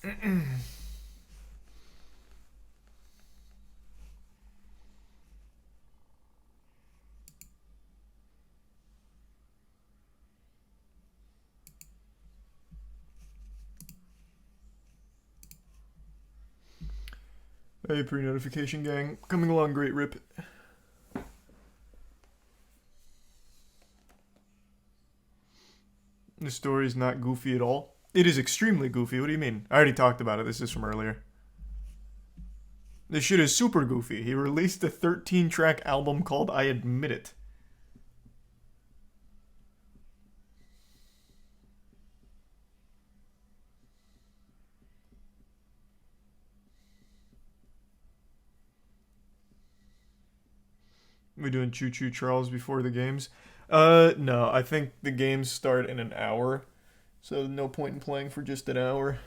Hey, pre-notification gang. Coming along great, Rip. The story's not goofy at all. It is extremely goofy. What do you mean? I already talked about it. This is from earlier. This shit is super goofy. He released a 13-track album called I Admit It. We doing Choo Choo Charles before the games? No. I think the games start in an hour. So no point in playing for just an hour.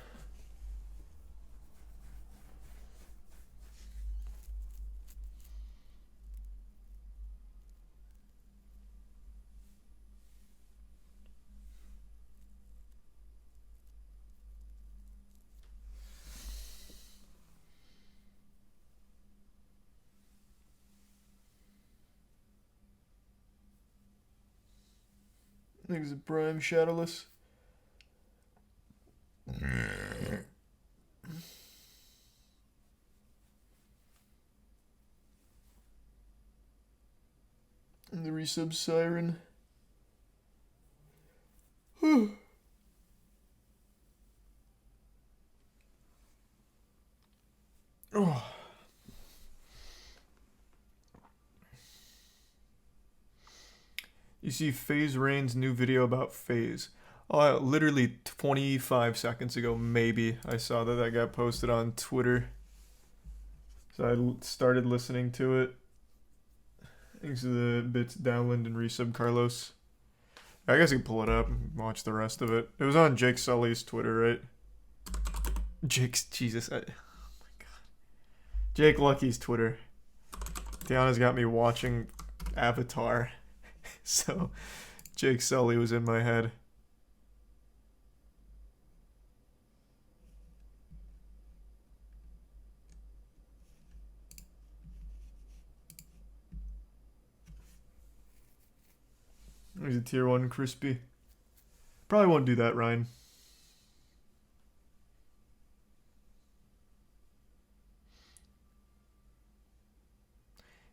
Thanks to Prime Shadowless. And the resub siren. Oh. You see Faze Rain's new video about Faze. Literally 25 seconds ago, maybe, I saw that got posted on Twitter. So I started listening to it. Thanks to the bits download and resub, Carlos. I guess I can pull it up and watch the rest of it. It was on Jake Sully's Twitter, right? Jesus. Oh my god. Jake Lucky's Twitter. Tiana's got me watching Avatar. So, Jake Sully was in my head. There's a tier 1 crispy. Probably won't do that, Ryan.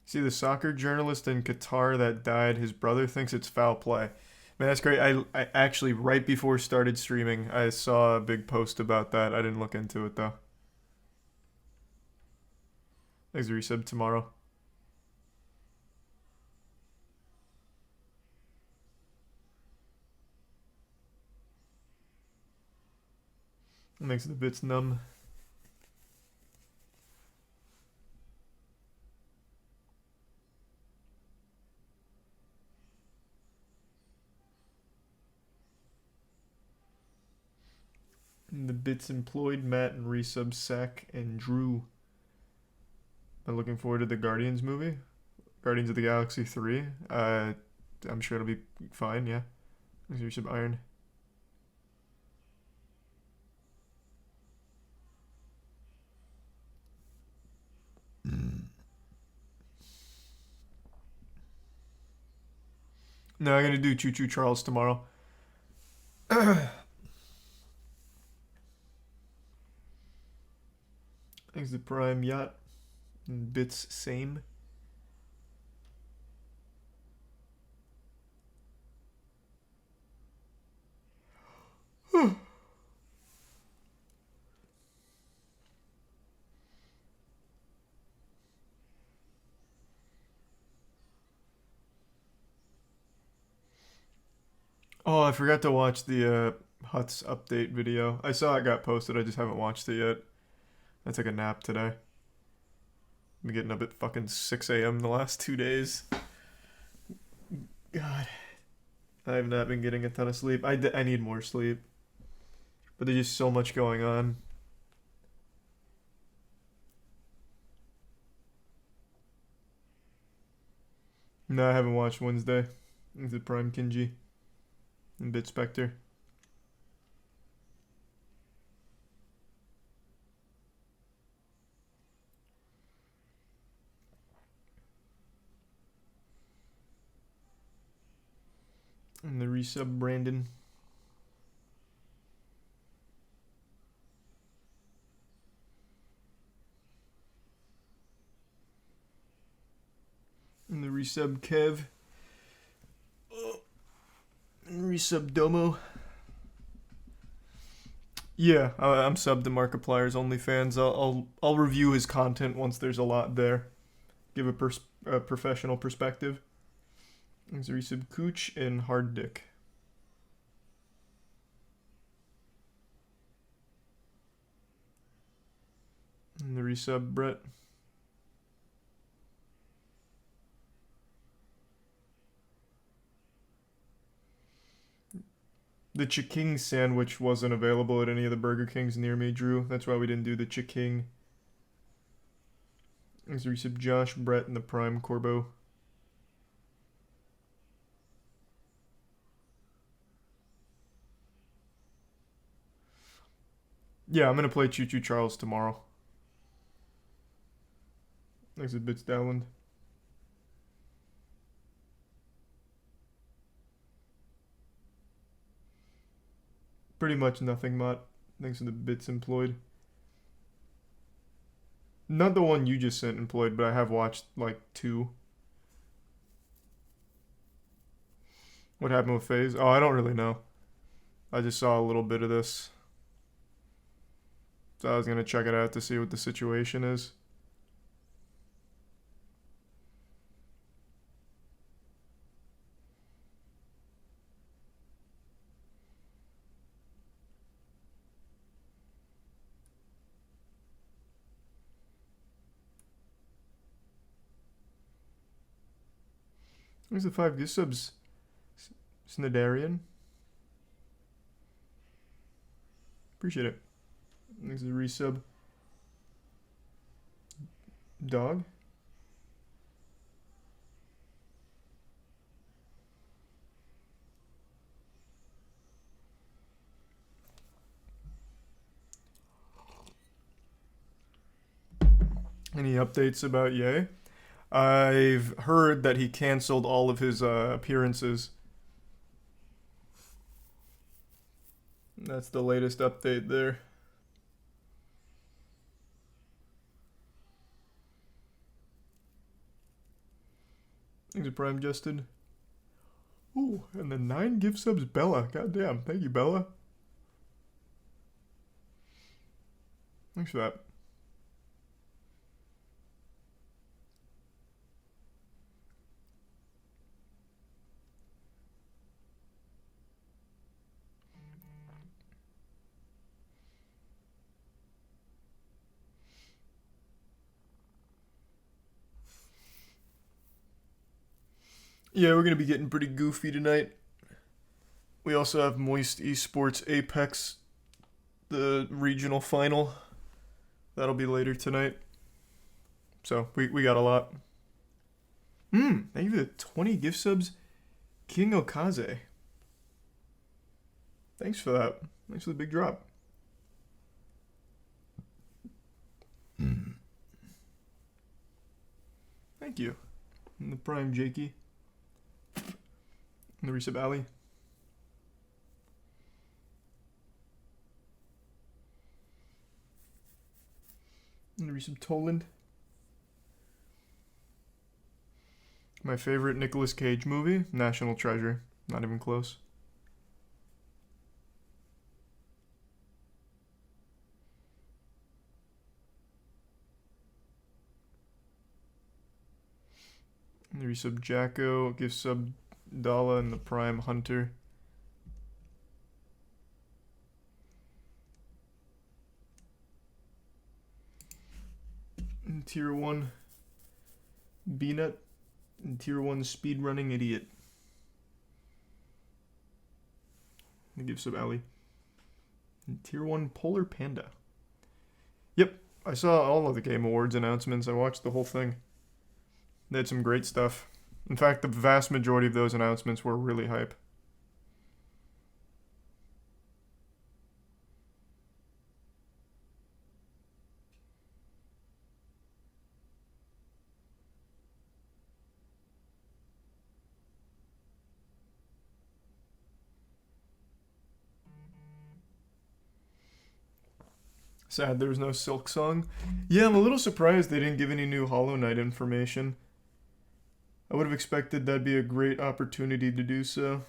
See, the soccer journalist in Qatar that died, his brother thinks it's foul play. Man, that's great. I actually, right before started streaming, I saw a big post about that. I didn't look into it, though. Thanks for resub tomorrow. It makes the bits numb. And the bits employed Matt and resub Sack and Drew. I'm looking forward to the Guardians movie. Guardians of the Galaxy 3. I'm sure it'll be fine, yeah. Thanks for resub Iron. No, I'm gonna do Choo Choo Charles tomorrow. Thanks to Prime Yacht. And bits same. Oh, I forgot to watch the Huts update video. I saw it got posted, I just haven't watched it yet. I took a nap today. Been getting up at fucking 6 a.m. the last 2 days. God. I have not been getting a ton of sleep. I need more sleep. But there's just so much going on. No, I haven't watched Wednesday. It's the Prime Kinji. And Bit Spectre. And the resub Brandon. And the resub Kev. Oh. And resub Domo. Yeah, I'm subbed to Markiplier's OnlyFans. I'll review his content once there's a lot there. Give a professional perspective. There's a resub Cooch and Hard Dick. And the resub Brett. The Chiking sandwich wasn't available at any of the Burger Kings near me, Drew. That's why we didn't do the Chiking. There's a resub Josh, Brett, and the Prime Corbo. Yeah, I'm going to play Choo Choo Charles tomorrow. There's a Bits Dowland. Pretty much nothing, Mott. Thanks for the bits employed. Not the one you just sent employed, but I have watched like 2. What happened with Faze? Oh, I don't really know. I just saw a little bit of this. So I was going to check it out to see what the situation is. There's the 5 gift subs. Snidarian. Appreciate it. There's the resub. Dog. Any updates about Ye? I've heard that he canceled all of his appearances. That's the latest update there. Thanks for Prime Justin. Ooh, and the 9 gift subs Bella. Goddamn, thank you, Bella. Thanks for that. Yeah, we're going to be getting pretty goofy tonight. We also have Moist Esports Apex, the regional final. That'll be later tonight. So, we got a lot. Thank you for the 20 gift subs, King Okaze. Thanks for that. Thanks for the big drop. Thank you. And the Prime Jakey. And the resub Ali. And the resub Toland. My favorite Nicolas Cage movie, National Treasure. Not even close. And the resub Jacko, gift sub Dala, and the Prime Hunter. And tier 1 B-Nut. And tier 1 speedrunning idiot. And gift sub Ali. And tier 1 Polar Panda. Yep, I saw all of the Game Awards announcements. I watched the whole thing. They had some great stuff. In fact, the vast majority of those announcements were really hype. Sad there was no Silk Song. Yeah, I'm a little surprised they didn't give any new Hollow Knight information. I would have expected that'd be a great opportunity to do so.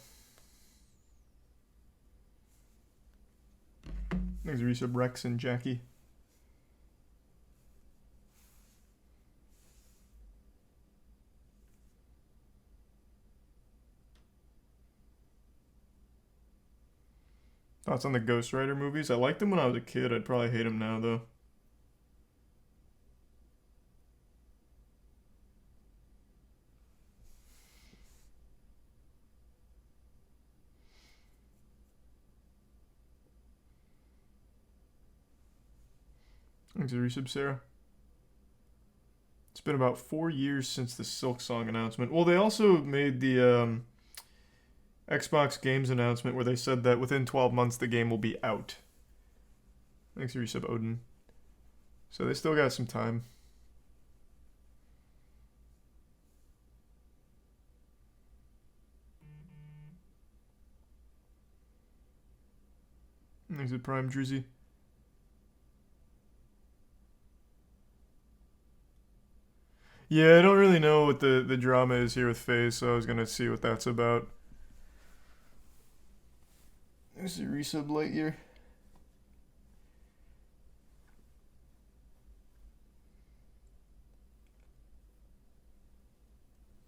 Thanks, Resub, Rex, and Jackie. Thoughts on the Ghost Rider movies? I liked them when I was a kid. I'd probably hate them now, though. Thanks, Resub, Sarah. It's been about 4 years since the Silk Song announcement. Well, they also made the Xbox Games announcement where they said that within 12 months the game will be out. Thanks, Resub, Odin. So they still got some time. Thanks, Prime Drizzy. Yeah, I don't really know what the drama is here with Faze, so I was gonna see what that's about. There's the Resub Lightyear.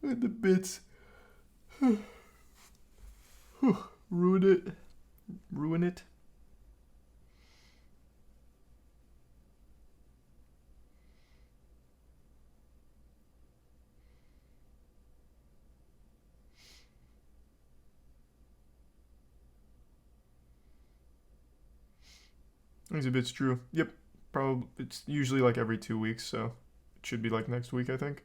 Look at the bits. Ruin it. Ruin it. These bits true. Yep. Probably it's usually like every 2 weeks, so it should be like next week, I think.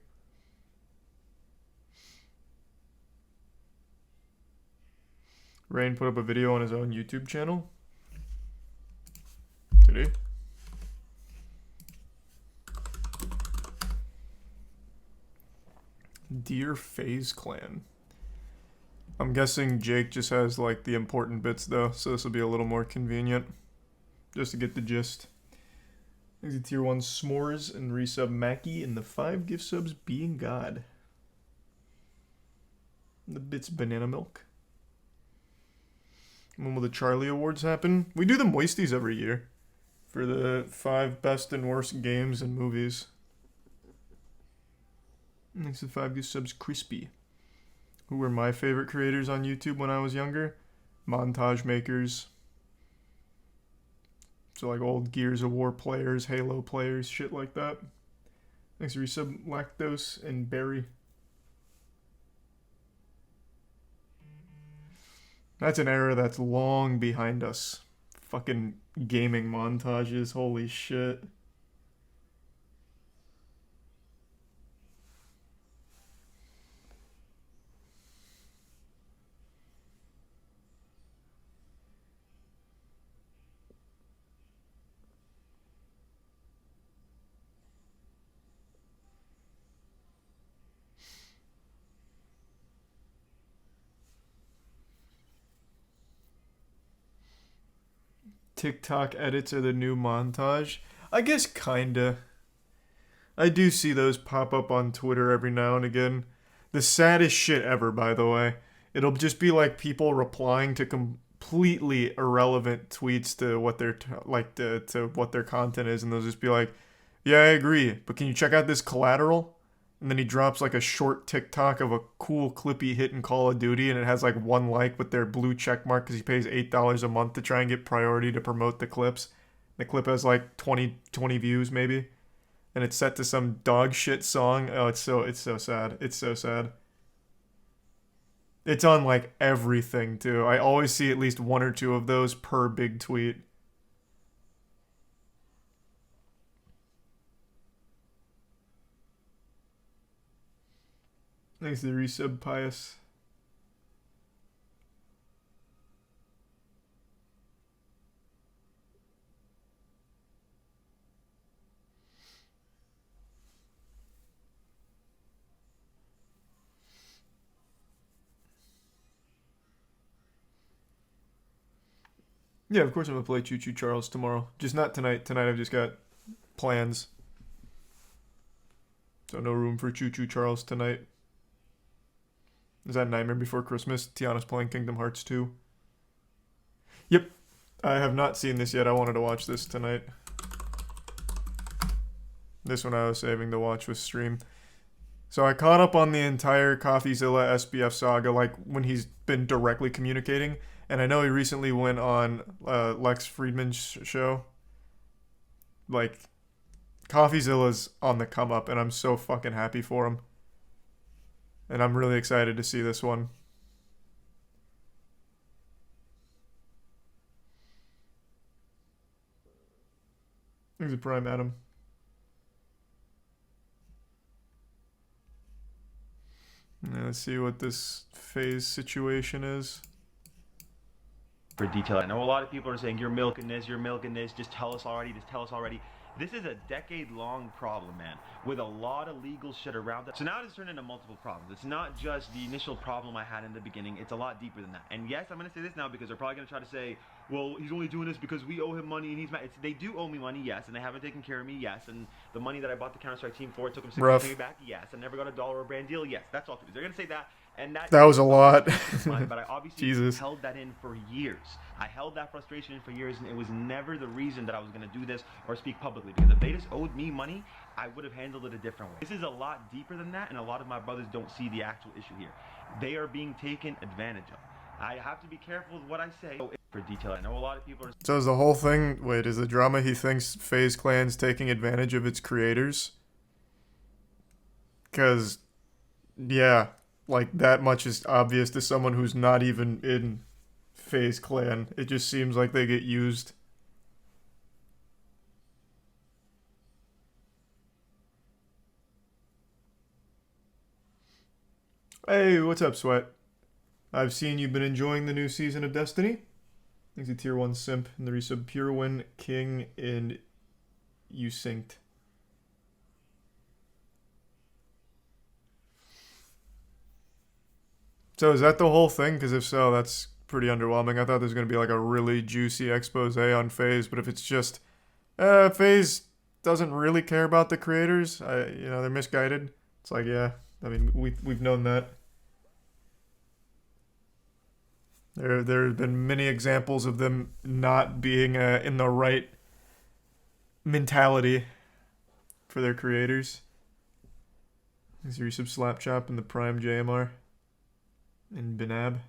Rain put up a video on his own YouTube channel today. Dear Faze Clan. I'm guessing Jake just has like the important bits though, so this will be a little more convenient. Just to get the gist. Thanks to Tier 1 S'mores and Resub Mackie and the 5 gift subs being God. The bits Banana Milk. When will the Charlie Awards happen? We do the Moisties every year. For the 5 best and worst games and movies. Thanks to 5 gift subs Crispy. Who were my favorite creators on YouTube when I was younger? Montage makers. So like old Gears of War players, Halo players, shit like that. Thanks for resub Lactose and Berry. That's an era that's long behind us. Fucking gaming montages, holy shit. TikTok edits are the new montage. I guess kinda. I do see those pop up on Twitter every now and again. The saddest shit ever, by the way. It'll just be like people replying to completely irrelevant tweets to what their to what their content is, and they'll just be like, "Yeah, I agree, but can you check out this collateral?" And then he drops like a short TikTok of a cool clippy hit in Call of Duty, and it has like 1 like with their blue check mark because he pays $8 a month to try and get priority to promote the clips. The clip has like 20 views maybe, and it's set to some dog shit song. Oh, it's so sad. It's so sad. It's on like everything too. I always see at least 1 or 2 of those per big tweet. Thanks to the resub, Pius. Yeah, of course I'm gonna play Choo Choo Charles tomorrow. Just not tonight. Tonight I've just got plans. So no room for Choo Choo Charles tonight. Is that Nightmare Before Christmas? Tiana's playing Kingdom Hearts 2. Yep. I have not seen this yet. I wanted to watch this tonight. This one I was saving to watch with stream. So I caught up on the entire Coffeezilla SBF saga, like when he's been directly communicating. And I know he recently went on Lex Friedman's show. Like, Coffeezilla's on the come up, and I'm so fucking happy for him. And I'm really excited to see this one. Thanks a Prime, Adam. Now let's see what this Faze situation is. For detail, I know a lot of people are saying you're milking this, just tell us already. This is a decade-long problem, man, with a lot of legal shit around it. So now it's turned into multiple problems. It's not just the initial problem I had in the beginning, it's a lot deeper than that. And yes, I'm gonna say this now because they're probably gonna try to say, well, he's only doing this because we owe him money and he's mad. They do owe me money, yes, and they haven't taken care of me, yes, and the money that I bought the Counter-Strike team for, it took them 6 months to pay me back, yes, I never got $1 or a brand deal, yes, that's all true. They're gonna say that. And that was a lot. But I obviously held that in for years. I held that frustration in for years, and it was never the reason that I was going to do this or speak publicly. Because if they just owed me money, I would have handled it a different way. This is a lot deeper than that, and a lot of my brothers don't see the actual issue here. They are being taken advantage of. I have to be careful with what I say. For detail, I know a lot of people are... So is the whole thing... Wait, is the drama he thinks FaZe Clan's taking advantage of its creators? Because, yeah... Like, that much is obvious to someone who's not even in FaZe Clan. It just seems like they get used. Hey, what's up, Sweat? I've seen you've been enjoying the new season of Destiny. Thanks to Tier 1 Simp and the resub Pure Win, King, and You Synced. So is that the whole thing? Because if so, that's pretty underwhelming. I thought there was going to be like a really juicy expose on FaZe, but if it's just FaZe doesn't really care about the creators, they're misguided. It's like, yeah, I mean, we've known that. There have been many examples of them not being in the right mentality for their creators. Is your sub Slap Chop and the Prime JMR? In Binab.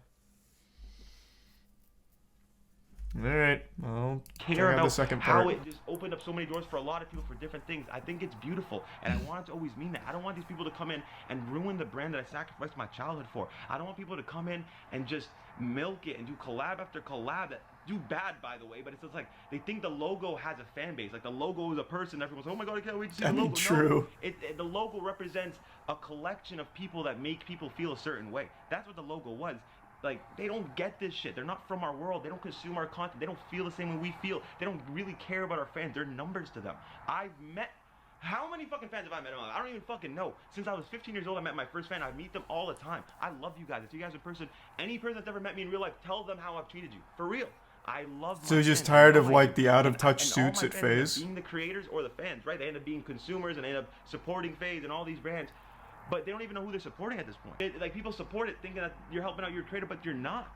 Alright, I'll care about the second part. How it just opened up so many doors for a lot of people for different things. I think it's beautiful, and I want it to always mean that. I don't want these people to come in and ruin the brand that I sacrificed my childhood for. I don't want people to come in and just milk it and do collab after collab that do bad, by the way, but it's just like they think the logo has a fan base. Like the logo is a person. Everyone's like, oh my god, I can't wait to see the logo. True. No, the logo represents a collection of people that make people feel a certain way. That's what the logo was. Like, they don't get this shit. They're not from our world. They don't consume our content. They don't feel the same way we feel. They don't really care about our fans. They're numbers to them. I've met... How many fucking fans have I met? I don't even fucking know. Since I was 15 years old, I met my first fan. I meet them all the time. I love you guys. If you guys are in person, any person that's ever met me in real life, tell them how I've treated you. For real. I love. So you're just tired of like the out of touch suits at FaZe? Being the creators or the fans, right? They end up being consumers and they end up supporting FaZe and all these brands, but they don't even know who they're supporting at this point. Like people support it thinking that you're helping out your creator, but you're not.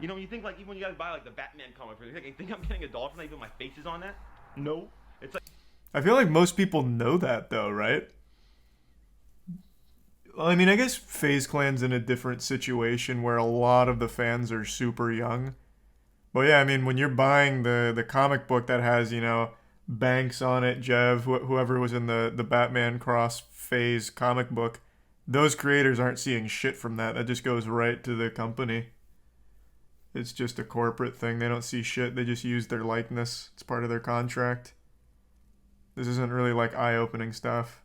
You know, you think like even when you guys buy like the Batman comic, you think I'm getting $1 from that even my face is on that? No, it's like. I feel like most people know that though, right? Well, I mean, I guess FaZe Clan's in a different situation where a lot of the fans are super young. But yeah, I mean, when you're buying the comic book that has, Banks on it, Jev, whoever was in the Batman Cross FaZe comic book, those creators aren't seeing shit from that. That just goes right to the company. It's just a corporate thing. They don't see shit. They just use their likeness. It's part of their contract. This isn't really like eye-opening stuff.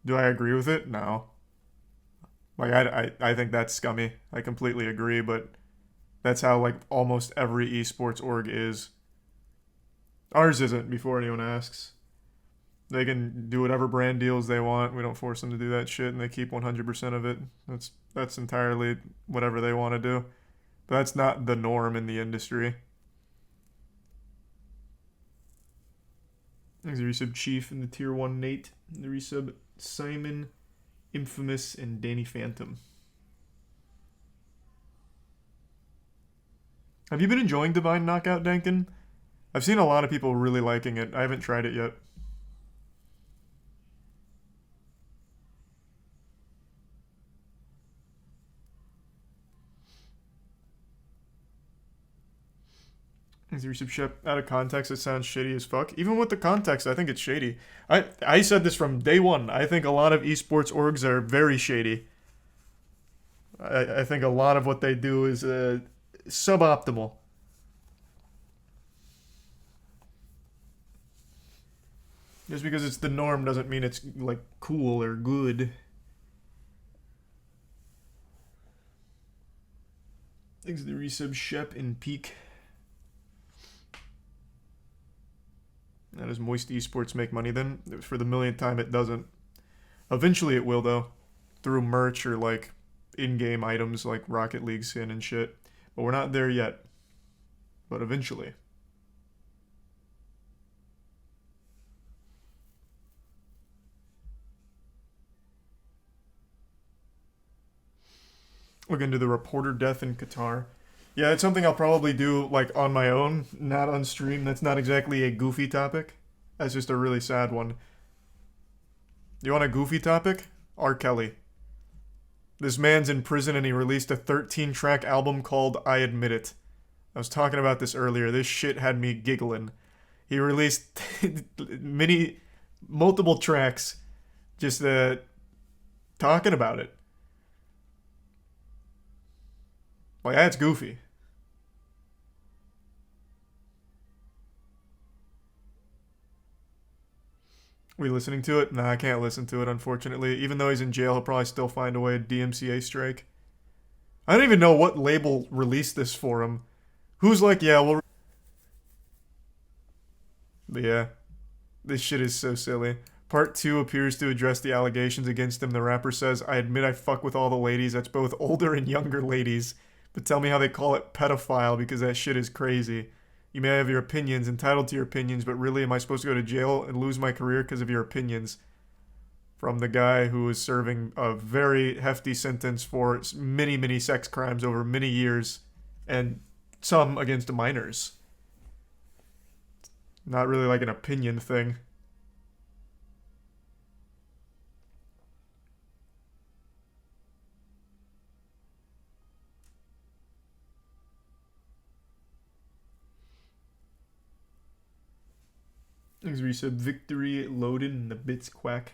Do I agree with it? No. Like, I think that's scummy. I completely agree, but that's how, like, almost every esports org is. Ours isn't, before anyone asks. They can do whatever brand deals they want. We don't force them to do that shit, and they keep 100% of it. That's entirely whatever they want to do. But that's not the norm in the industry. Thanks, the resub Chief and the tier 1 Nate. And the resub Simon, Infamous, and Danny Phantom. Have you been enjoying Divine Knockout, Dankin? I've seen a lot of people really liking it. I haven't tried it yet. Thanks, the resub Shep. Out of context, it sounds shady as fuck. Even with the context, I think it's shady. I said this from day one. I think a lot of esports orgs are very shady. I think a lot of what they do is suboptimal. Just because it's the norm doesn't mean it's like cool or good. Thanks to the resub Shep and Peak. How does Moist Esports make money then? For the millionth time, it doesn't. Eventually it will, though. Through merch or, like, in-game items like Rocket League skin and shit. But we're not there yet. But eventually. Look into the reporter death in Qatar. Yeah, it's something I'll probably do, like, on my own, not on stream. That's not exactly a goofy topic. That's just a really sad one. You want a goofy topic? R. Kelly. This man's in prison and he released a 13-track album called I Admit It. I was talking about this earlier. This shit had me giggling. He released multiple tracks just talking about it. Like, that's goofy. We listening to it? Nah, I can't listen to it, unfortunately. Even though he's in jail, he'll probably still find a way to DMCA strike. I don't even know what label released this for him. Who's like, yeah, well... But yeah, this shit is so silly. Part 2 appears to address the allegations against him. The rapper says, I admit I fuck with all the ladies. That's both older and younger ladies. But tell me how they call it pedophile because that shit is crazy. You may have your opinions, entitled to your opinions, but really am I supposed to go to jail and lose my career because of your opinions? From the guy who is serving a very hefty sentence for many sex crimes over many years, and some against minors. Not really like an opinion thing. Thanks, resub. Victory loaded and the bits quack.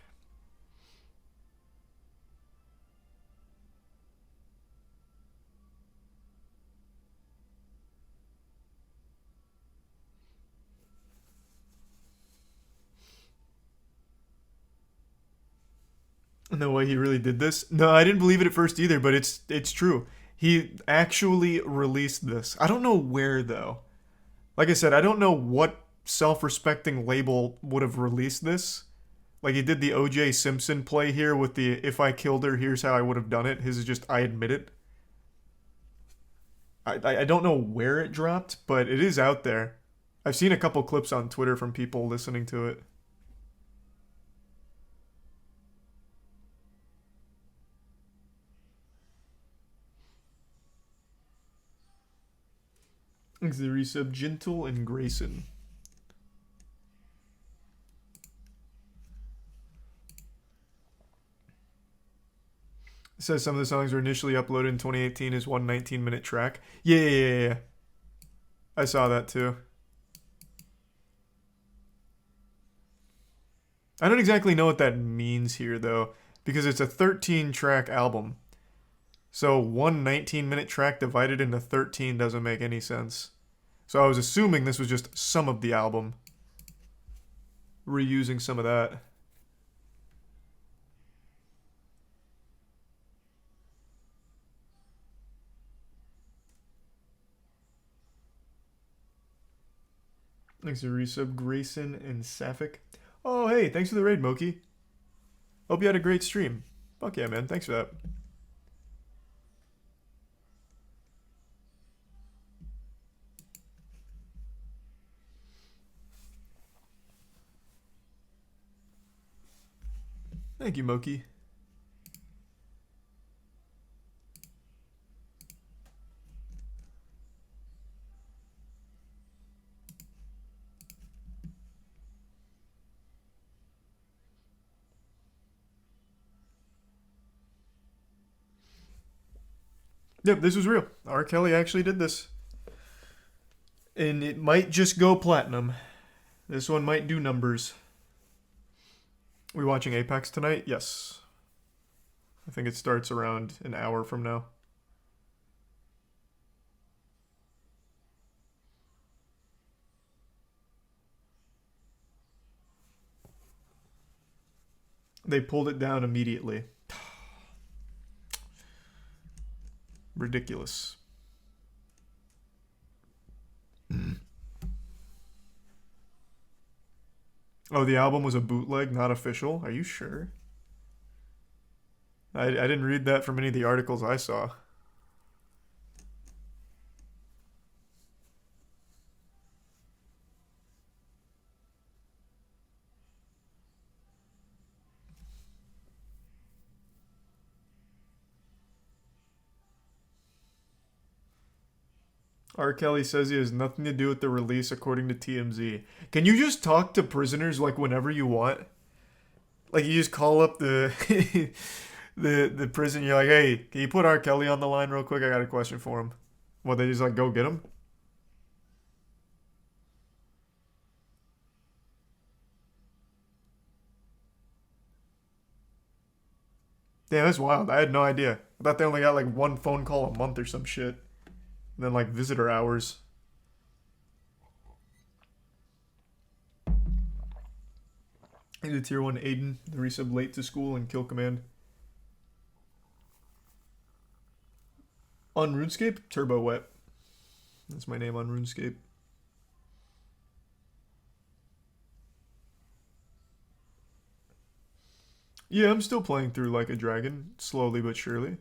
No way he really did this. No, I didn't believe it at first either, but it's true. He actually released this. I don't know where though. Like I said, I don't know what self-respecting label would have released this. Like he did the O.J. Simpson play here with the if I killed her, here's how I would have done it. His is just I admit it. I don't know where it dropped, but it is out there. I've seen a couple clips on Twitter from people listening to it. Thanks to the resub, Gentle and Grayson. It says some of the songs were initially uploaded in 2018 as one 19-minute track. Yeah. I saw that too. I don't exactly know what that means here though, because it's a 13-track album. So one 19-minute track divided into 13 doesn't make any sense. So I was assuming this was just some of the album. Reusing some of that. Thanks to resub, Grayson and Sapphic. Oh, hey, thanks for the raid, Moki. Hope you had a great stream. Fuck yeah, man. Thanks for that. Thank you, Moki. Yep, this was real. R. Kelly actually did this. And it might just go platinum. This one might do numbers. We watching Apex tonight? Yes. I think it starts around an hour from now. They pulled it down immediately. Ridiculous. Oh, the album was a bootleg, not official? Are you sure? I didn't read that from any of the articles I saw. R. Kelly says he has nothing to do with the release, according to TMZ. Can you just talk to prisoners like whenever you want? Like you just call up the the prison. You're like, hey, can you put R. Kelly on the line real quick? I got a question for him. Well, they just like go get him. Damn, that's wild. I had no idea. I thought they only got like one phone call a month or some shit. And then like visitor hours. The tier 1 Aiden, the resub late to school and kill command. On RuneScape, Turbo Wet. That's my name on RuneScape. Yeah, I'm still playing through Like a Dragon, slowly but surely.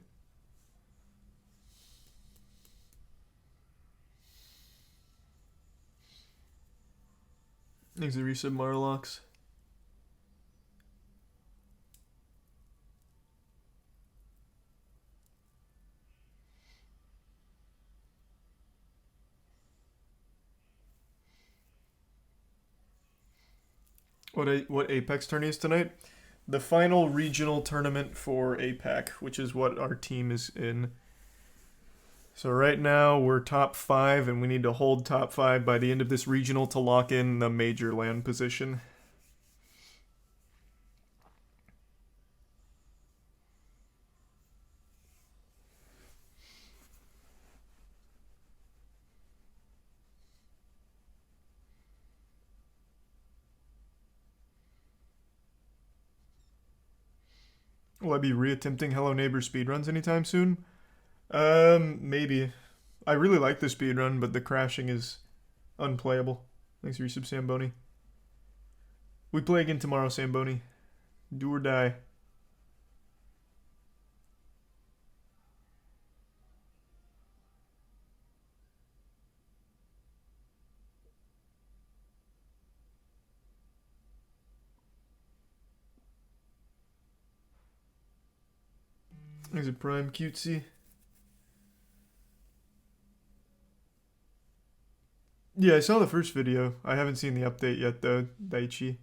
Thanks to resub Marlocks. What Apex tourney is tonight? The final regional tournament for APAC, which is what our team is in. So right now we're top 5, and we need to hold top 5 by the end of this regional to lock in the major land position. Will I be reattempting Hello Neighbor speedruns anytime soon? Maybe. I really like the speedrun, but the crashing is unplayable. Thanks for resub, Samboni. We play again tomorrow, Samboni. Do or die. Is it Prime Cutesy? Yeah, I saw the first video. I haven't seen the update yet, though, Daichi.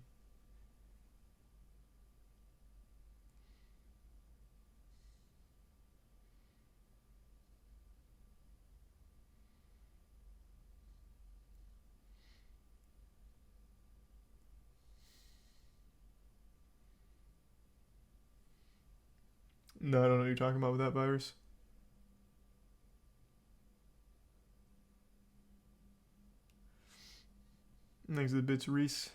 No, I don't know what you're talking about with that virus. Thanks to the bits, Reese.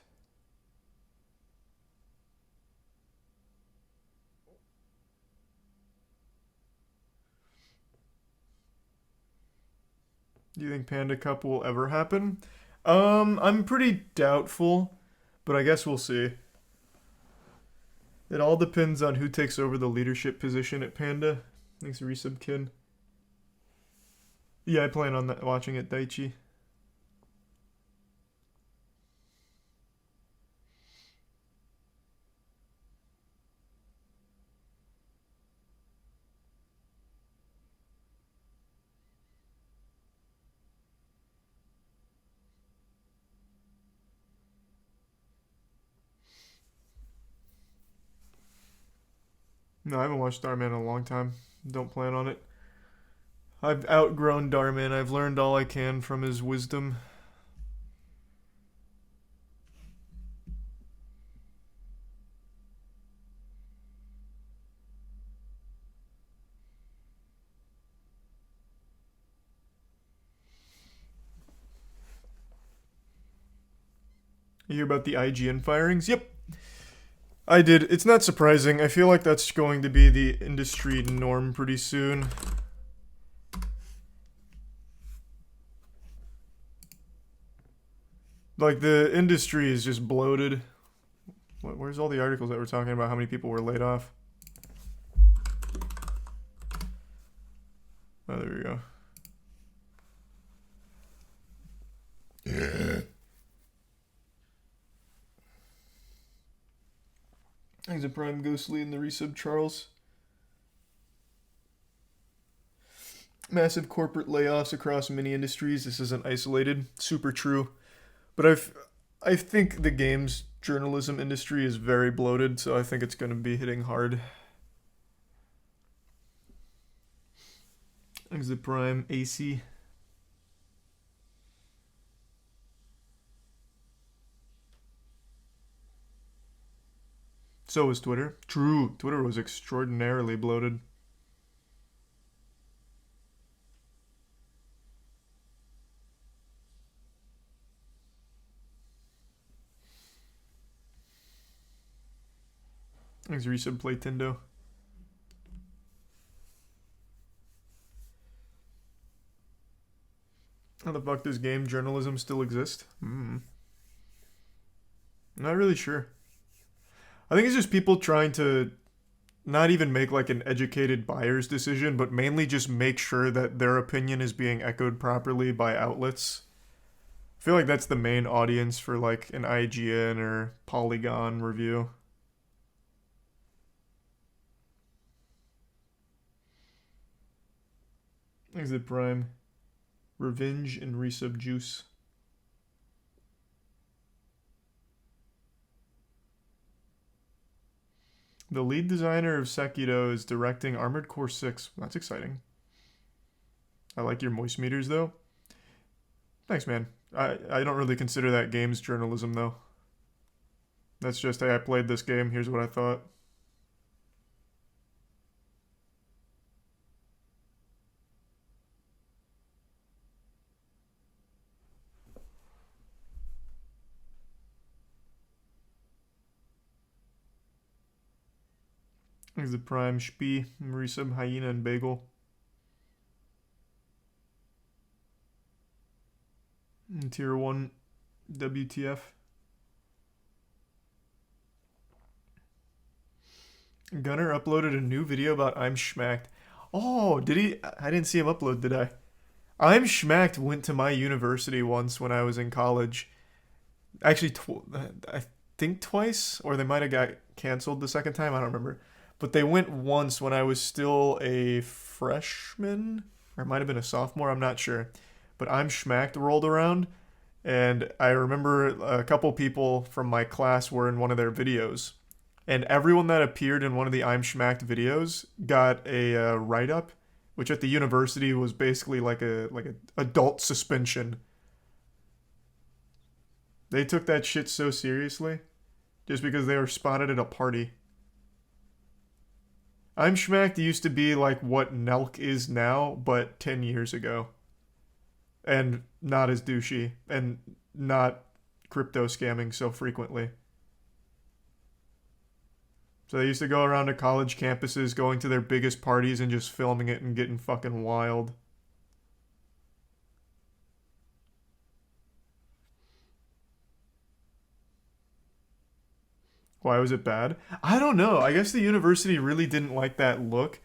Do you think Panda Cup will ever happen? I'm pretty doubtful, but I guess we'll see. It all depends on who takes over the leadership position at Panda. Thanks for resub, Kin. Yeah, I plan on that, watching it, Daichi. No, I haven't watched Darman in a long time. Don't plan on it. I've outgrown Darman. I've learned all I can from his wisdom. You hear about the IGN firings? Yep. I did. It's not surprising. I feel like that's going to be the industry norm pretty soon. Like, the industry is just bloated. Where's all the articles that were talking about how many people were laid off? Oh, there we go. Yeah. Thanks a Prime Ghostly in the resub, Charles. Massive corporate layoffs across many industries. This isn't isolated. Super true. But I think the games journalism industry is very bloated, so I think it's going to be hitting hard. Thanks a Prime AC. So was Twitter. True, Twitter was extraordinarily bloated. Thanks, resub Playtendo. How the fuck does game journalism still exist? Not really sure. I think it's just people trying to not even make like an educated buyer's decision, but mainly just make sure that their opinion is being echoed properly by outlets. I feel like that's the main audience for like an IGN or Polygon review. Exit Prime. Revenge and resub Juice. The lead designer of Sekiro is directing Armored Core 6. That's exciting. I like your moist meters, though. Thanks, man. I don't really consider that games journalism, though. That's just, hey, I played this game. Here's what I thought. Thanks the Prime, Spee, Resub, Hyena, and Bagel. And Tier 1, WTF. Gunner uploaded a new video about I'm Schmacked. Oh, did he? I didn't see him upload, did I? I'm Schmacked went to my university once when I was in college. Actually, I think twice, or they might have got canceled the second time. I don't remember. But they went once when I was still a freshman, or it might have been a sophomore, I'm not sure. But I'm Schmacked rolled around, and I remember a couple people from my class were in one of their videos. And everyone that appeared in one of the I'm Schmacked videos got a write-up, which at the university was basically like a adult suspension. They took that shit so seriously, just because they were spotted at a party. I'm Schmacked used to be like what Nelk is now, but 10 years ago. And not as douchey, and not crypto scamming so frequently. So they used to go around to college campuses, going to their biggest parties and just filming it and getting fucking wild. Why was it bad? I don't know. I guess the university really didn't like that look.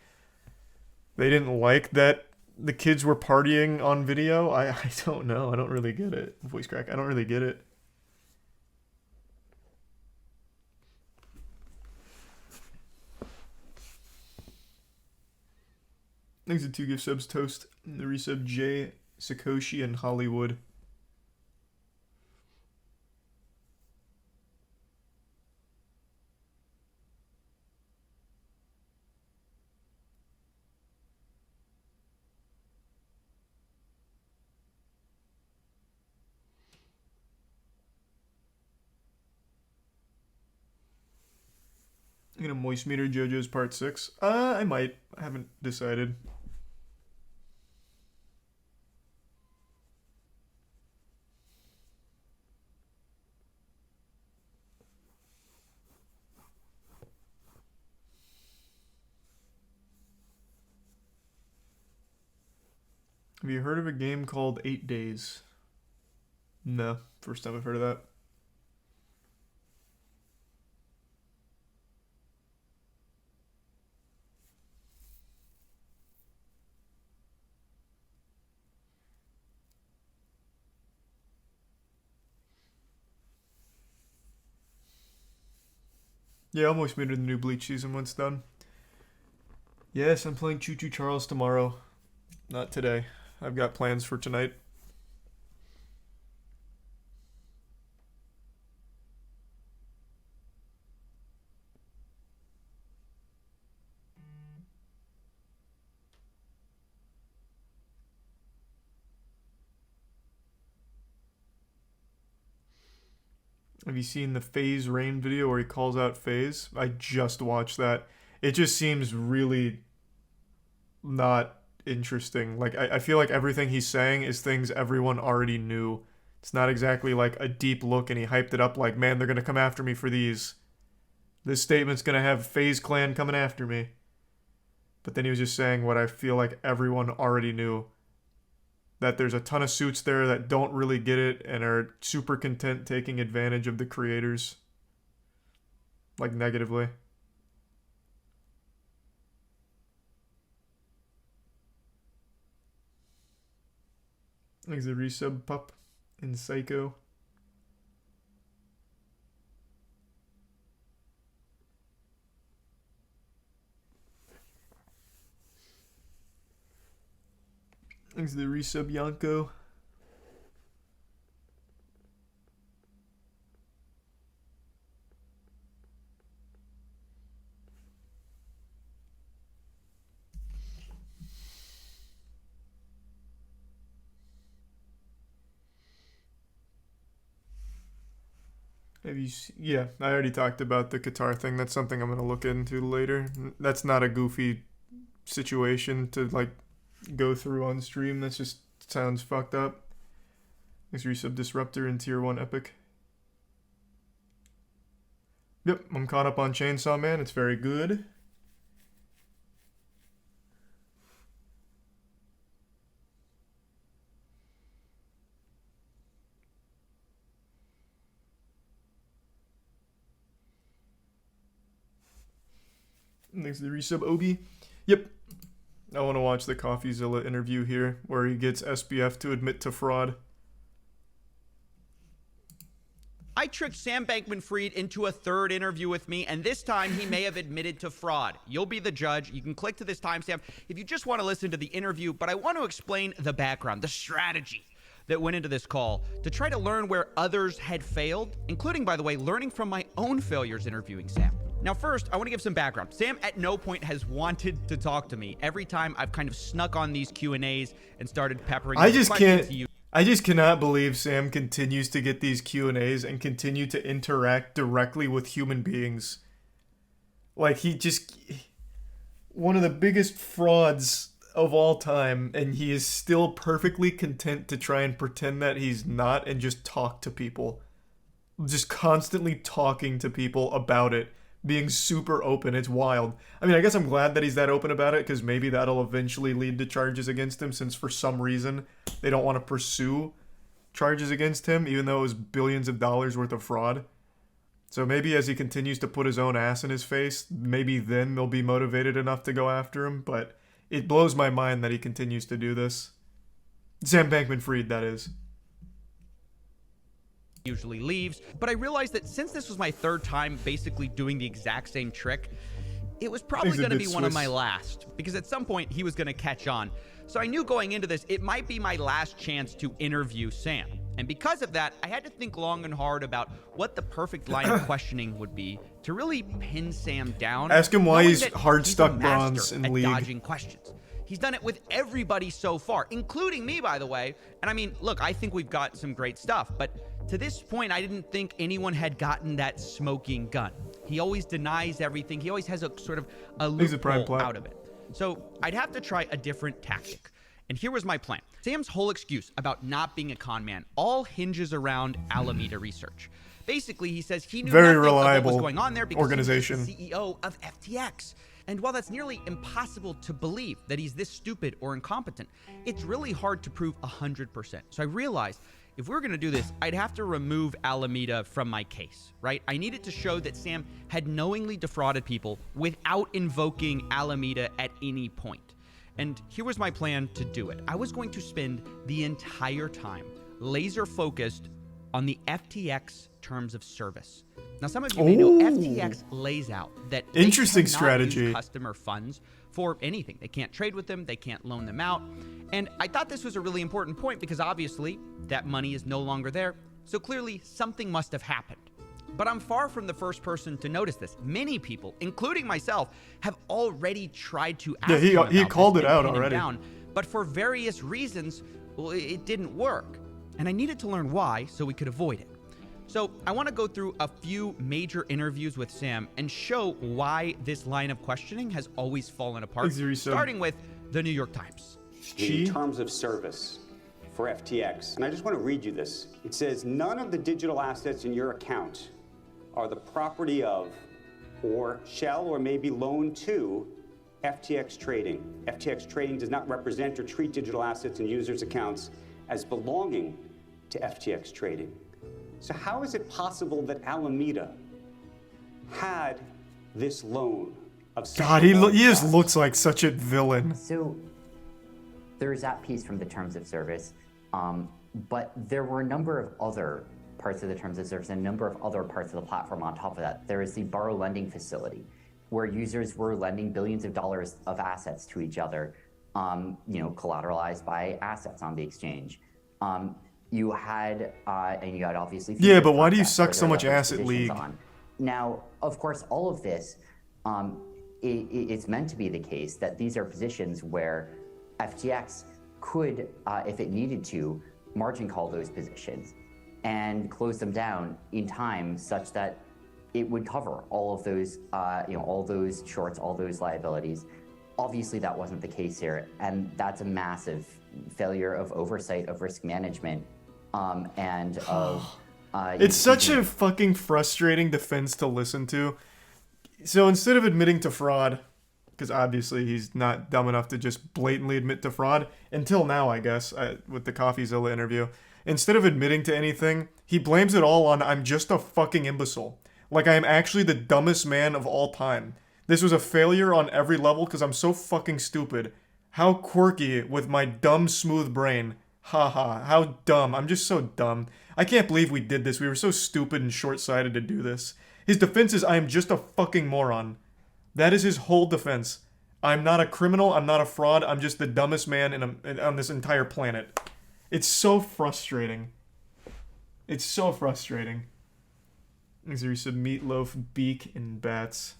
They didn't like that the kids were partying on video. I don't know. I don't really get it. Voice crack. I don't really get it. Thanks to 2 gift subs, Toast. The resub Jay, Sakoshi, and Hollywood. I'm gonna moist meter JoJo's part 6. I might. I haven't decided. Have you heard of a game called 8 Days? No, first time I've heard of that. Yeah, I'll moist meter the new Bleach season when it's done. Yes, I'm playing Choo Choo Charles tomorrow. Not today. I've got plans for tonight. Have you seen the Faze Rain video where he calls out Faze? I just watched that. It just seems really not interesting. Like, I feel like everything he's saying is things everyone already knew. It's not exactly like a deep look, and he hyped it up like, man, they're gonna come after me for these. This statement's gonna have Faze Clan coming after me. But then he was just saying what I feel like everyone already knew. That there's a ton of suits there that don't really get it and are super content taking advantage of the creators. Like, negatively. Like the resub pup in Psycho. Thanks to the resub Yanko. Have you yeah, I already talked about the guitar thing. That's something I'm going to look into later. That's not a goofy situation to, like, go through on stream. That just sounds fucked up. Thanks resub Disruptor in Tier 1 Epic. Yep, I'm caught up on Chainsaw Man. It's very good. Thanks to the resub Obi. Yep. I want to watch the Coffeezilla interview here where he gets SBF to admit to fraud. I tricked Sam Bankman-Fried into a third interview with me, and this time he may have admitted to fraud. You'll be the judge. You can click to this timestamp if you just want to listen to the interview, but I want to explain the background, the strategy that went into this call to try to learn where others had failed, including, by the way, learning from my own failures interviewing Sam. Now, first, I want to give some background. Sam at no point has wanted to talk to me. Every time I've kind of snuck on these Q&As and started peppering questions to you. I just cannot believe Sam continues to get these Q&As and continue to interact directly with human beings. Like, one of the biggest frauds of all time, and he is still perfectly content to try and pretend that he's not and just talk to people. Just constantly talking to people about it. Being super open. It's wild. I mean, I guess I'm glad that he's that open about it, because maybe that'll eventually lead to charges against him, since for some reason they don't want to pursue charges against him, even though it was billions of dollars worth of fraud. So maybe as he continues to put his own ass in his face, maybe then they'll be motivated enough to go after him, but it blows my mind that he continues to do this. Sam Bankman-Fried, that is. Usually leaves, but I realized that since this was my third time basically doing the exact same trick, it was probably going to be one of my last, because at some point he was going to catch on. So I knew going into this, it might be my last chance to interview Sam. And because of that, I had to think long and hard about what the perfect line of questioning would be to really pin Sam down. Ask him why he's hard stuck bronze in league. Dodging questions. He's done it with everybody so far, including me, by the way. And I mean, look, I think we've got some great stuff, but To this point, I didn't think anyone had gotten that smoking gun. He always denies everything. He always has a sort of a loophole out of it. So I'd have to try a different tactic. And here was my plan. Sam's whole excuse about not being a con man all hinges around Alameda Research. Basically, he says he knew very nothing reliable of what was going on there because organization. he was the CEO of FTX. And while that's nearly impossible to believe that he's this stupid or incompetent, it's really hard to prove 100%. So I realized if we were going to do this, I'd have to remove Alameda from my case, right? I needed to show that Sam had knowingly defrauded people without invoking Alameda at any point. And here was my plan to do it. I was going to spend the entire time laser focused on the FTX terms of service. Now, some of you may know FTX lays out that interesting they cannot strategy. use customer funds for anything. They can't trade with them. They can't loan them out. And I thought this was a really important point because obviously that money is no longer there. So clearly something must have happened. But I'm far from the first person to notice this. Many people, including myself, have already tried to ask him about he called this it and out pin him already. down, but for various reasons, well, it didn't work. And I needed to learn why so we could avoid it. So I want to go through a few major interviews with Sam and show why this line of questioning has always fallen apart, starting with the New York Times. In terms of service for FTX, and I just want to read you this. It says, none of the digital assets in your account are the property of or shall or may be loaned to FTX Trading. FTX Trading does not represent or treat digital assets in users' accounts as belonging to FTX Trading. So how is it possible that Alameda had this loan of God, he just looks like such a villain. So there's that piece from the terms of service, but there were a number of other parts of the terms of service and a number of other parts of the platform on top of that. There is the borrow lending facility, where users were lending billions of dollars of assets to each other, collateralized by assets on the exchange. You had obviously. Yeah, but why do you suck so much asset league? Now, of course, all of this, it's meant to be the case that these are positions where FTX could, if it needed to, margin call those positions and close them down in time such that it would cover all of those, all those shorts, all those liabilities. Obviously, that wasn't the case here, and that's a massive failure of oversight, of risk management, and of. It's such a fucking frustrating defense to listen to. So instead of admitting to fraud, because obviously he's not dumb enough to just blatantly admit to fraud, until now, I guess, with the Coffeezilla interview, instead of admitting to anything, he blames it all on, I'm just a fucking imbecile. Like I am actually the dumbest man of all time. This was a failure on every level because I'm so fucking stupid. How quirky with my dumb, smooth brain. Haha, how dumb. I'm just so dumb. I can't believe we did this. We were so stupid and short-sighted to do this. His defense is, I am just a fucking moron. That is his whole defense. I'm not a criminal. I'm not a fraud. I'm just the dumbest man on this entire planet. It's so frustrating. It's so frustrating. There's some meatloaf, beak, and bats.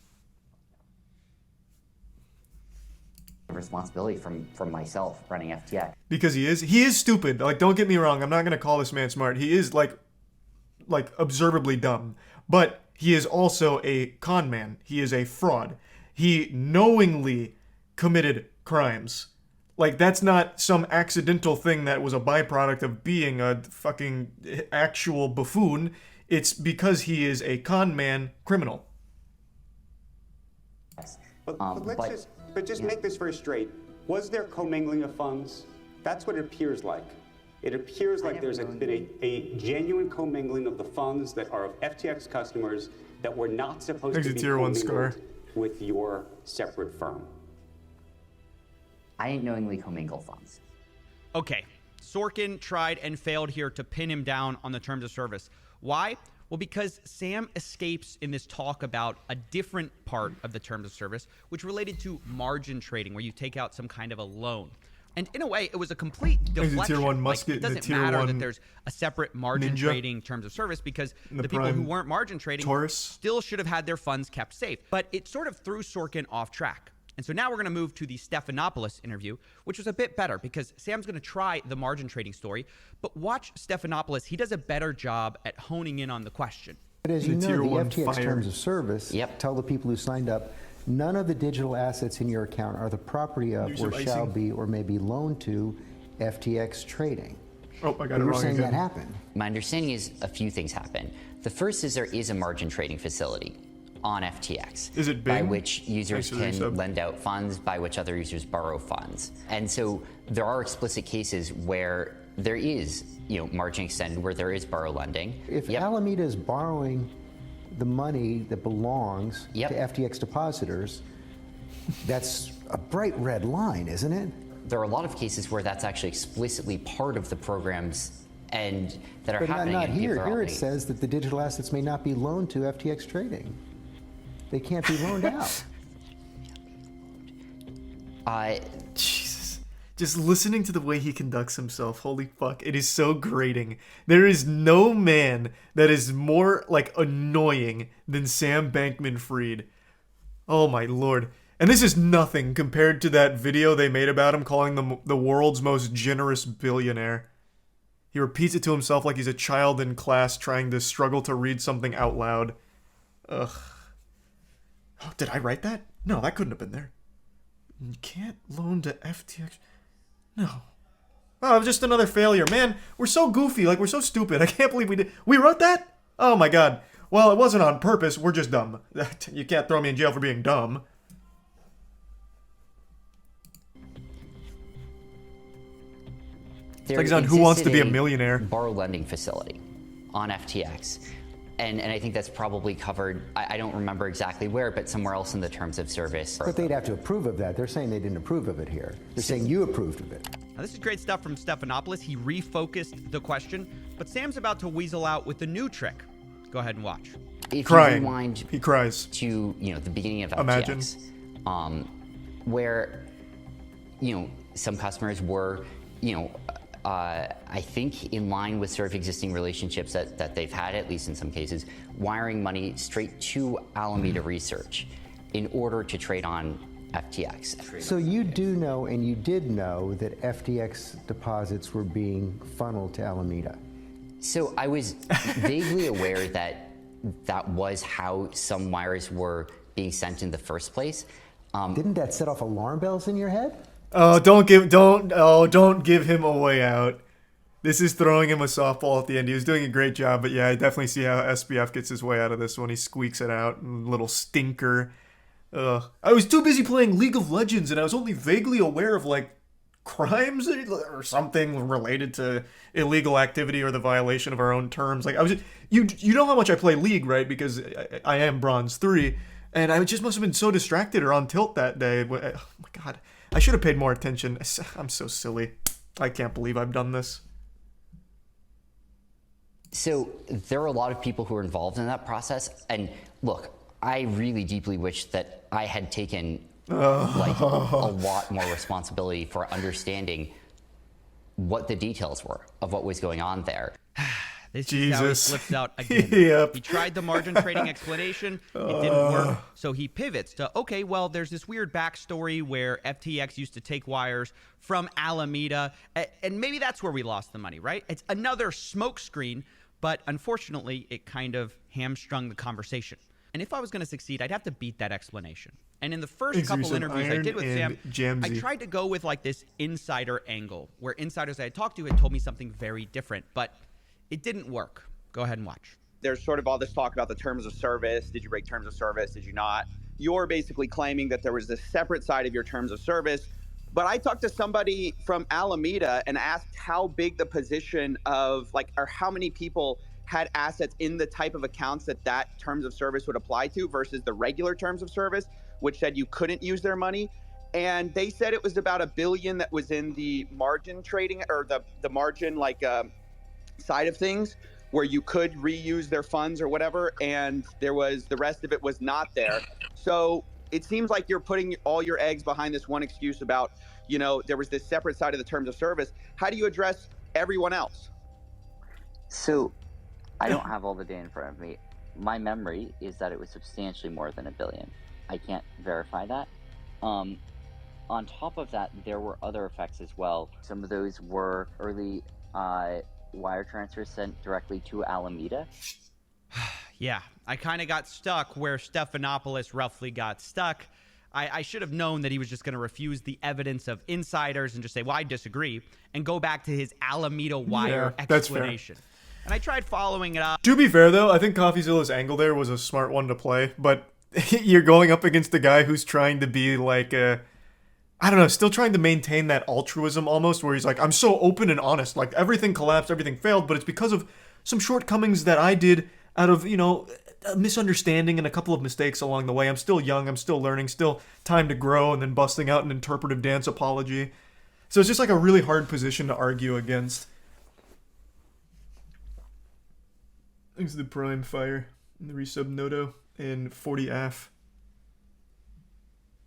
Responsibility from myself running FTX. Because he is stupid. Like, don't get me wrong. I'm not gonna call this man smart. He is like observably dumb. But he is also a con man. He is a fraud. He knowingly committed crimes. Like, that's not some accidental thing that was a byproduct of being a fucking actual buffoon. It's because he is a con man criminal. But just make this very straight. Was there commingling of funds? That's what it appears like. It appears like there's been a genuine commingling of the funds that are of FTX customers that were not supposed to be commingled with your separate firm. I ain't knowingly commingle funds. Okay, Sorkin tried and failed here to pin him down on the terms of service. Why? Well, because Sam escapes in this talk about a different part of the terms of service, which related to margin trading, where you take out some kind of a loan. And in a way, it was a complete deflection. Tier 1 musket, it doesn't matter that there's a separate margin trading terms of service because the people who weren't margin trading still should have had their funds kept safe. But it sort of threw Sorkin off track. And so now we're going to move to the Stephanopoulos interview, which was a bit better because Sam's going to try the margin trading story. But watch Stephanopoulos. He does a better job at honing in on the question. But as you know, Tier the 1 FTX fire. terms of service tell the people who signed up, none of the digital assets in your account are the property of Here's or some shall icing. be or may be loaned to FTX trading. Oh, I got You it were wrong saying again. that happened. My understanding is a few things happen. The first is there is a margin trading facility on FTX. Is it by big? which users Thanks for the can resub. lend out funds, by which other users borrow funds. And so there are explicit cases where there is, margin extended, where there is borrow lending. If Alameda is borrowing the money that belongs to FTX depositors, that's a bright red line, isn't it? There are a lot of cases where that's actually explicitly part of the programs and that are But happening. not and people here. are Here it already- says that the digital assets may not be loaned to FTX trading. They can't be loaned out. Jesus. Just listening to the way he conducts himself, holy fuck, it is so grating. There is no man that is more, annoying than Sam Bankman-Fried. Oh my lord. And this is nothing compared to that video they made about him calling him the world's most generous billionaire. He repeats it to himself like he's a child in class trying to struggle to read something out loud. Ugh. Oh, did I write that? No, that couldn't have been there. You can't loan to FTX. No. Oh, it was just another failure. Man, we're so goofy. We're so stupid. I can't believe we did. We wrote that? Oh my god. Well, it wasn't on purpose. We're just dumb. You can't throw me in jail for being dumb. There like he's on Who Wants to existed Be a Millionaire. Borrow lending facility on FTX. And I think that's probably covered, I don't remember exactly where, but somewhere else in the terms of service. But they'd have to approve of that. They're saying they didn't approve of it here. They're saying you approved of it. Now, this is great stuff from Stephanopoulos. He refocused the question, but Sam's about to weasel out with a new trick. Go ahead and watch. If Crying. you rewind He cries. to the beginning of Imagine. FTX, where some customers were I think in line with sort of existing relationships that they've had, at least in some cases, wiring money straight to Alameda Research in order to trade on FTX. So you do know, and you did know, that FTX deposits were being funneled to Alameda. So I was vaguely aware that that was how some wires were being sent in the first place. Didn't that set off alarm bells in your head? Oh, don't give him a way out. This is throwing him a softball at the end. He was doing a great job, but yeah, I definitely see how SBF gets his way out of this one. He squeaks it out, little stinker. I was too busy playing League of Legends, and I was only vaguely aware of crimes or something related to illegal activity or the violation of our own terms. You know how much I play League, right? Because I am Bronze 3, and I just must have been so distracted or on tilt that day. Oh my god. I should have paid more attention. I'm so silly. I can't believe I've done this. So there are a lot of people who are involved in that process. And look, I really deeply wish that I had taken a lot more responsibility for understanding what the details were of what was going on there. This is how he Jesus. slips out again. Yep. He tried the margin trading explanation. It didn't work. So he pivots to, okay, well, there's this weird backstory where FTX used to take wires from Alameda. And maybe that's where we lost the money, right? It's another smokescreen, but unfortunately, it kind of hamstrung the conversation. And if I was going to succeed, I'd have to beat that explanation. And in the first Thanks, couple Reese. interviews I Iron did with and Sam, I Jamsey. tried to go with this insider angle, where insiders I had talked to had told me something very different, but it didn't work. Go ahead and watch. There's sort of all this talk about the terms of service. Did you break terms of service? Did you not? You're basically claiming that there was this separate side of your terms of service. But I talked to somebody from Alameda and asked how big the position of or how many people had assets in the type of accounts that terms of service would apply to versus the regular terms of service, which said you couldn't use their money. And they said it was about $1 billion that was in the margin trading or the margin side of things where you could reuse their funds or whatever. And there was the rest of it was not there. So it seems like you're putting all your eggs behind this one excuse about, there was this separate side of the terms of service. How do you address everyone else? So I don't have all the data in front of me. My memory is that it was substantially more than $1 billion. I can't verify that. On top of that, there were other effects as well. Some of those were early wire transfers sent directly to Alameda. Yeah, I kind of got stuck where Stephanopoulos roughly got stuck. I should have known that he was just going to refuse the evidence of insiders and just say, well, I disagree, and go back to his Alameda wire explanation. And I tried following it up. To be fair, though, I think Coffeezilla's angle there was a smart one to play, but you're going up against a guy who's trying to be like I don't know, still trying to maintain that altruism almost, where he's like, I'm so open and honest, like everything collapsed, everything failed, but it's because of some shortcomings that I did out of, a misunderstanding and a couple of mistakes along the way. I'm still young, I'm still learning, still time to grow, and then busting out an interpretive dance apology. So it's just like a really hard position to argue against. Thanks to the Prime Fire and the resub Noto and 40AF.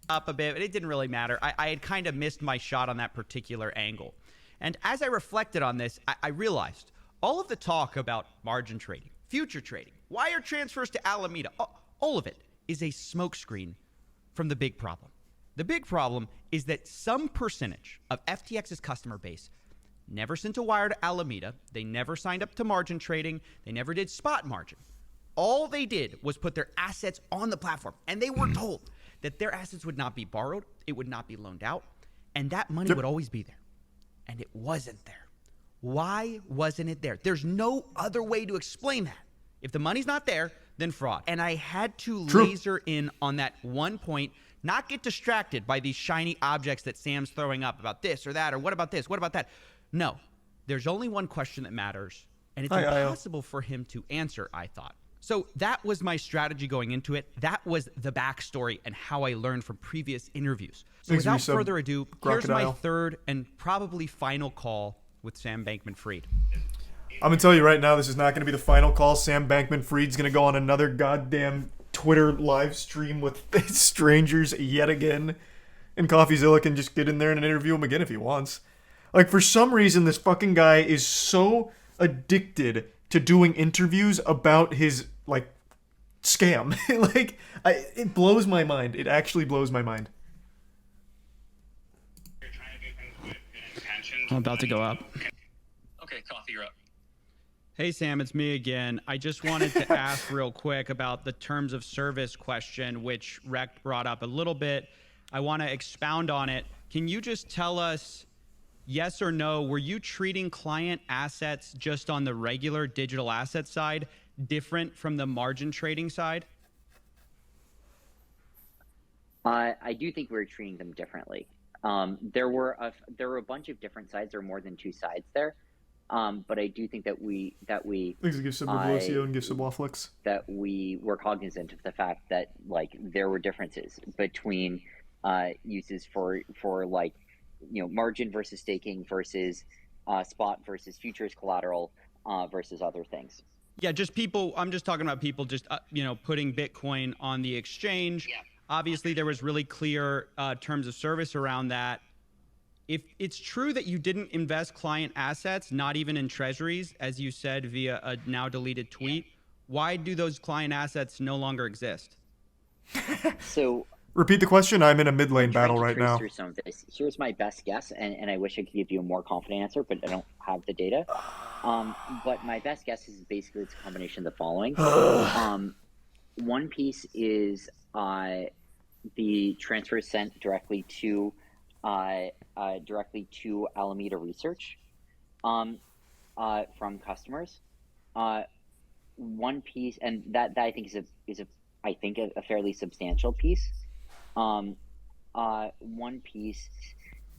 Up a bit, but it didn't really matter. I had kind of missed my shot on that particular angle. And as I reflected on this, I realized all of the talk about margin trading, future trading, wire transfers to Alameda, all of it is a smokescreen from the big problem. The big problem is that some percentage of FTX's customer base never sent a wire to Alameda. They never signed up to margin trading. They never did spot margin. All they did was put their assets on the platform, and they were told that their assets would not be borrowed, it would not be loaned out, and that money would always be there. And it wasn't there. Why wasn't it there? There's no other way to explain that. If the money's not there, then fraud. And I had to laser in on that one point, not get distracted by these shiny objects that Sam's throwing up about this or that, or what about this, what about that? No, there's only one question that matters, and it's impossible for him to answer, I thought. So that was my strategy going into it. That was the backstory and how I learned from previous interviews. So without further ado, here's my third and probably final call with Sam Bankman-Fried. I'm going to tell you right now, this is not going to be the final call. Sam Bankman-Fried's going to go on another goddamn Twitter live stream with strangers yet again. And Coffeezilla can just get in there and interview him again if he wants. Like, for some reason, this fucking guy is so addicted to doing interviews about his, scam. It blows my mind. It actually blows my mind. I'm about to go up. Okay, Coffee, you're up. Hey, Sam, it's me again. I just wanted to ask real quick about the terms of service question, which Rec brought up a little bit. I want to expound on it. Can you just tell us, yes or no, were you treating client assets just on the regular digital asset side different from the margin trading side? I do think we were treating them differently. There were a bunch of different sides. There were more than two sides there. But I do think that we Please give some Revolucio and give some Wafflix. That we were cognizant of the fact that there were differences between uses for margin versus staking versus spot versus futures collateral versus other things. Yeah, just people. I'm just talking about people just putting Bitcoin on the exchange. Yeah. Obviously, there was really clear terms of service around that. If it's true that you didn't invest client assets, not even in treasuries, as you said via a now deleted tweet, why do those client assets no longer exist? So repeat the question. I'm in a mid lane battle right now. Through some of this. Here's my best guess, and I wish I could give you a more confident answer, but I don't have the data. But my best guess is basically it's a combination of the following. One piece is the transfer sent directly to Alameda Research from customers. One piece, and that I think is a fairly substantial piece. One piece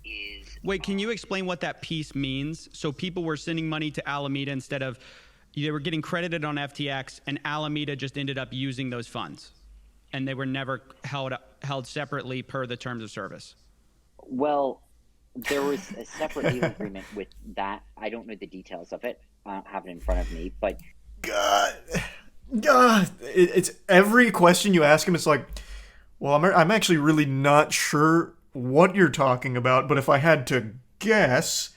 is. Wait, can you explain what that piece means? So people were sending money to Alameda instead of they were getting credited on FTX, and Alameda just ended up using those funds, and they were never held separately per the terms of service. Well, there was a separate legal agreement with that. I don't know the details of it. I don't have it in front of me, but God, it's every question you ask him. It's like, well, I'm actually really not sure what you're talking about, but if I had to guess,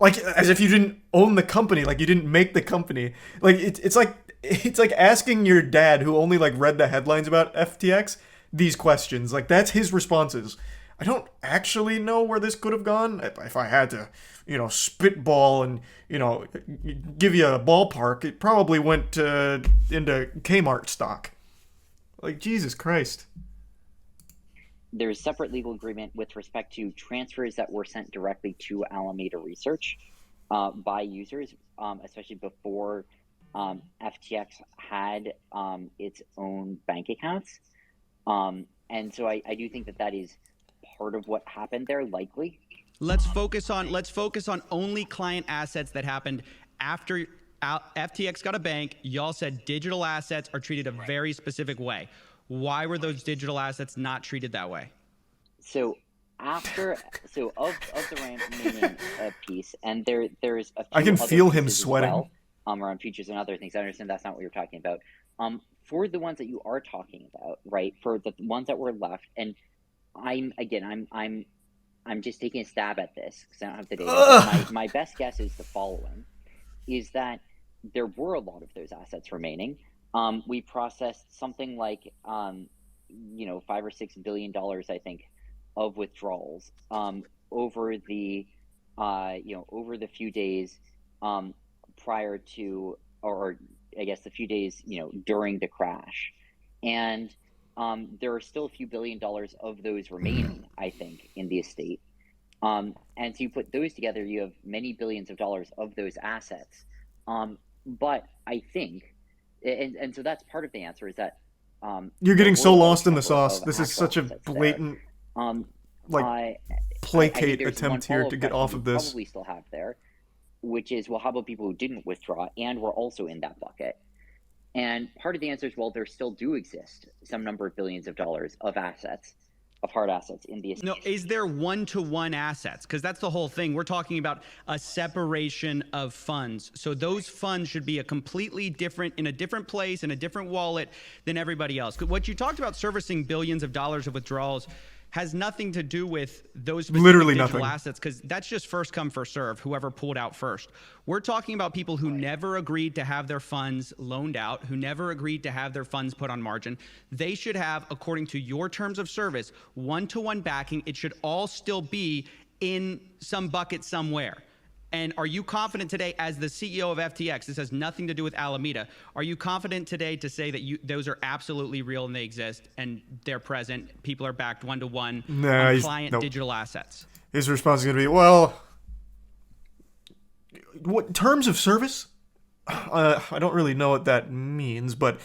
as if you didn't own the company, you didn't make the company. It's like asking your dad, who only read the headlines about FTX, these questions. That's his responses. I don't actually know where this could have gone. If I had to, spitball and, give you a ballpark, it probably went into Kmart stock. Like, Jesus Christ. There's a separate legal agreement with respect to transfers that were sent directly to Alameda Research by users, especially before FTX had its own bank accounts. And so I do think that is part of what happened there, likely. Let's focus on only client assets that happened after FTX got a bank. Y'all said digital assets are treated a very specific way. Why were those digital assets not treated that way? So of the remaining piece, and there's a few I can other feel him pieces as sweating. well, around features and other things. I understand that's not what you're talking about. For the ones that you are talking about, right? For the ones that were left, and I'm just taking a stab at this because I don't have the data. My best guess is the following: is that there were a lot of those assets remaining. We processed something like $5 or $6 billion, I think, of withdrawals over the few days prior to, or I guess the few days during the crash, and there are still a few $1 billion of those remaining, I think, in the estate. And so you put those together, you have many billions of dollars of those assets. But I think, and so that's part of the answer, is that you're getting so lost in the sauce. This is such a blatant, placate attempt here to get off of this. Probably still have there, which is, well, how about people who didn't withdraw and were also in that bucket? And part of the answer is, well, there still do exist some number of billions of dollars of assets, of hard assets in the estate. No, is there one-to-one assets? Because that's the whole thing. We're talking about a separation of funds. So those funds should be in a different place, in a different wallet than everybody else. What you talked about, servicing billions of dollars of withdrawals, has nothing to do with those specific digital assets, because that's just first come, first serve, whoever pulled out first. We're talking about people who never agreed to have their funds loaned out, who never agreed to have their funds put on margin. They should have, according to your terms of service, one-to-one backing. It should all still be in some bucket somewhere. And are you confident today, as the CEO of FTX, this has nothing to do with Alameda, are you confident today to say that those are absolutely real and they exist and they're present, people are backed one-to-one on client digital assets? His response is going to be, well, what terms of service? I don't really know what that means, but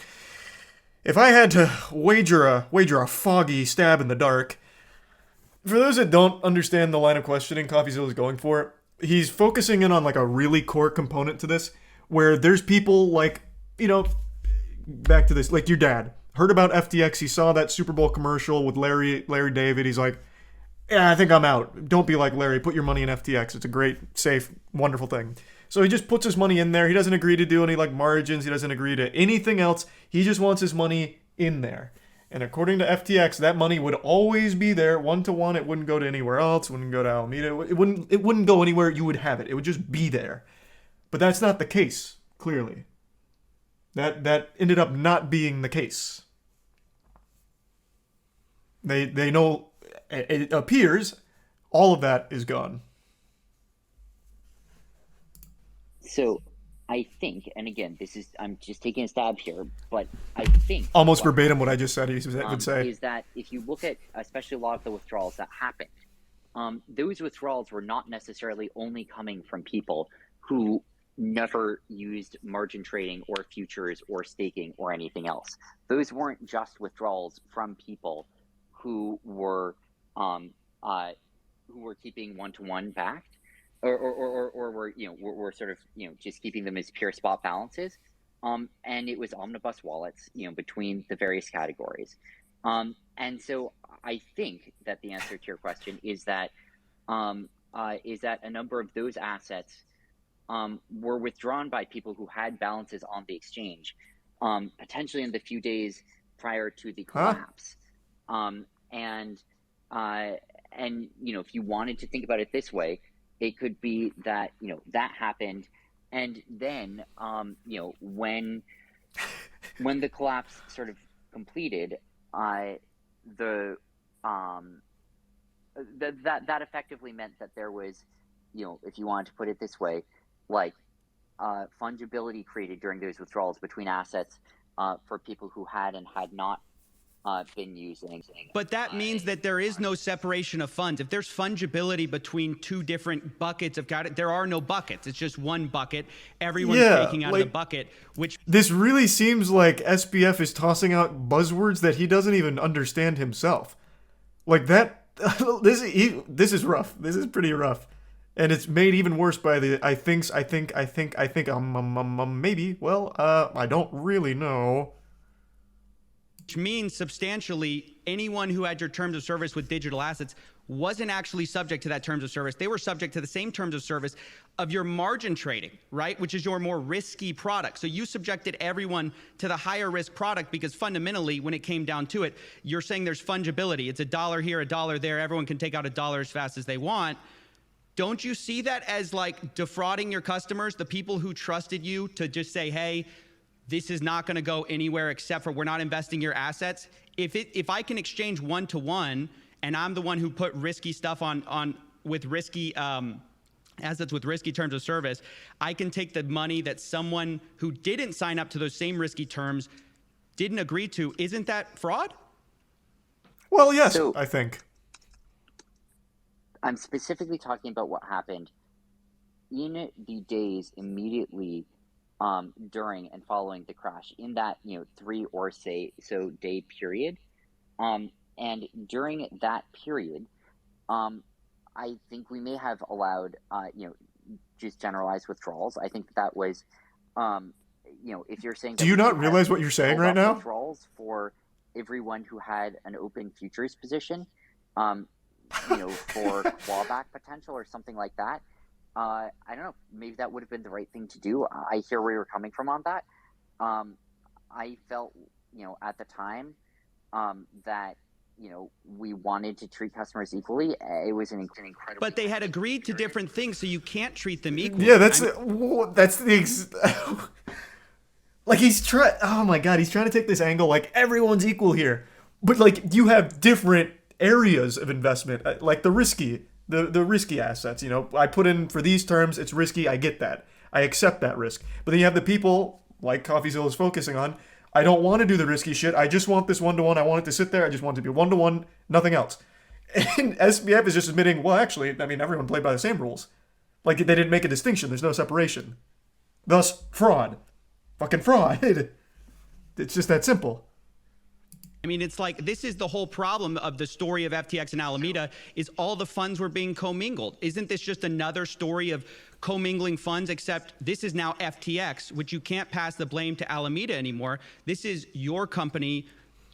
if I had to wager a foggy stab in the dark, for those that don't understand the line of questioning Coffeezilla is going for, he's focusing in on like a really core component to this, where there's people like, back to this, like your dad heard about FTX. He saw that Super Bowl commercial with Larry David. He's like, yeah, I think I'm out. Don't be like Larry. Put your money in FTX. It's a great, safe, wonderful thing. So he just puts his money in there. He doesn't agree to do any like margins. He doesn't agree to anything else. He just wants his money in there. And according to FTX, that money would always be there, one-to-one. It wouldn't go to anywhere else. It wouldn't go to Alameda. It wouldn't go anywhere you would have it. It would just be there. But that's not the case, clearly. That ended up not being the case. They know, it appears, all of that is gone. So I think, and again, I'm just taking a stab here, but I think almost verbatim what I just said, he would say, is that if you look at especially a lot of the withdrawals that happened, those withdrawals were not necessarily only coming from people who never used margin trading or futures or staking or anything else. Those weren't just withdrawals from people who were keeping one-to-one backed. Or we're sort of just keeping them as pure spot balances, and it was omnibus wallets between the various categories, and so I think that the answer to your question is that a number of those assets were withdrawn by people who had balances on the exchange, potentially in the few days prior to the collapse, and if you wanted to think about it this way, it could be that that happened, and then when the collapse sort of completed, that effectively meant that there was, if you wanted to put it this way, like fungibility created during those withdrawals between assets for people who had and had not been using. But that means that there is no separation of funds. If there's fungibility between two different buckets of there are no buckets. It's just one bucket. Everyone's taking out of the bucket, which... This really seems like SBF is tossing out buzzwords that he doesn't even understand himself. Like that... This is rough. This is pretty rough. And it's made even worse by the I think, maybe. Well, I don't really know. Which means substantially anyone who had your terms of service with digital assets wasn't actually subject to that terms of service. They were subject to the same terms of service of your margin trading, right? Which is your more risky product. So you subjected everyone to the higher risk product because fundamentally, when it came down to it, you're saying there's fungibility. It's $1 here, $1 there. Everyone can take out $1 as fast as they want. Don't you see that as like defrauding your customers, the people who trusted you to just say, hey, this is not going to go anywhere except for we're not investing your assets? If I can exchange one-to-one and I'm the one who put risky stuff on with risky assets with risky terms of service, I can take the money that someone who didn't sign up to those same risky terms didn't agree to. Isn't that fraud? Well, yes, I think. I'm specifically talking about what happened in the days immediately during and following the crash, in that 3 or so day period, and during that period, I think we may have allowed just generalized withdrawals. I think that was if you're saying, do you not realize what you're saying right now? Withdrawals for everyone who had an open futures position, for clawback potential or something like that. I don't know. Maybe that would have been the right thing to do. I hear where you're coming from on that. I felt, at the time, that, we wanted to treat customers equally. It was an incredible... But they had agreed to different things, so you can't treat them equally. Yeah, that's like he's trying... Oh my God, he's trying to take this angle like everyone's equal here. But like you have different areas of investment, like the risky assets. I put in for these terms, it's risky, I get that. I accept that risk. But then you have the people, like Coffeezilla is focusing on, I don't want to do the risky shit, I just want this one-to-one, I want it to sit there, I just want it to be one-to-one, nothing else. And SBF is just admitting, well, actually, everyone played by the same rules. Like, they didn't make a distinction, there's no separation. Thus, fraud. Fucking fraud. It's just that simple. It's like, this is the whole problem of the story of FTX and Alameda, is all the funds were being commingled. Isn't this just another story of commingling funds, except this is now FTX, which you can't pass the blame to Alameda anymore. This is your company,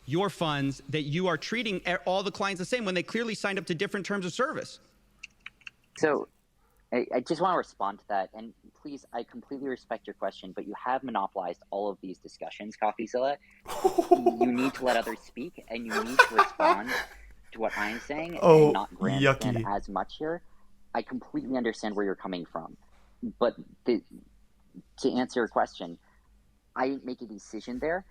your funds, that you are treating all the clients the same when they clearly signed up to different terms of service. So I just want to respond to that. And please, I completely respect your question, but you have monopolized all of these discussions, Coffeezilla. You need to let others speak, and you need to respond to what I'm saying and not grandstand as much here. I completely understand where you're coming from. But to answer your question, I didn't make a decision there.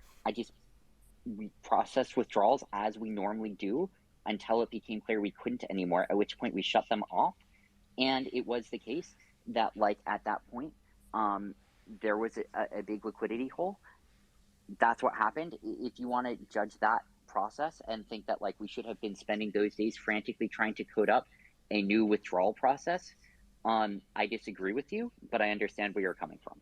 We processed withdrawals as we normally do until it became clear we couldn't anymore, at which point we shut them off. And it was the case that, at that point, there was a big liquidity hole. That's what happened. If you want to judge that process and think that, we should have been spending those days frantically trying to code up a new withdrawal process, I disagree with you, but I understand where you're coming from.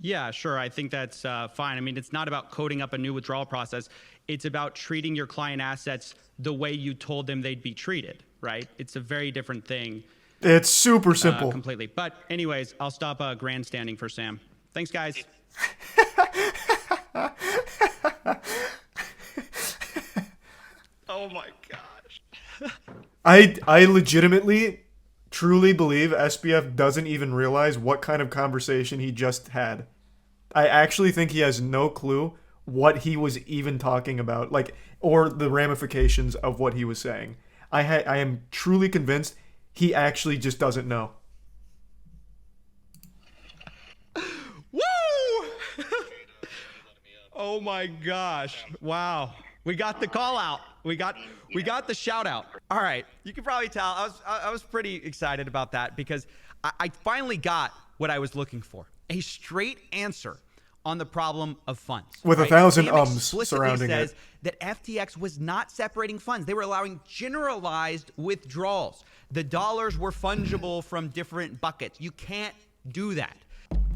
Yeah, sure. I think that's fine. It's not about coding up a new withdrawal process. It's about treating your client assets the way you told them they'd be treated, right? It's a very different thing. It's super simple. Completely. But anyways, I'll stop grandstanding for Sam. Thanks, guys. Oh my gosh. I legitimately, truly believe SBF doesn't even realize what kind of conversation he just had. I actually think he has no clue what he was even talking about, or the ramifications of what he was saying. I am truly convinced he actually just doesn't know. Woo! Oh my gosh. Wow. We got the call out. We got the shout out. All right, you can probably tell I was pretty excited about that because I finally got what I was looking for. A straight answer on the problem of funds. With right? 1,000 Sam ums explicitly surrounding says it. that FTX was not separating funds. They were allowing generalized withdrawals. The dollars were fungible from different buckets. You can't do that.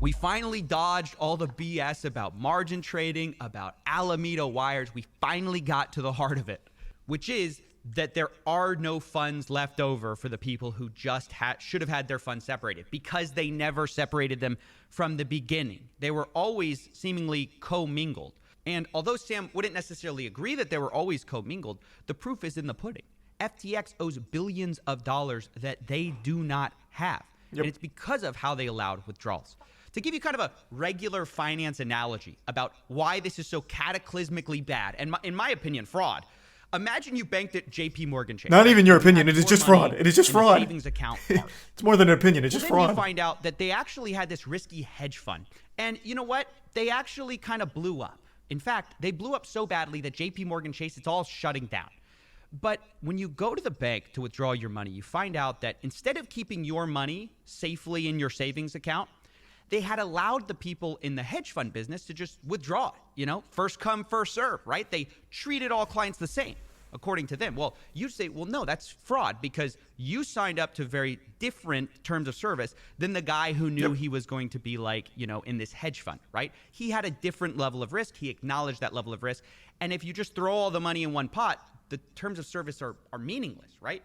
We finally dodged all the BS about margin trading, about Alameda wires. We finally got to the heart of it, which is that there are no funds left over for the people who just should have had their funds separated because they never separated them from the beginning. They were always seemingly commingled. And although Sam wouldn't necessarily agree that they were always commingled, the proof is in the pudding. FTX owes billions of dollars that they do not have. Yep. And it's because of how they allowed withdrawals. To give you kind of a regular finance analogy about why this is so cataclysmically bad, and in my opinion, fraud. Imagine you banked at JP Morgan Chase. Not even your opinion. It is just fraud. It is just fraud. Savings account. It's more than an opinion. It's just fraud. Then you find out that they actually had this risky hedge fund. And you know what? They actually kind of blew up. In fact, they blew up so badly that JP Morgan Chase, it's all shutting down. But when you go to the bank to withdraw your money, you find out that instead of keeping your money safely in your savings account, they had allowed the people in the hedge fund business to just withdraw it. You know, first come, first serve, right? They treated all clients the same, according to them. Well, you say, well, no, that's fraud because you signed up to very different terms of service than the guy who knew he was going to be like, you know, in this hedge fund, right? He had a different level of risk. He acknowledged that level of risk. And if you just throw all the money in one pot, the terms of service are meaningless, right?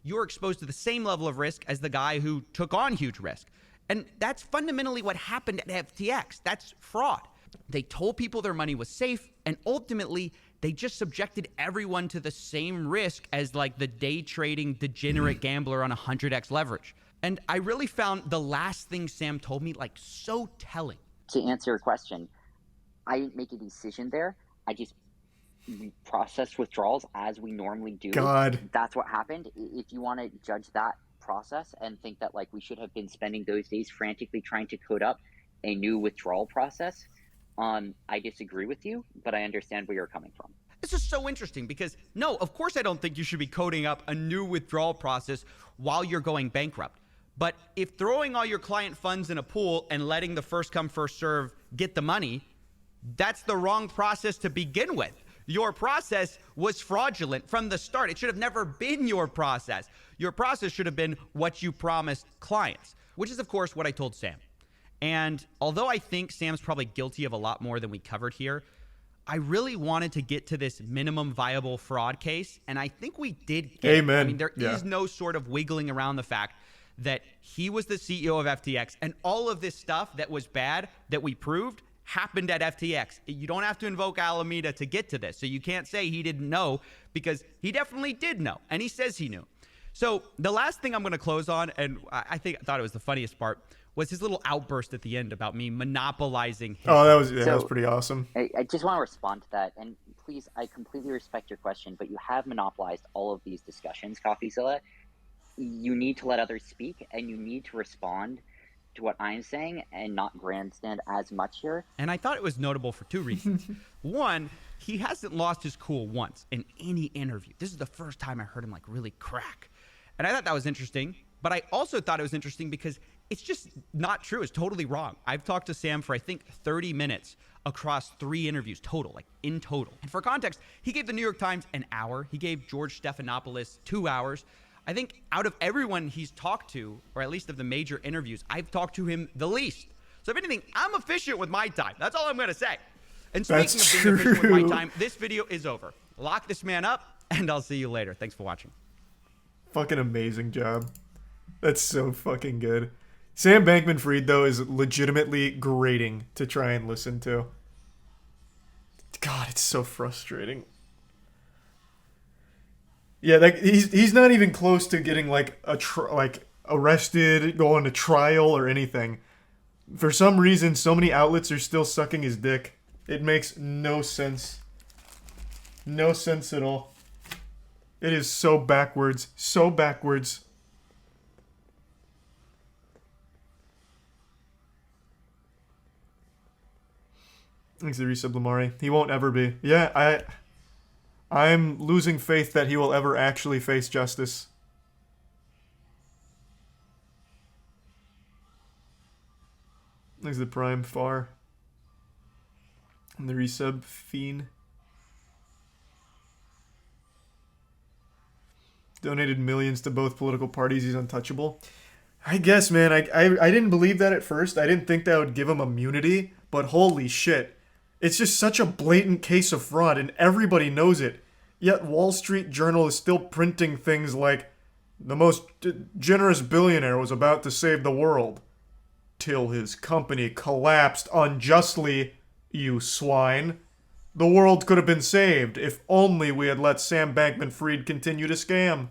You're exposed to the same level of risk as the guy who took on huge risk. And that's fundamentally what happened at FTX. That's fraud. They told people their money was safe, and ultimately, they just subjected everyone to the same risk as like the day trading degenerate gambler on 100x leverage. And I really found the last thing Sam told me like so telling. To answer your question, I didn't make a decision there. I just processed withdrawals as we normally do. God. That's what happened. If you want to judge that process and think that like we should have been spending those days frantically trying to code up a new withdrawal process, I disagree with you, but I understand where you're coming from. This is so interesting because no, of course I don't think you should be coding up a new withdrawal process while you're going bankrupt. But if throwing all your client funds in a pool and letting the first come first serve get the money, that's the wrong process to begin with. Your process was fraudulent from the start. It should have never been your process. Your process should have been what you promised clients, which is, of course, what I told Sam. And although I think Sam's probably guilty of a lot more than we covered here, I really wanted to get to this minimum viable fraud case, and I think we did get it. I mean, there is no sort of wiggling around the fact that he was the CEO of FTX, and all of this stuff that was bad that we proved happened at FTX. You don't have to invoke Alameda to get to this, so you can't say he didn't know because he definitely did know, and he says he knew. So the last thing I'm going to close on, and I thought it was the funniest part, was his little outburst at the end about me monopolizing his. Oh, that was pretty awesome. I just want to respond to that. And please, I completely respect your question, but you have monopolized all of these discussions, Coffeezilla. You need to let others speak, and you need to respond to what I'm saying and not grandstand as much here. And I thought it was notable for two reasons. One, he hasn't lost his cool once in any interview. This is the first time I heard him like really crack. And I thought that was interesting. But I also thought it was interesting because it's just not true. It's totally wrong. I've talked to Sam for, I think, 30 minutes across 3 interviews total, like in total. And for context, he gave the New York Times an hour. He gave George Stephanopoulos 2 hours. I think out of everyone he's talked to, or at least of the major interviews, I've talked to him the least. So if anything, I'm efficient with my time. That's all I'm going to say. And speaking of being efficient with my time, this video is over. Lock this man up, and I'll see you later. Thanks for watching. Fucking amazing job. That's so fucking good. Sam Bankman-Fried, though, is legitimately grating to try and listen to. God, it's so frustrating. Yeah, like he's not even close to getting like arrested, going to trial or anything. For some reason, so many outlets are still sucking his dick. It makes no sense. No sense at all. It is so backwards. So backwards. Thanks to Resub Lamari. He won't ever be. Yeah, I'm losing faith that he will ever actually face justice. There's the Prime Far. And the resub Fiend. Donated millions to both political parties. He's untouchable. I guess, man. I didn't believe that at first. I didn't think that would give him immunity. But holy shit. It's just such a blatant case of fraud, and everybody knows it. Yet Wall Street Journal is still printing things like, the most generous billionaire was about to save the world. Till his company collapsed unjustly, you swine. The world could have been saved if only we had let Sam Bankman-Fried continue to scam.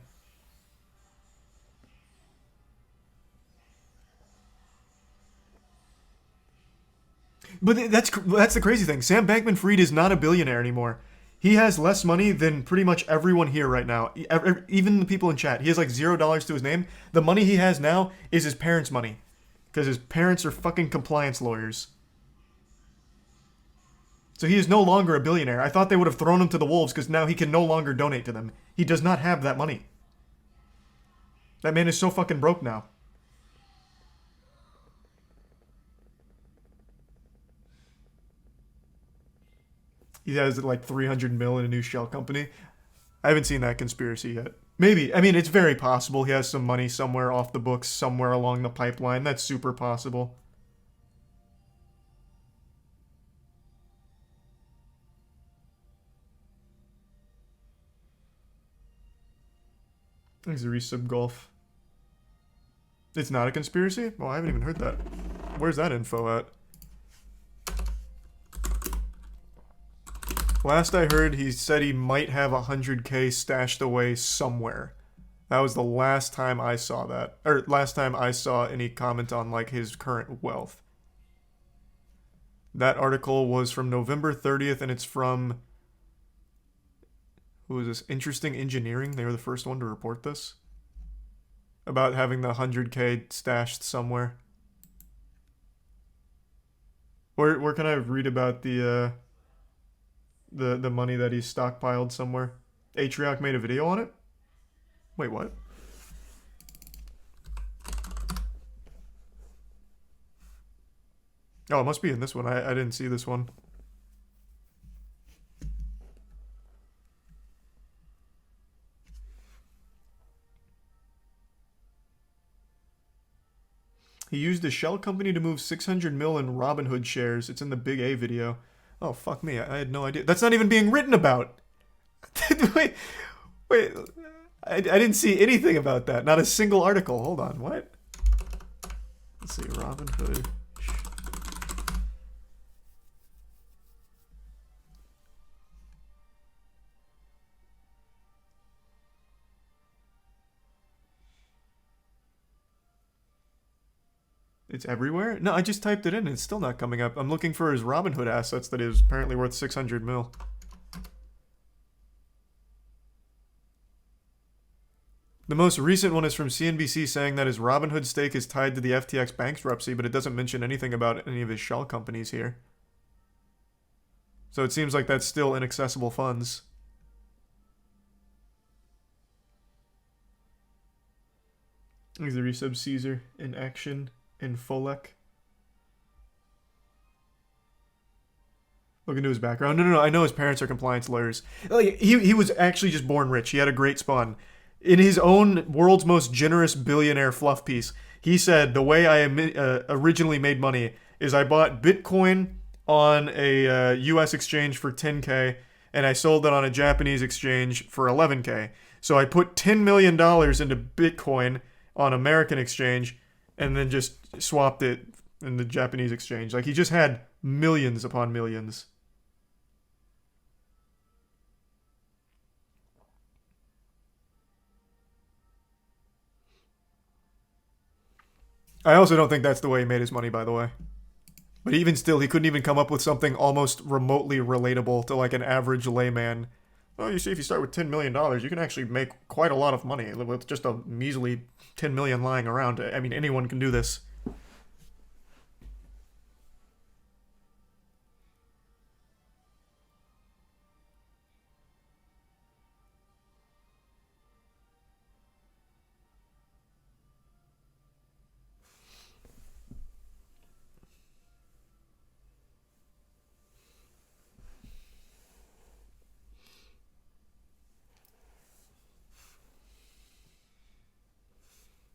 But that's the crazy thing. Sam Bankman-Fried is not a billionaire anymore. He has less money than pretty much everyone here right now. Even the people in chat. He has like $0 to his name. The money he has now is his parents' money. Because his parents are fucking compliance lawyers. So he is no longer a billionaire. I thought they would have thrown him to the wolves because now he can no longer donate to them. He does not have that money. That man is so fucking broke now. He has like 300 mil in a new shell company. I haven't seen that conspiracy yet. Maybe. I mean, it's very possible he has some money somewhere off the books, somewhere along the pipeline. That's super possible. Thanks to Resub Golf. It's not a conspiracy? Well, I haven't even heard that. Where's that info at? Last I heard, he said he might have 100K stashed away somewhere. That was the last time I saw that. Or last time I saw any comment on, like, his current wealth. That article was from November 30th, and it's from... Who is this? Interesting Engineering. They were the first one to report this. About having the 100K stashed somewhere. Where can I read about the money that he's stockpiled somewhere? Atrioc made a video on it? Wait, what? Oh, it must be in this one. I didn't see this one. He used a shell company to move 600 mil in Robinhood shares. It's in the Big A video. Oh, fuck me. I had no idea. That's not even being written about. wait. I didn't see anything about that. Not a single article. Hold on. What? Let's see. Robinhood. It's everywhere? No, I just typed it in and it's still not coming up. I'm looking for his Robinhood assets that is apparently worth 600 mil. The most recent one is from CNBC saying that his Robinhood stake is tied to the FTX bankruptcy, but it doesn't mention anything about any of his shell companies here. So it seems like that's still inaccessible funds. Here's the resub Caesar in action. In Folek. Look into his background. No. I know his parents are compliance lawyers. Like, he was actually just born rich. He had a great spawn. In his own world's most generous billionaire fluff piece, he said, the way I originally made money is I bought Bitcoin on a US exchange for 10K, and I sold it on a Japanese exchange for 11K. So I put $10 million into Bitcoin on American exchange, and then just swapped it in the Japanese exchange. Like, he just had millions upon millions. I also don't think that's the way he made his money, by the way. But even still, he couldn't even come up with something almost remotely relatable to, like, an average layman. Well, you see, if you start with $10 million, you can actually make quite a lot of money with just a measly 10 million lying around. I mean, anyone can do this.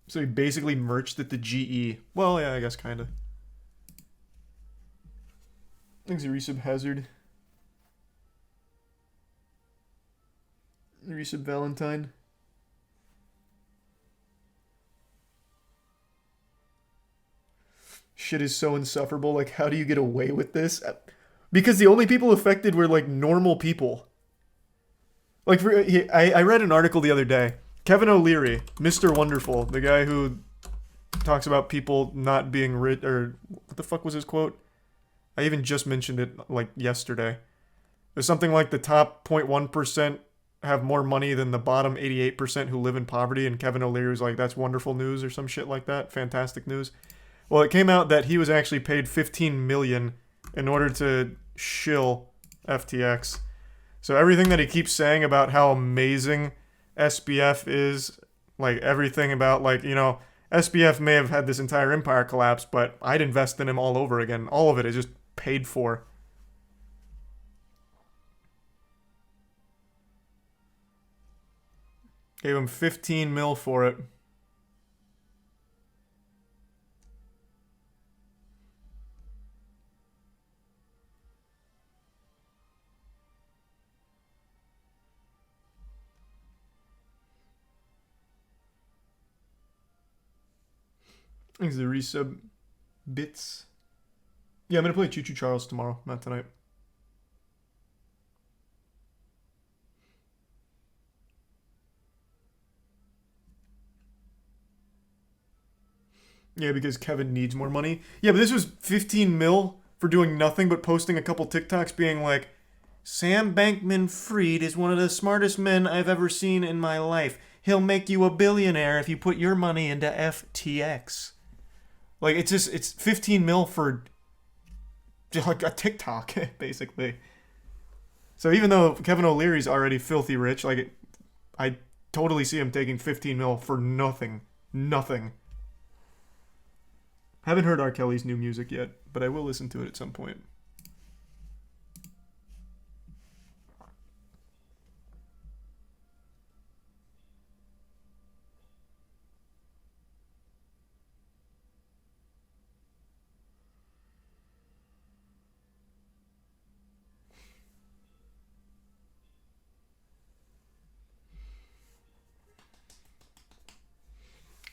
So he basically merged at the GE. Well, yeah, I guess kind of. Thanks, Resub Hazard. Resub Valentine. Shit is so insufferable. Like, how do you get away with this? Because the only people affected were, like, normal people. Like, I read an article the other day. Kevin O'Leary, Mr. Wonderful, the guy who talks about people not being rich, or what the fuck was his quote? I even just mentioned it, like, yesterday. There's something like the top 0.1% have more money than the bottom 88% who live in poverty, and Kevin O'Leary was like, that's wonderful news, or some shit like that. Fantastic news. Well, it came out that he was actually paid $15 million in order to shill FTX. So everything that he keeps saying about how amazing SBF is, like everything about, like, you know, SBF may have had this entire empire collapse, but I'd invest in him all over again. All of it is just paid for. Gave him 15 mil for it. Thanks the resub bits. Yeah, I'm gonna play Choo Choo Charles tomorrow, not tonight. Yeah, because Kevin needs more money. Yeah, but this was 15 mil for doing nothing but posting a couple TikToks being like, Sam Bankman-Fried is one of the smartest men I've ever seen in my life. He'll make you a billionaire if you put your money into FTX. Like, it's just, it's 15 mil for just like a TikTok, basically. So even though Kevin O'Leary's already filthy rich, like, I totally see him taking 15 mil for nothing. Nothing. Haven't heard R. Kelly's new music yet, but I will listen to it at some point.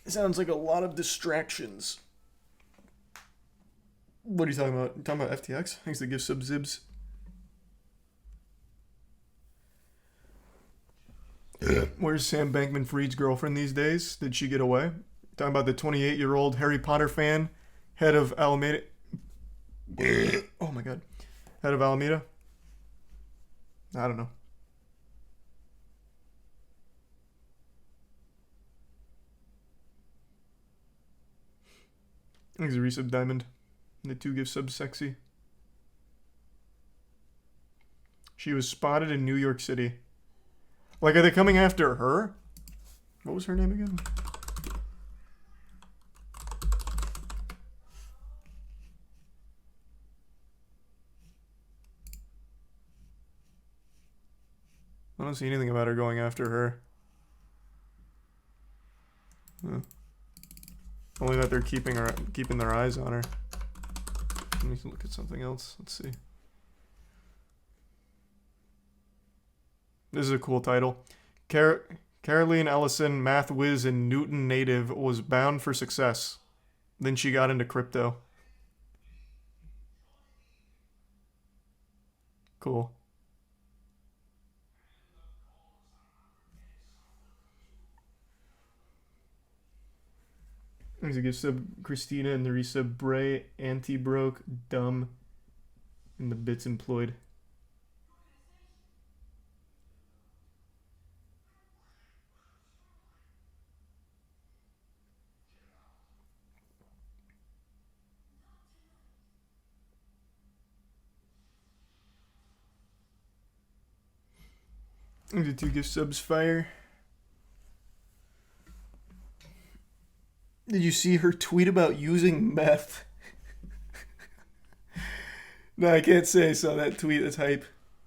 It sounds like a lot of distractions. What are you talking about? You talking about FTX? Thanks to give sub zibs. Where's Sam Bankman-Fried's girlfriend these days? Did she get away? Talking about the 28-year-old Harry Potter fan, head of Alameda. Oh my god. Head of Alameda? I don't know. Thanks a resub diamond. The 2 give subs sexy. She was spotted in New York City. Like, are they coming after her? What was her name again? I don't see anything about her going after her. Huh. Only that they're keeping their eyes on her. Let me look at something else. Let's see. This is a cool title. Caroline Ellison, math whiz and Newton native, was bound for success. Then she got into crypto. Cool. There's a gift sub Christina and the resub Bray, anti-broke, dumb, and the bits employed. There's the 2 gift subs fire. Did you see her tweet about using meth? No, I can't say I saw that tweet. That's hype.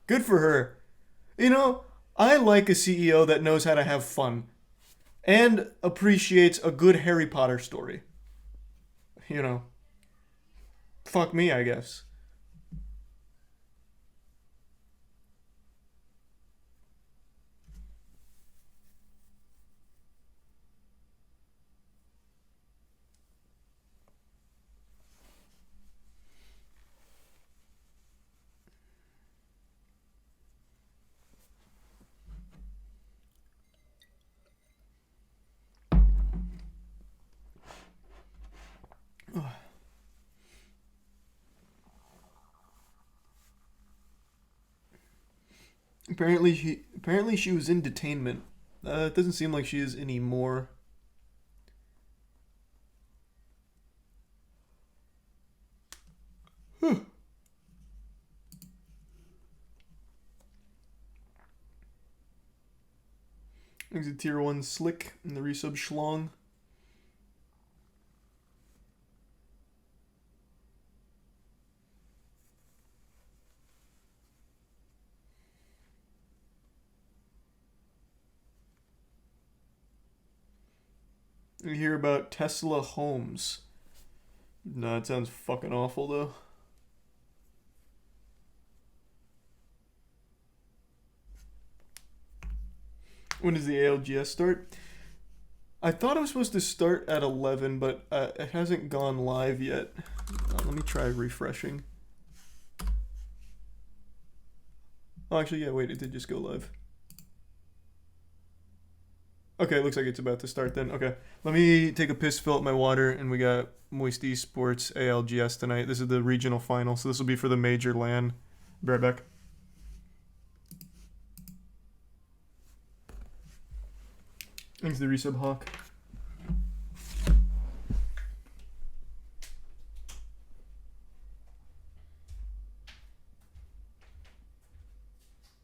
Good for her. You know, I like a CEO that knows how to have fun. and appreciates a good Harry Potter story. You know, fuck me, I guess. Apparently she was in detainment. It doesn't seem like she is anymore. Exit tier 1 slick and the resub schlong. You hear about Tesla homes. No, it sounds fucking awful though. When does the ALGS start? I thought it was supposed to start at 11, but it hasn't gone live yet. Let me try refreshing. Oh, actually, yeah, wait, it did just go live. Okay, looks like it's about to start then. Okay, let me take a piss, fill up my water, and we got Moist Esports ALGS tonight. This is the regional final, so this will be for the major LAN. Be right back. Thanks to the resub, Hawk.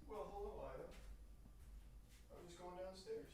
Well, hello, Ida. I'm just going downstairs.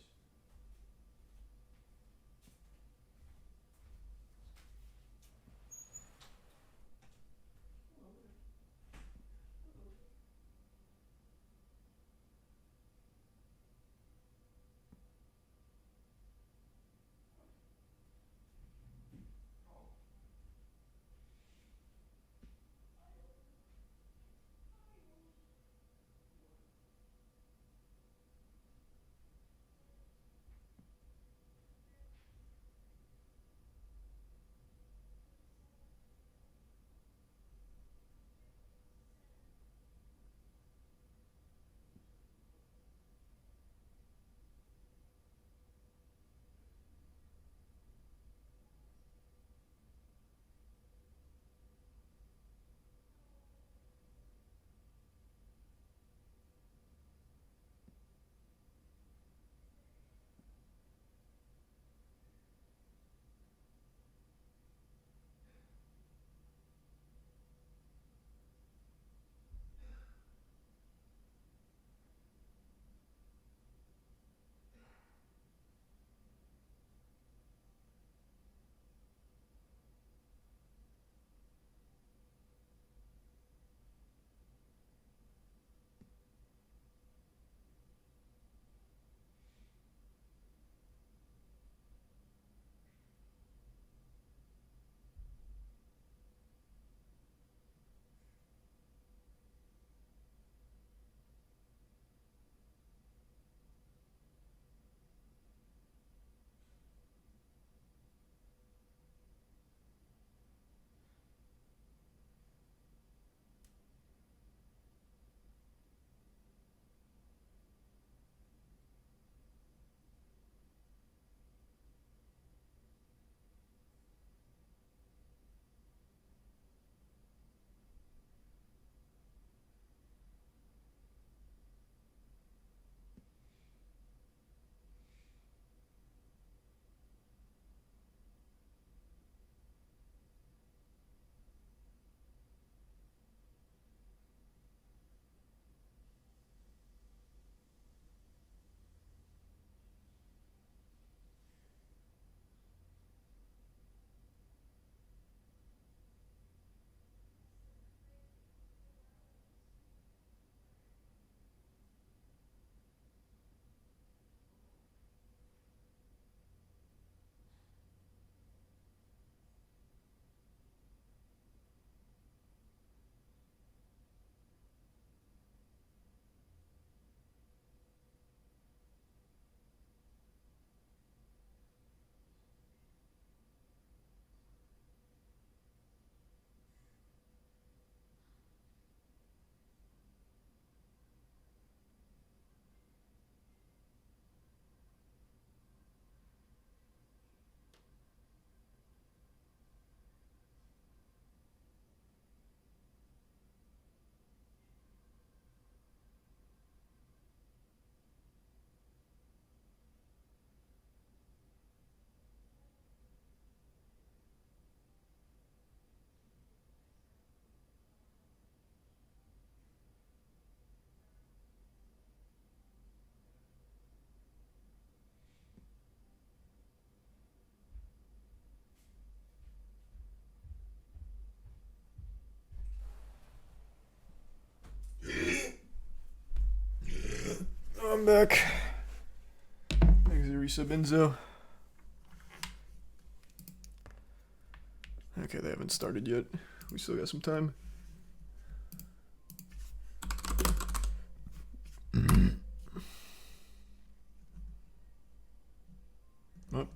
I'm back. Thanks to resub Enzo. Okay, they haven't started yet. We still got some time. Oh.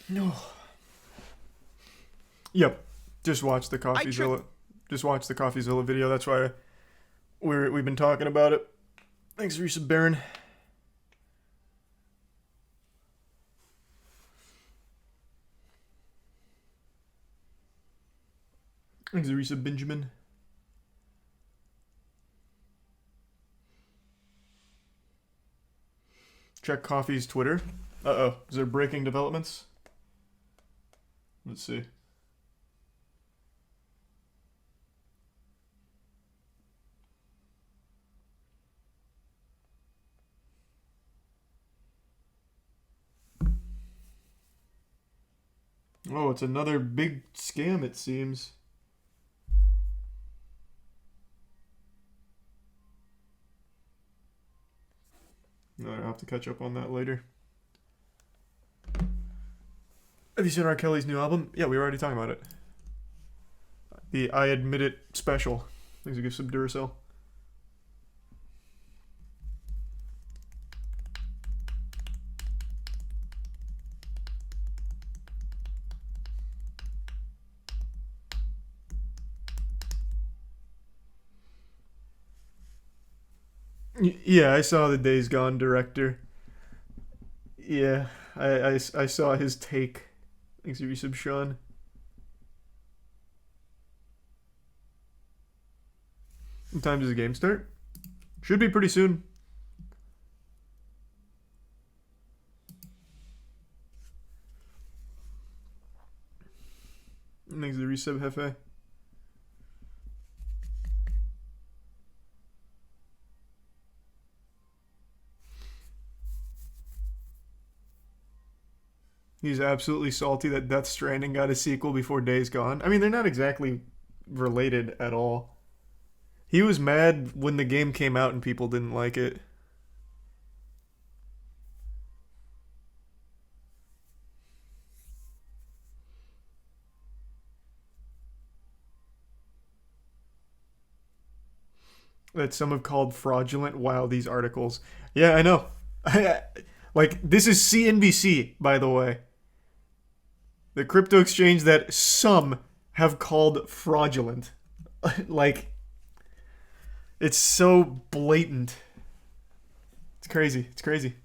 No. Yep. Just watch the Coffeezilla. Just watch the Coffeezilla video. That's why we've been talking about it. Thanks, resub Baron. Thanks, resub Benjamin. Check Coffee's Twitter. Uh-oh. Is there breaking developments? Let's see. Oh, it's another big scam, it seems. I'll have to catch up on that later. Have you seen R. Kelly's new album? Yeah, we were already talking about it. The I Admit It special. Thanks a gift sub Duracell. Yeah, I saw the Days Gone director. Yeah, I saw his take. Thanks for resub, Sean. What time does the game start? Should be pretty soon. Thanks for the resub, Hefe. He's absolutely salty that Death Stranding got a sequel before Days Gone. I mean, they're not exactly related at all. He was mad when the game came out and people didn't like it. That some have called fraudulent. Wow, these articles. Yeah, I know. Like, this is CNBC, by the way. The crypto exchange that some have called fraudulent. Like, it's so blatant. It's crazy. It's crazy.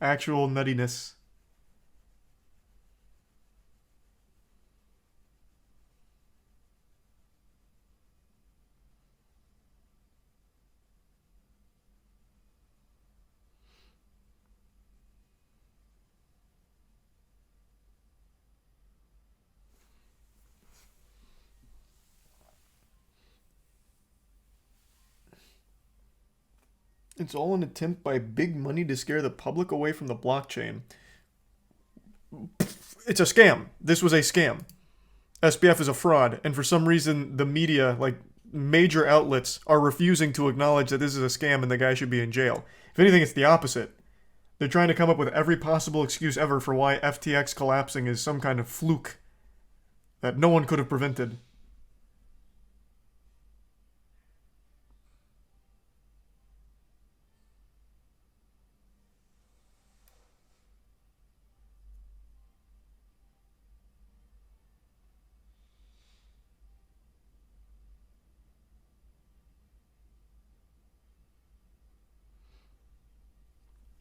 Actual nuttiness. It's all an attempt by big money to scare the public away from the blockchain. It's a scam. This was a scam. SBF is a fraud, and for some reason the media, like major outlets, are refusing to acknowledge that this is a scam and the guy should be in jail. If anything, it's the opposite. They're trying to come up with every possible excuse ever for why FTX collapsing is some kind of fluke that no one could have prevented.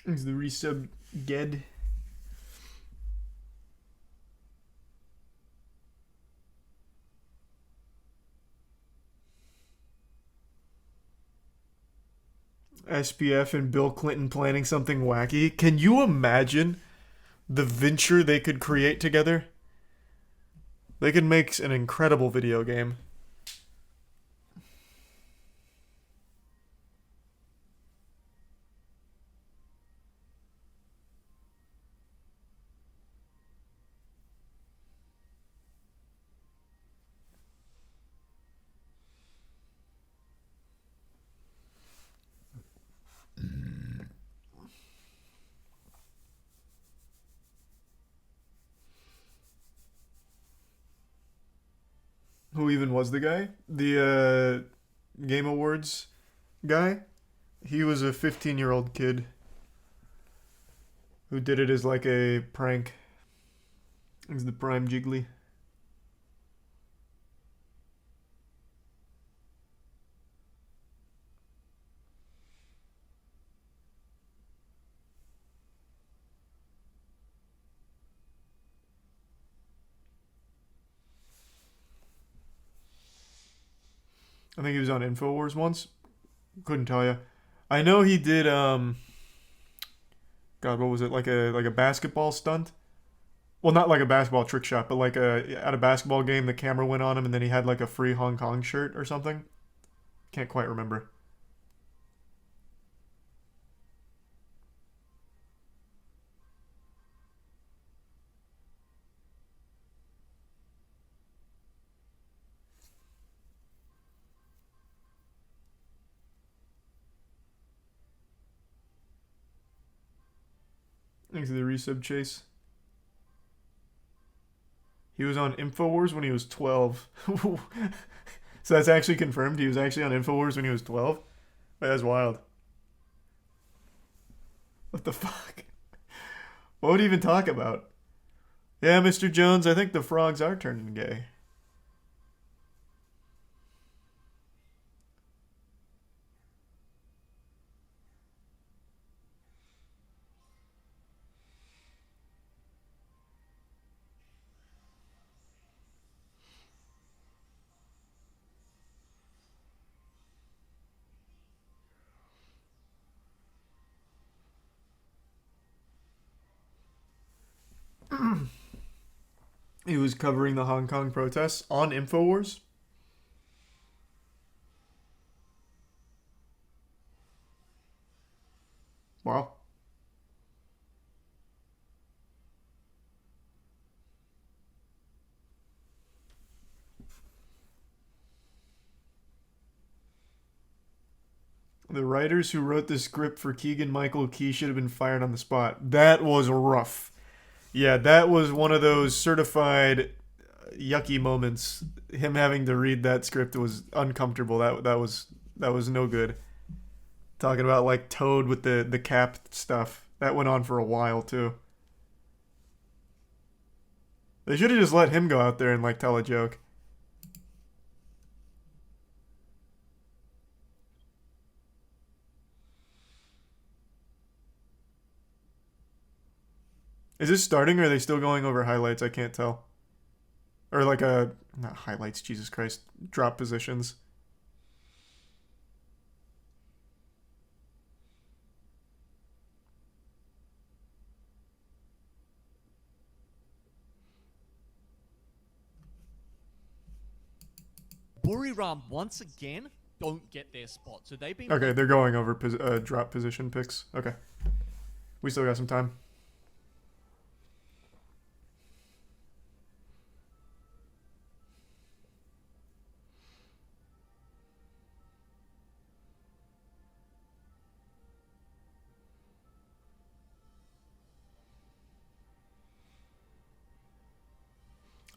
Is the resub Ged? SPF and Bill Clinton planning something wacky. Can you imagine the venture they could create together? They could make an incredible video game. who even was the guy? The Game Awards guy? He was a 15-year-old kid who did it as like a prank. He's the prime Jiggly. I think he was on InfoWars once. Couldn't tell you. I know he did God, what was it? Like a basketball stunt? Well, not like a basketball trick shot, but like at a basketball game the camera went on him and then he had like a free Hong Kong shirt or something. Can't quite remember. Thanks to the resub chase. He was on InfoWars when he was 12. So that's actually confirmed. He was actually on InfoWars when he was 12? That's wild. What the fuck? What would he even talk about? Yeah, Mr. Jones, I think the frogs are turning gay. He was covering the Hong Kong protests on InfoWars. Wow. The writers who wrote the script for Keegan-Michael Key should have been fired on the spot. That was rough. Yeah, that was one of those certified yucky moments. Him having to read that script was uncomfortable. That was no good. Talking about like Toad with the cap stuff. That went on for a while too. They should have just let him go out there and like tell a joke. Is this starting or are they still going over highlights? I can't tell. Or like not highlights, Jesus Christ. Drop positions. Buriram once again don't get their spot. So they've been... Okay, they're going over drop position picks. Okay. We still got some time.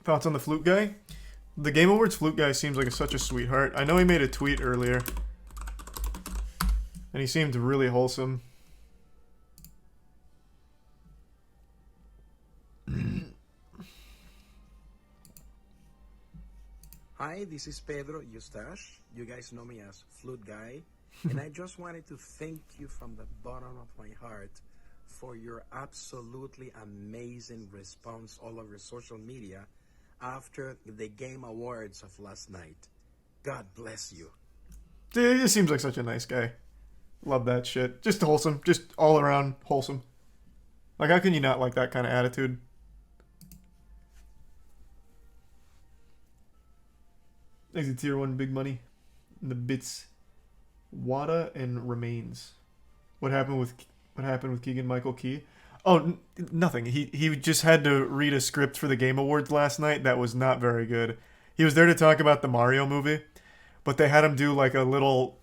Thoughts on the flute guy? The Game Awards flute guy seems like such a sweetheart. I know he made a tweet earlier. And he seemed really wholesome. Hi, this is Pedro Eustache. You guys know me as Flute Guy. And I just wanted to thank you from the bottom of my heart for your absolutely amazing response all over social media after the Game Awards of last night. God bless you. Dude, he just seems like such a nice guy. Love that shit. Just wholesome. Just all around wholesome. Like, how can you not like that kind of attitude? Exit tier 1 big money. The bits. Wada and Remains. What happened with Keegan-Michael Key? Oh, nothing. He just had to read a script for the Game Awards last night that was not very good. He was there to talk about the Mario movie, but they had him do like a little...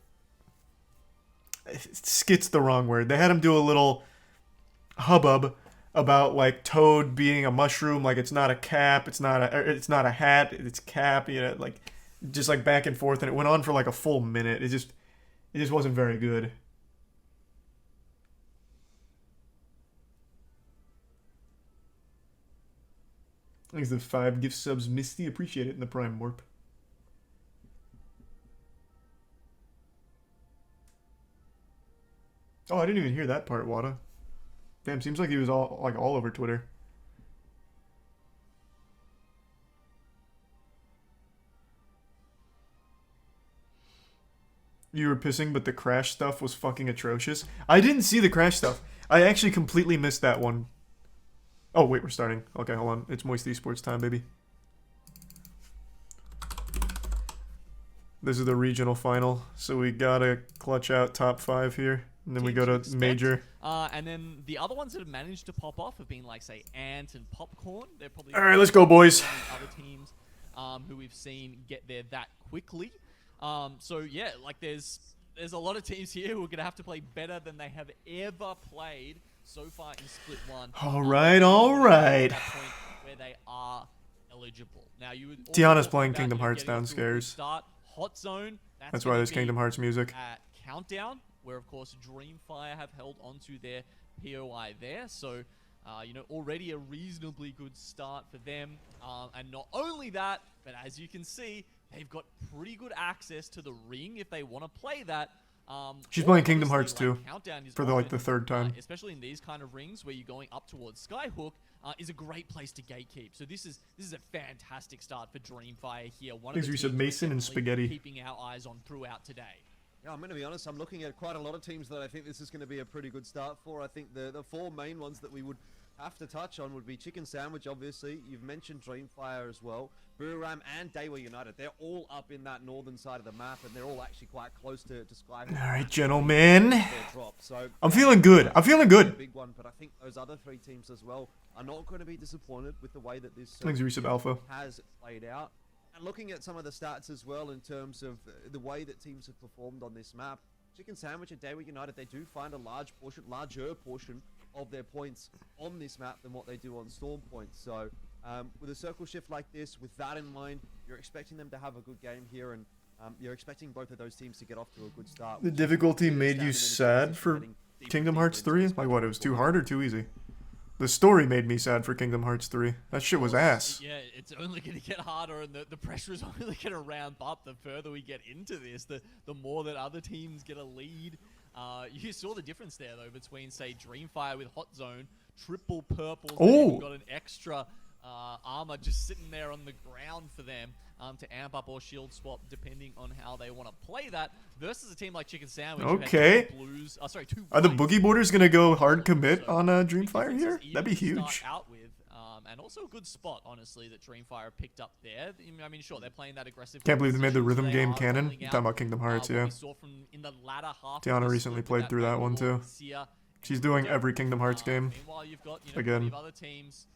Skit's the wrong word. They had him do a little hubbub about like Toad being a mushroom, like it's not a cap, it's not a hat, it's cap, you know, like just like back and forth, and it went on for like a full minute. It just wasn't very good. Thanks for the 5 gift subs, Misty. Appreciate it in the Prime Warp. Oh, I didn't even hear that part, Wada. Damn, seems like he was all over Twitter. You were pissing, but the crash stuff was fucking atrocious. I didn't see the crash stuff. I actually completely missed that one. Oh, wait, we're starting. Okay, hold on. It's Moist Esports time, baby. This is the regional final, so we gotta clutch out top 5 here. And then we go to major. And then the other ones that have managed to pop off have been like, say, Ant and Popcorn. They're probably all right, let's go, boys. Other teams who we've seen get there that quickly. So yeah, like there's a lot of teams here who are gonna have to play better than they have ever played so far in Split 1. All right, all right. That point where they are eligible. Now you would Tiana's playing Kingdom Hearts downstairs. Start Hot Zone. That's why there's Kingdom Hearts music. At Countdown, where of course Dreamfire have held onto their POI there, so you know, already a reasonably good start for them. And not only that, but as you can see, they've got pretty good access to the ring if they want to play that. She's playing Kingdom Hearts like, 2 for often, the 3rd time. Especially in these kind of rings where you're going up towards Skyhook, is a great place to gatekeep. So this is a fantastic start for Dreamfire here. One of the teams Mason and Spaghetti. Keeping our eyes on throughout today. Yeah, I'm going to be honest, I'm looking at quite a lot of teams that I think this is going to be a pretty good start for. I think the 4 main ones that we would have to touch on would be Chicken Sandwich, obviously. You've mentioned Dreamfire as well. Booram and Daywa United. They're all up in that northern side of the map, and they're all actually quite close to Skyhook. All right, gentlemen. So, I'm feeling good. I'm feeling good. Big one, but I think those other 3 teams as well are not going to be disappointed with the way that this Alpha has played out. And looking at some of the stats as well in terms of the way that teams have performed on this map, Chicken Sandwich and Daywa United, they do find a larger portion of their points on this map than what they do on Storm points. So with a circle shift like this, with that in mind, you're expecting them to have a good game here, and you're expecting both of those teams to get off to a good start. The difficulty made you sad for Kingdom Hearts 3? Like what, it was too hard or too easy? The story made me sad for Kingdom Hearts 3. That shit was ass. Yeah, it's only going to get harder, and the pressure is only going to ramp up the further we get into this, the more that other teams get a lead. You saw the difference there, though, between, say, Dreamfire with Hot Zone, triple purples, and got an extra armor just sitting there on the ground for them to amp up or shield swap, depending on how they want to play that, versus a team like Chicken Sandwich. Okay. Who had two Are the Boogie Boarders going to go hard commit on Dreamfire here? That'd be huge. Out with, and also a good spot, honestly, that Dreamfire picked up there. I mean, sure, they're playing that aggressive. Can't believe they made the rhythm game canon. I'm talking about Kingdom Hearts, yeah. Tiana recently played through that one, too. She's doing every Kingdom Hearts game. Meanwhile, you've got again. Other teams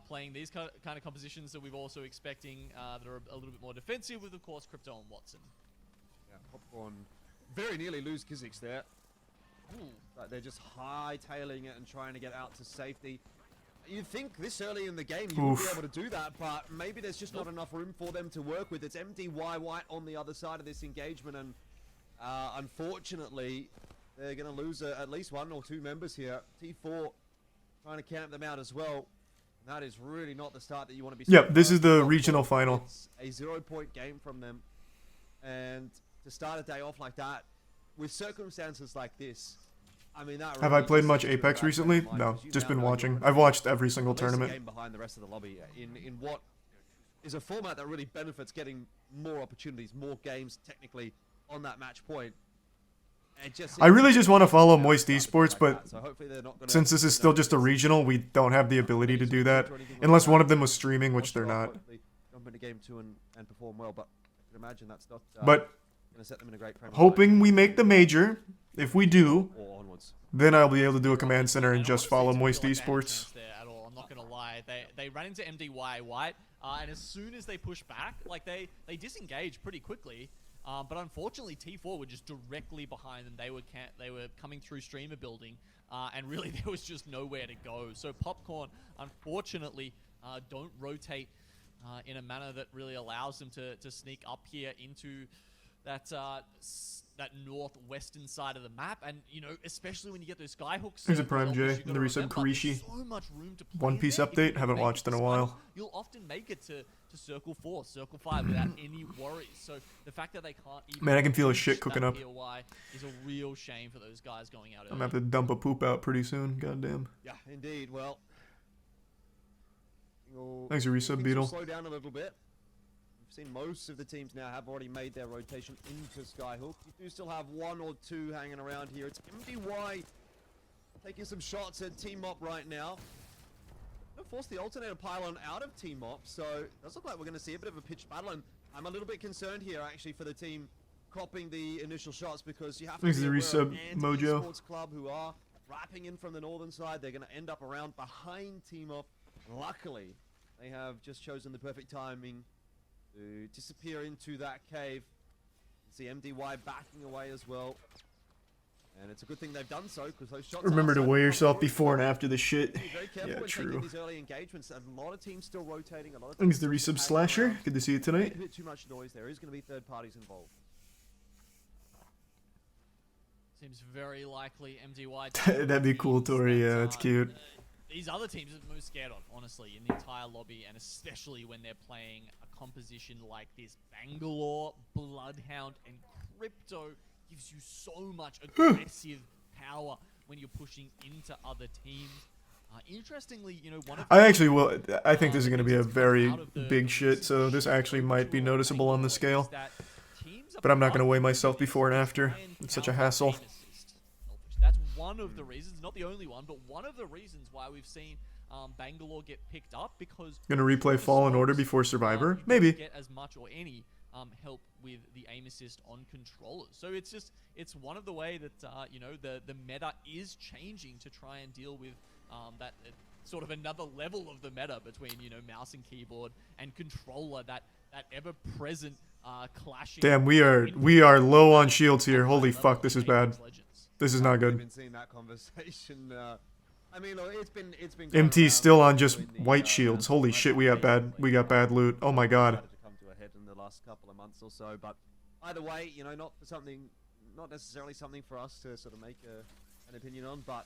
playing these kind of compositions that we're also expecting that are a little bit more defensive, with, of course, Crypto and Watson. Yeah, Popcorn very nearly lose Kha'Zix there. But they're just hightailing it and trying to get out to safety. You'd think this early in the game you would be able to do that, but maybe there's just not enough room for them to work with. It's MDY White on the other side of this engagement, and unfortunately, they're going to lose at least 1 or 2 members here. T4 trying to camp them out as well. That is really not the start that you want to be. Yep, this is the regional final. It's a 0-point game from them, and to start a day off like that, with circumstances like this, I mean, that have I played much Apex recently? No, just been watching. I've watched every single tournament. Game behind the rest of the lobby in what is a format that really benefits getting more opportunities, more games technically on that match point. I really just want to follow Moist Esports, but since this is still just a regional, we don't have the ability to do that. Unless one of them was streaming, which they're not. Jump into game 2 and perform well, but I can imagine that's not but going to set them in a great frame. Hoping we make the major. If we do, then I'll be able to do a command center and just follow Moist Esports. I'm not going to lie. They ran into MDY White, and as soon as they push back, like they disengage pretty quickly. But unfortunately, T4 were just directly behind them. They were coming through streamer building, and really there was just nowhere to go. So Popcorn, unfortunately, don't rotate in a manner that really allows them to sneak up here into that that northwestern side of the map. And, you know, especially when you get those skyhooks. Here's a Prime J, the resub Karishi. So much room to play One Piece there. update, haven't watched in a while. You'll often make it to Circle 4, Circle 5 without any worries. So the fact that they can't even... Man, I can feel his shit cooking up. POI is a real shame for those guys going out early. I'm gonna have to dump a poop out pretty soon, goddamn. Yeah, indeed. Well, thanks for resub, Beetle. Slow down a little bit. We've seen most of the teams now have already made their rotation into Skyhook. You do still have one or two hanging around here. It's MDY taking some shots at Team Op right now. Gonna force the alternator pylon out of Team Op, so it does look like we're going to see a bit of a pitched battle, and I'm a little bit concerned here actually for the team copping the initial shots, because you have to thanks be for the aware of resub, Mojo. Sports Club, who are wrapping in from the northern side. They're going to end up around behind Team Op. Luckily, they have just chosen the perfect timing to disappear into that cave. See MDY backing away as well. And it's a good thing they've done so, because those shots Remember to weigh yourself before and after the shit. Yeah, when true. taking these early engagements. A lot of teams still rotating. A lot of Thanks teams to the resub still hanging Slasher. around. Good to see you tonight. A bit too much noise. There is going to be third parties involved. Seems very likely MDY. That'd be cool, Tori. Yeah, it's cute. These other teams are most scared of, honestly, in the entire lobby, and especially when they're playing a composition like this. Bangalore, Bloodhound, and Crypto gives you so much aggressive power when you're pushing into other teams. Interestingly, you know, one of I think this is going to be a very big shit, so this actually might be noticeable on the scale. But I'm not going to weigh myself before and after. It's such a hassle. That's one of the reasons, not the only one, but one of the reasons why we've seen Bangalore get picked up, because... Gonna replay Fallen Order before Survivor? Maybe. Get as much or any help with the aim assist on controllers. So it's one of the way that, you know, the meta is changing to try and deal with that sort of another level of the meta between, you know, mouse and keyboard and controller, that ever-present clashing. Damn, we are low on shields here. Holy fuck, this is bad. This is not good. Been seeing that conversation. I mean, look, it's been MT's still on just white shields. Holy shit, we got bad loot. Oh my god. To come to a head in the last couple of months or so, but either way, you know, not necessarily something for us to sort of make an opinion on, but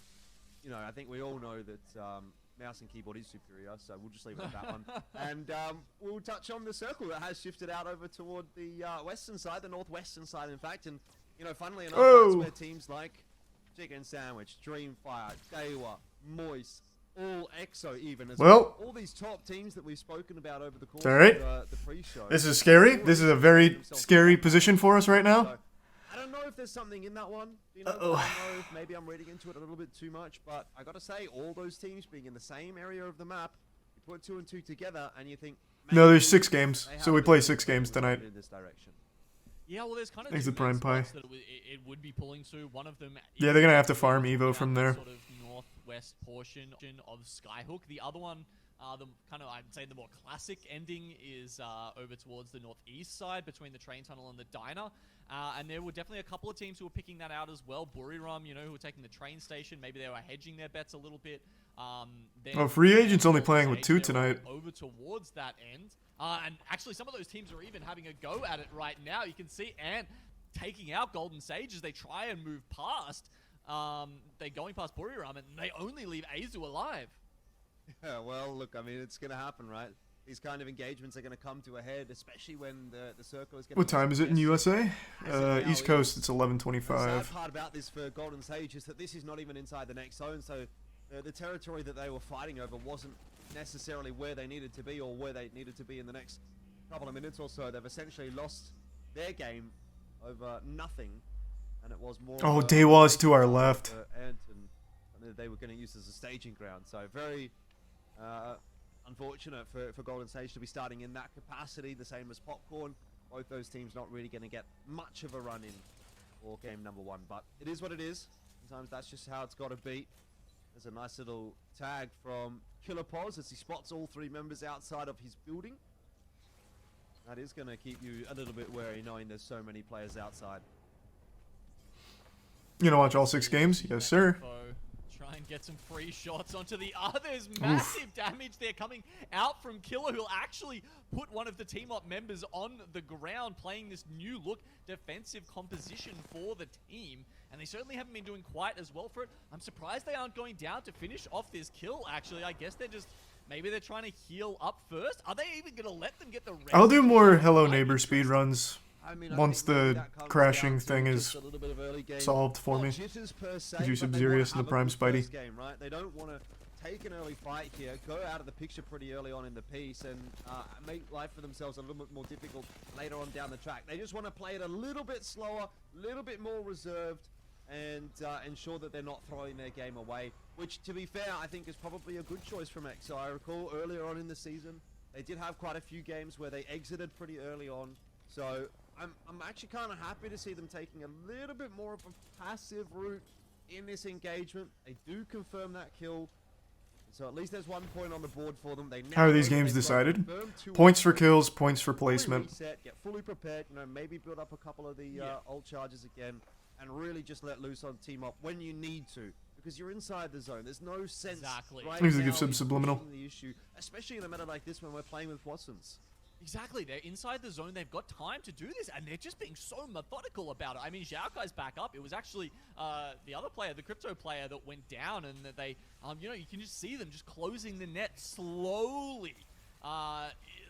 you know, I think we all know that mouse and keyboard is superior, so we'll just leave it at that one. And we'll touch on the circle that has shifted out over toward the western side, the northwestern side, in fact. And you know, funnily enough, that's where teams like Chicken Sandwich, Dreamfire, Dewa, Moist, all EXO even as well. All these top teams that we've spoken about over the course of the pre-show. This is scary. This is a very scary position for us right now. So, I don't know if there's something in that one. You know, I don't know if maybe I'm reading into it a little bit too much, but I gotta say, all those teams being in the same area of the map, you put 2 and 2 together, and you think... No, there's 6 games, so we play 6 games tonight. In this direction. Yeah, well, there's kind of thanks to Prime Pie. that it would be pulling to. One of them. Yeah, they're gonna have to farm Evo from there. Sort of northwest portion of Skyhook. The other one, the kind of, I'd say the more classic ending is over towards the northeast side between the train tunnel and the diner. And there were definitely a couple of teams who were picking that out as well. Buriram, you know, who were taking the train station. Maybe they were hedging their bets a little bit. Free Agent's only playing with 2 tonight. Over towards that end. And actually, some of those teams are even having a go at it right now. You can see Ant taking out Golden Sage as they try and move past. They're going past Buriram, and they only leave Azu alive. Yeah, well, look, I mean, it's going to happen, right? These kind of engagements are going to come to a head, especially when the circle is going to... What time is it in USA? East Coast, it's 11:25. The sad part about this for Golden Sage is that this is not even inside the next zone, so the territory that they were fighting over wasn't necessarily where they needed to be or where they needed to be in the next couple of minutes or so. They've essentially lost their game over nothing, and it was more... Oh, Dewa's to our left. And they were going to use as a staging ground, so very unfortunate for Golden Sage to be starting in that capacity, the same as Popcorn. Both those teams not really going to get much of a run in for game number 1, but it is what it is. Sometimes that's just how it's got to be. There's a nice little tag from Killer Pos as he spots all 3 members outside of his building. That is going to keep you a little bit wary, knowing there's so many players outside. You gonna watch all 6 games? Yes, sir. Trying and get some free shots onto the others. Massive damage there coming out from Killer, who'll actually put one of the Team Up members on the ground, playing this new look defensive composition for the team. And they certainly haven't been doing quite as well for it. I'm surprised they aren't going down to finish off this kill, actually. I guess they're just... Maybe they're trying to heal up first. Are they even going to let them get the rest? I'll do more Hello Neighbor speedruns once the that crashing comes down thing to is just a little bit of early game. solved for Not me. jitters per se, Gives you but they Sub-Zerius wanna and the have a Prime good Spidey. first game, right? They don't want to take an early fight here, go out of the picture pretty early on in the piece, and make life for themselves a little bit more difficult later on down the track. They just want to play it a little bit slower, a little bit more reserved, and ensure that they're not throwing their game away, which, to be fair, I think is probably a good choice from EXO. I recall earlier on in the season, they did have quite a few games where they exited pretty early on, so I'm actually kind of happy to see them taking a little bit more of a passive route in this engagement. They do confirm that kill, so at least there's 1 point on the board for them. They now How are these know that games they've got decided? confirmed 2 Points for wins. kills, points for Fully placement. reset, get fully prepared, you know, maybe build up a couple of the ult charges again, and really just let loose on Team Up when you need to, because you're inside the zone. There's no sense right Usually now give some in subliminal. pushing the issue, especially in a meta like this when we're playing with Watsons. Exactly, they're inside the zone, they've got time to do this, and they're just being so methodical about it. I mean, Xiaokai's back up. It was actually the other player, the crypto player, that went down, and that they, you know, you can just see them just closing the net slowly.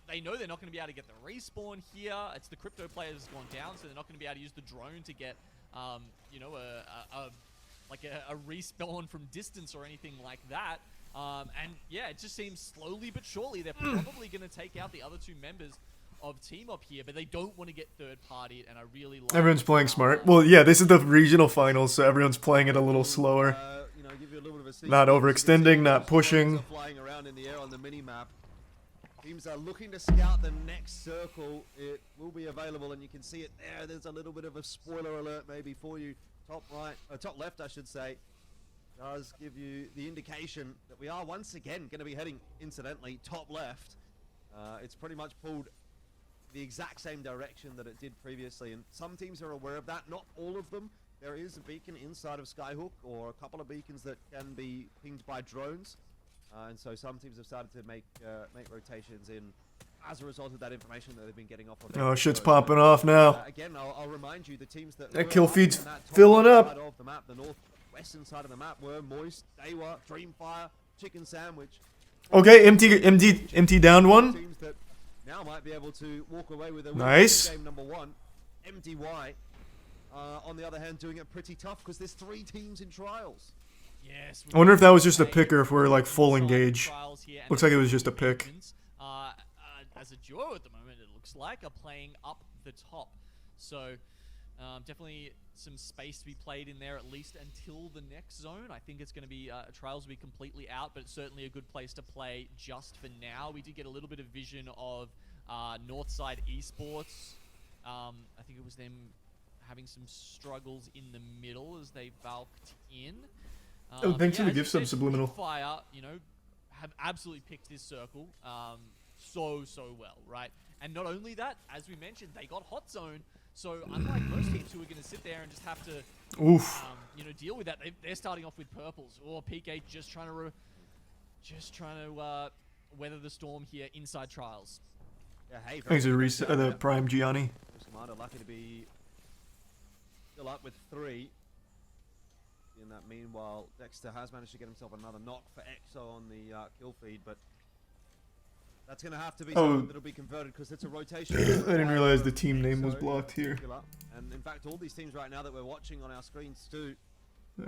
They know they're not going to be able to get the respawn here. It's the crypto player that's gone down, so they're not going to be able to use the drone to get, you know, a respawn from distance or anything like that. And yeah, it just seems slowly but surely they're probably going to take out the other 2 members of Team Up here, but they don't want to get third-partied, and I really like... Everyone's playing smart. Well, yeah, this is the regional finals, so everyone's playing it a little slower. You know, give you a little bit of a sneak Not peek. overextending, not Those pushing. are flying around in the air on the mini-map. Teams are looking to scout the next circle. It will be available, and you can see it there. There's a little bit of a spoiler alert maybe for you. Top right, top left, I should say, does give you the indication that we are once again going to be heading, incidentally, top left. It's pretty much pulled the exact same direction that it did previously, and some teams are aware of that. Not all of them. There is a beacon inside of Skyhook, or a couple of beacons that can be pinged by drones. And so some teams have started to make rotations in as a result of that information that they've been getting off of. Oh, shit's popping off now. Again, I'll remind you, the teams that That were kill up feed's in that top filling side up. of the map, the northwestern side of the map, were Moist, Dewa, Dreamfire, Chicken Sandwich. Okay, empty down one. Teams that now might be able to walk away with a win. Nice. Game number 1, MDY. On the other hand, doing it pretty tough because there's 3 teams in trials. Yes. I wonder if that was just a pick or if we're like full engage. Looks like it was just a pick. As a duo at the moment, it looks like, are playing up the top. So definitely some space to be played in there, at least until the next zone. I think it's going to be trials will be completely out, but it's certainly a good place to play just for now. We did get a little bit of vision of Northside Esports. I think it was them having some struggles in the middle as they bulked in. Thanks for the as gift you sub, said, Subliminal. Fire, you know, have absolutely picked this circle so well, right? And not only that, as we mentioned, they got hot zone. So unlike most teams who are going to sit there and just have to, you know, deal with that, they're starting off with purples. Or PK just trying to weather the storm here inside trials. Yeah, hey, Thanks to the Prime Gianni. Commander lucky to be still up with 3. In that meanwhile, Dexter has managed to get himself another knock for EXO on the kill feed, but that's going to have to be something that'll be converted because it's a rotation. I didn't realize the team name was blocked here. And in fact, all these teams right now that we're watching on our screens too,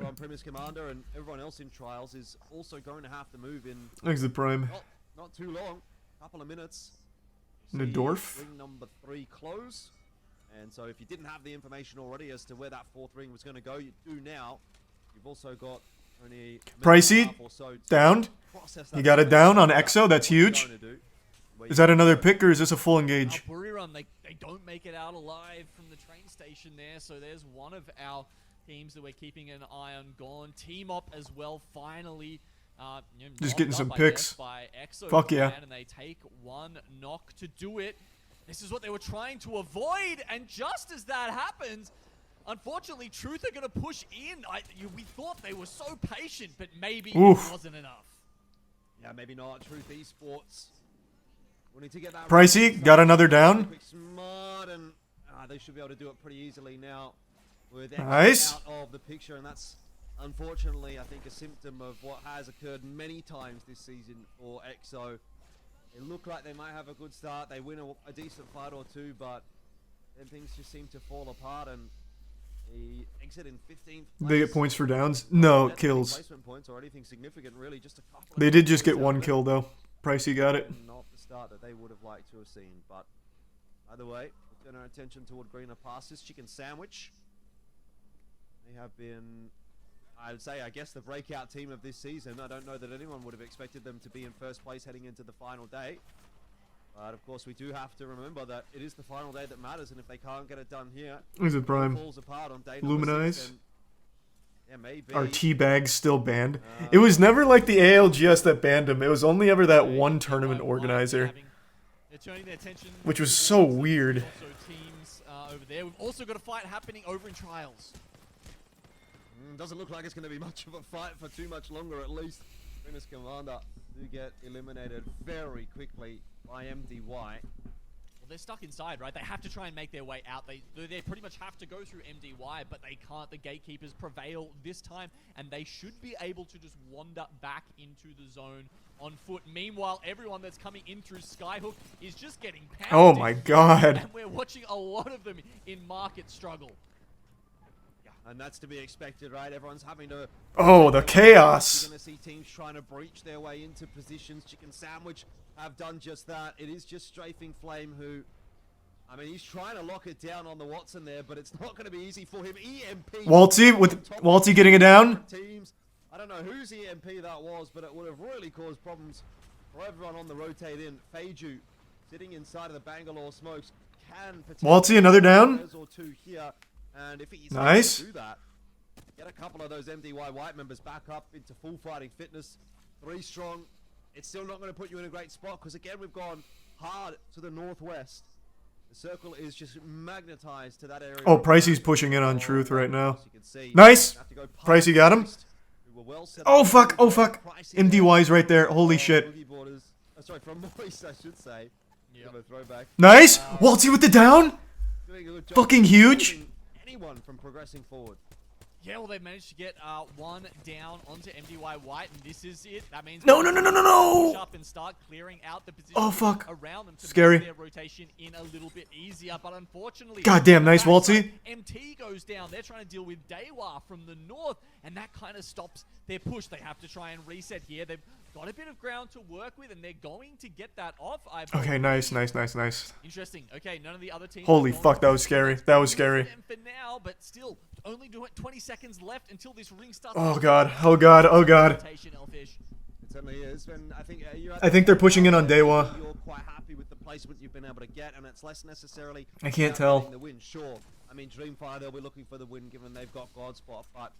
on Premise Commander and everyone else in Trials, is also going to have to move in. Thanks to Prime. Not too long, couple of minutes. Nadorf. Ring number 3 close. And so if you didn't have the information already as to where that 4th ring was going to go, you do now. You've also got only Pricey downed. You got it down on EXO. That's huge. Is that another pick or is this a full engage? Buriram, they don't make it out alive from the train station there. So there's one of our teams that we're keeping an eye on gone. Team Up as well, finally. You know, just getting some up, picks. By EXO Fuck yeah. And they take 1 knock to do it. This is what they were trying to avoid. And just as that happens, Unfortunately, Truth are going to push in. We thought they were so patient, but maybe Oof. it wasn't enough. Yeah, maybe not. Truth Esports. We need to get that Pricey got another down. quick smart, and they should be able to do it pretty easily now with X Nice. out of the picture, and that's unfortunately, I think, a symptom of what has occurred many times this season for EXO. It looked like they might have a good start. They win a decent fight or two, but then things just seem to fall apart, and they exit in 15th place. They get points for downs? No, That's kills. placement points or anything significant, really. Just a couple of They did just get points out one of it. kill though. Pricey got it. Not the start that they would have liked to have seen, but either way, we'll turn our attention toward greener pastures. Chicken Sandwich. They have been, I would say, I guess, the breakout team of this season. I don't know that anyone would have expected them to be in first place heading into the final day. But of course, we do have to remember that it is the final day that matters, and if they can't get it done here, Is it all Prime? falls apart on day number Luminize? 6, then, yeah, maybe. Are Teabags still banned? It was never like the ALGS that banned him. It was only ever that one tournament organizer, They're turning their attention which was so weird. also teams over there. We've also got a fight happening over in Trials. Doesn't look like it's going to be much of a fight for too much longer, at least. Venus Commander do get eliminated very quickly by MDY. Well, they're stuck inside, right? They have to try and make their way out. They pretty much have to go through MDY, but they can't. The gatekeepers prevail this time, and they should be able to just wander back into the zone on foot. Meanwhile, everyone that's coming in through Skyhook is just getting pounded. Oh my god. And we're watching a lot of them in market struggle. And that's to be expected, right? Everyone's having to... Oh, the chaos. You're going to see teams trying to breach their way into positions. Chicken Sandwich have done just that. It is just Strafing Flame who... I mean, he's trying to lock it down on the Watson there, but it's not going to be easy for him. EMP... Waltzy getting it down. Teams. I don't know whose EMP that was, but it would have really caused problems for everyone on the rotate in. Feiju, sitting inside of the Bangalore smokes, can Waltzy, another down. or two here. And if he's Nice. able to do that, get a couple of those MDY White members back up into full fighting fitness, 3 strong, it's still not going to put you in a great spot because again we've gone hard to the northwest. The circle is just magnetized to that area. Oh, Pricey's pushing in on Truth right now. Nice. Pricey got him. Oh fuck, oh fuck. MDY's right there. Holy shit. Sorry, from Moist, I should say. Give a throwback. Nice. Waltzy with the down. Doing a good job Fucking huge. Anyone from progressing forward. Yeah, well, they've managed to get one down onto MDY White, and this is it. That means No, no, no, no, no, no. push up and start clearing out the position Oh, fuck. around them to Scary. make their rotation in a little bit easier. But unfortunately, Goddamn, nice, backside, Waltzy. MT goes down. They're trying to deal with Dewa from the north, and that kind of stops their push. They have to try and reset here. They've got a bit of ground to work with, and they're going to get that off. Okay, nice, nice, nice, nice. Interesting. Okay, none of the other teams. Holy fuck, that was scary. That was scary. For now, but still, only 20 seconds left until this ring starts. Oh god, oh god, oh god. It certainly is. And I think they're pushing in on Dewa. You're quite happy with the placement you've been able to get, and it's less necessarily. I can't about tell. getting the win. Sure, I mean Dreamfire, they'll be looking for the win given they've got Godspot, but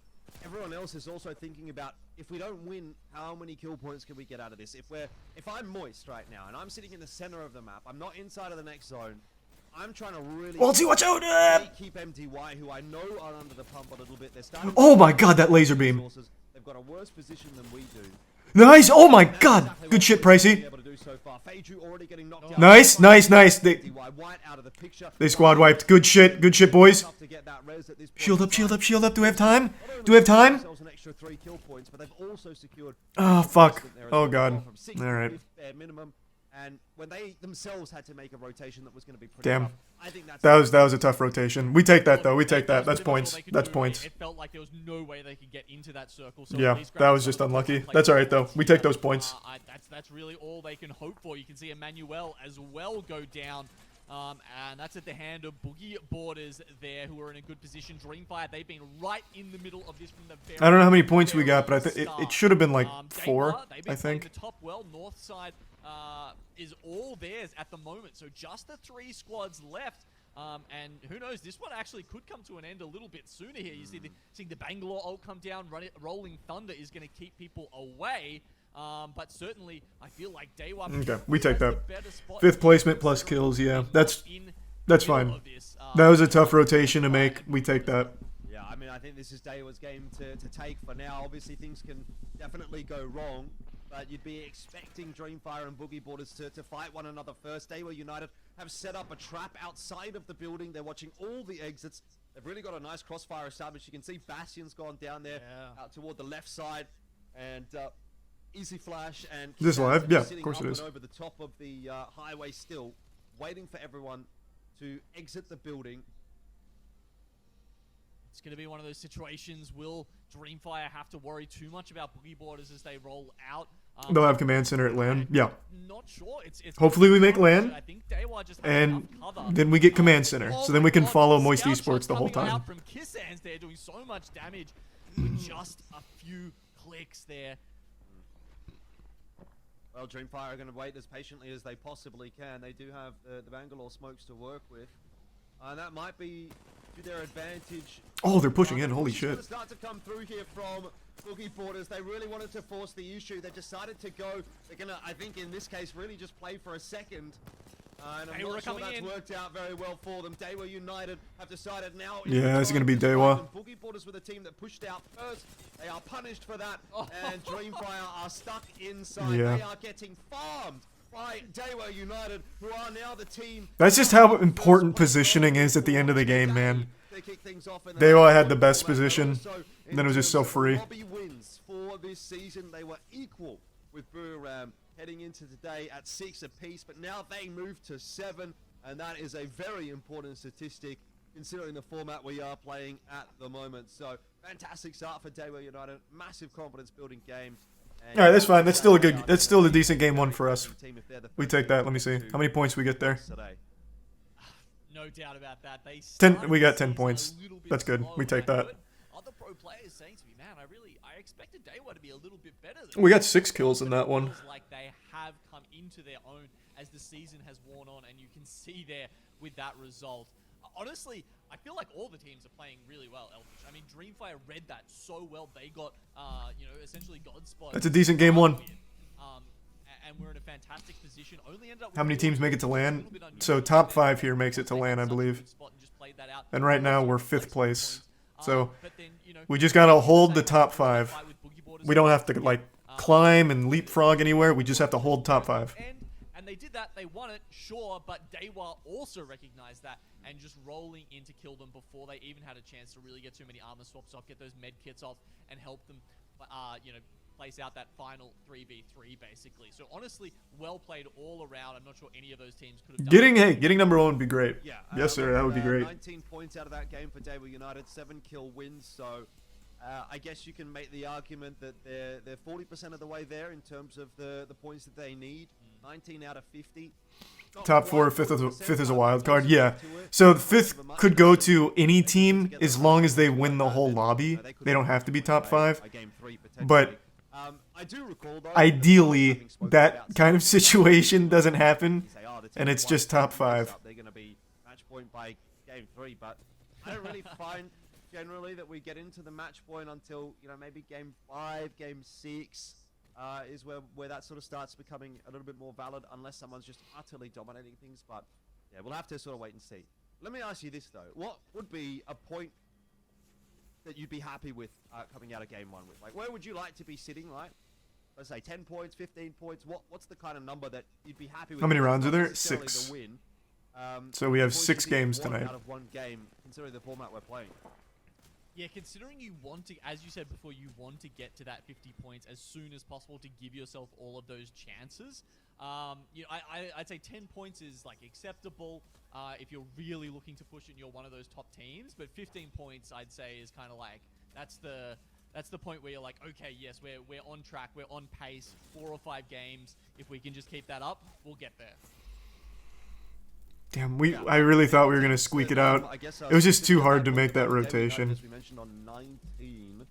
everyone else is also thinking about if we don't win, how many kill points can we get out of this? If I'm Moist right now and I'm sitting in the center of the map, I'm not inside of the next zone. I'm trying to really Waltzy, watch out! keep MDY, who I know are under the pump a little bit. They're starting Oh my god, that laser beam. They've got a worse position than we do. Nice! Oh my god! Good shit, Pricey. Nice, nice, nice. They squad wiped. Good shit, boys. Shield up, shield up, shield up. Do we have time? Do we have time? Oh fuck. Oh god. Alright. And when they themselves had to make a rotation that was going to be pretty Damn. tough, I think that's That was a tough rotation. We take that though. We take that. That's points. That's points. It felt like there was no way they could get into that circle. So Yeah, that was just unlucky. That's alright though. We take those points. That's really all they can hope for. You can see Emmanuel as well go down. And that's at the hand of Boogie Borders there, who are in a good position. Dreamfire, they've been right in the middle of this from the very I don't know how many points we got, but I think it should have been like 4, I think. The top well, north side is all theirs at the moment. So just the 3 squads left. And who knows, this one actually could come to an end a little bit sooner here. You see seeing the Bangalore ult come down, Rolling Thunder is going to keep people away. But certainly, I feel like Dewa. Okay, we take that. 5th placement plus kills, yeah. That's That's middle fine. of this. That was a tough rotation to make. We take that. Yeah, I mean, I think this is Daewoo's game to take for now. Obviously, things can definitely go wrong, but you'd be expecting Dreamfire and Boogie Boarders to fight one another first. Daewoo United have set up a trap outside of the building. They're watching all the exits. They've really got a nice crossfire established. You can see Bastion's gone down there out toward the left side, and Easy Flash and Is this live? Yeah, of sitting course up it and is. over the top of the highway still, waiting for everyone to exit the building. It's going to be one of those situations. Will Dreamfire have to worry too much about Boogie Boarders as they roll out? They'll have command center at land. Yeah. Not sure. It's Hopefully we make land, I think Daewoo just has and enough cover. then we get command center, so then we can follow Moist Scout Esports shots the whole coming time. out from Kissan's there doing so much damage with just a few clicks there. Well, Dreamfire are going to wait as patiently as they possibly can. They do have the Bangalore smokes to work with. And that might be to their advantage. Oh, they're pushing in. Holy It's gonna shit. start to come through here from Boogie Boarders. They really wanted to force the issue. They decided to go. They're going to, I think in this case, really just play for a second. And I'm not sure that's worked out very well for them. Daewoo United have decided now. Yeah, it's going to be Daewoo. Boogie Boarders were the team that pushed out first. They are punished for that. And Dreamfire are stuck inside. Yeah. They are getting farmed by Daewoo United, who are now the team. That's just how important positioning is at the end of the game, man. Daewoo had the best position, and then it was just so free. Lobby wins for this season. They were equal with Buriram heading into today at 6 apiece, but now they move to 7, and that is a very important statistic considering the format we are playing at the moment. So fantastic start for Daewoo United, massive confidence building game. All right, that's fine. That's still a good. That's still a decent game one for us. We take that. Let me see how many points we get there. No doubt about that. They 10. We got 10 points. That's good. We take that. Other pro players saying to me, man, I expected Daewoo to be a little bit better. We got 6 kills in that one. Feels like they have come into their own as the season has worn on, and you can see there with that result. Honestly, I feel like all the teams are playing really well, Elfish. I mean, Dreamfire read that so well. They got, essentially God spot. That's a decent game one. And we're in a fantastic position. Only ended up How many teams make it to LAN? So top 5 here makes it to LAN, I believe. And right now we're 5th place. So we just gotta hold the top 5. We don't have to like climb and leapfrog anywhere. We just have to hold top 5. And they did that. They won it, sure, but Daewoo also recognized that and just rolling in to kill them before they even had a chance to really get too many armor swaps off, get those med kits off, and help them, place out that final 3v3 basically. So honestly, well played all around. I'm not sure any of those teams could have done getting number 1 would be great. Yeah, yes, sir. That would be great. 19 points out of that game for Daewoo United, 7 kill wins. So I guess you can make the argument that they're 40% of the way there in terms of the points that they need. 19 out of 50. Top 4, 5th is a wild card. Yeah. So the 5th could go to any team as long as they win the whole lobby. They don't have to be top 5. But ideally, that kind of situation doesn't happen, and it's just top 5. They're going to be match point by game 3, but I don't really find generally that we get into the match point until maybe game 5, game 6. Is where that sort of starts becoming a little bit more valid, unless someone's just utterly dominating things. But yeah, we'll have to sort of wait and see. Let me ask you this though: what would be a point that you'd be happy with coming out of game 1 with? Like, where would you like to be sitting? Right? Let's say 10 points, 15 points. What's the kind of number that you'd be happy with? How many rounds are there? Not necessarily 6. the win. So we have points 6 would be games one tonight. Out of 1 game, considering the format we're playing. Yeah, considering you want to, as you said before, you want to get to that 50 points as soon as possible to give yourself all of those chances. I'd say 10 points is like acceptable if you're really looking to push it and you're one of those top teams. But 15 points, I'd say, is kind of like that's the point where you're like, okay, yes, we're on track, we're on pace. 4 or 5 games. If we can just keep that up, we'll get there. Damn, I really thought we were gonna squeak it out. It was just too hard to make that rotation. As we mentioned on 19,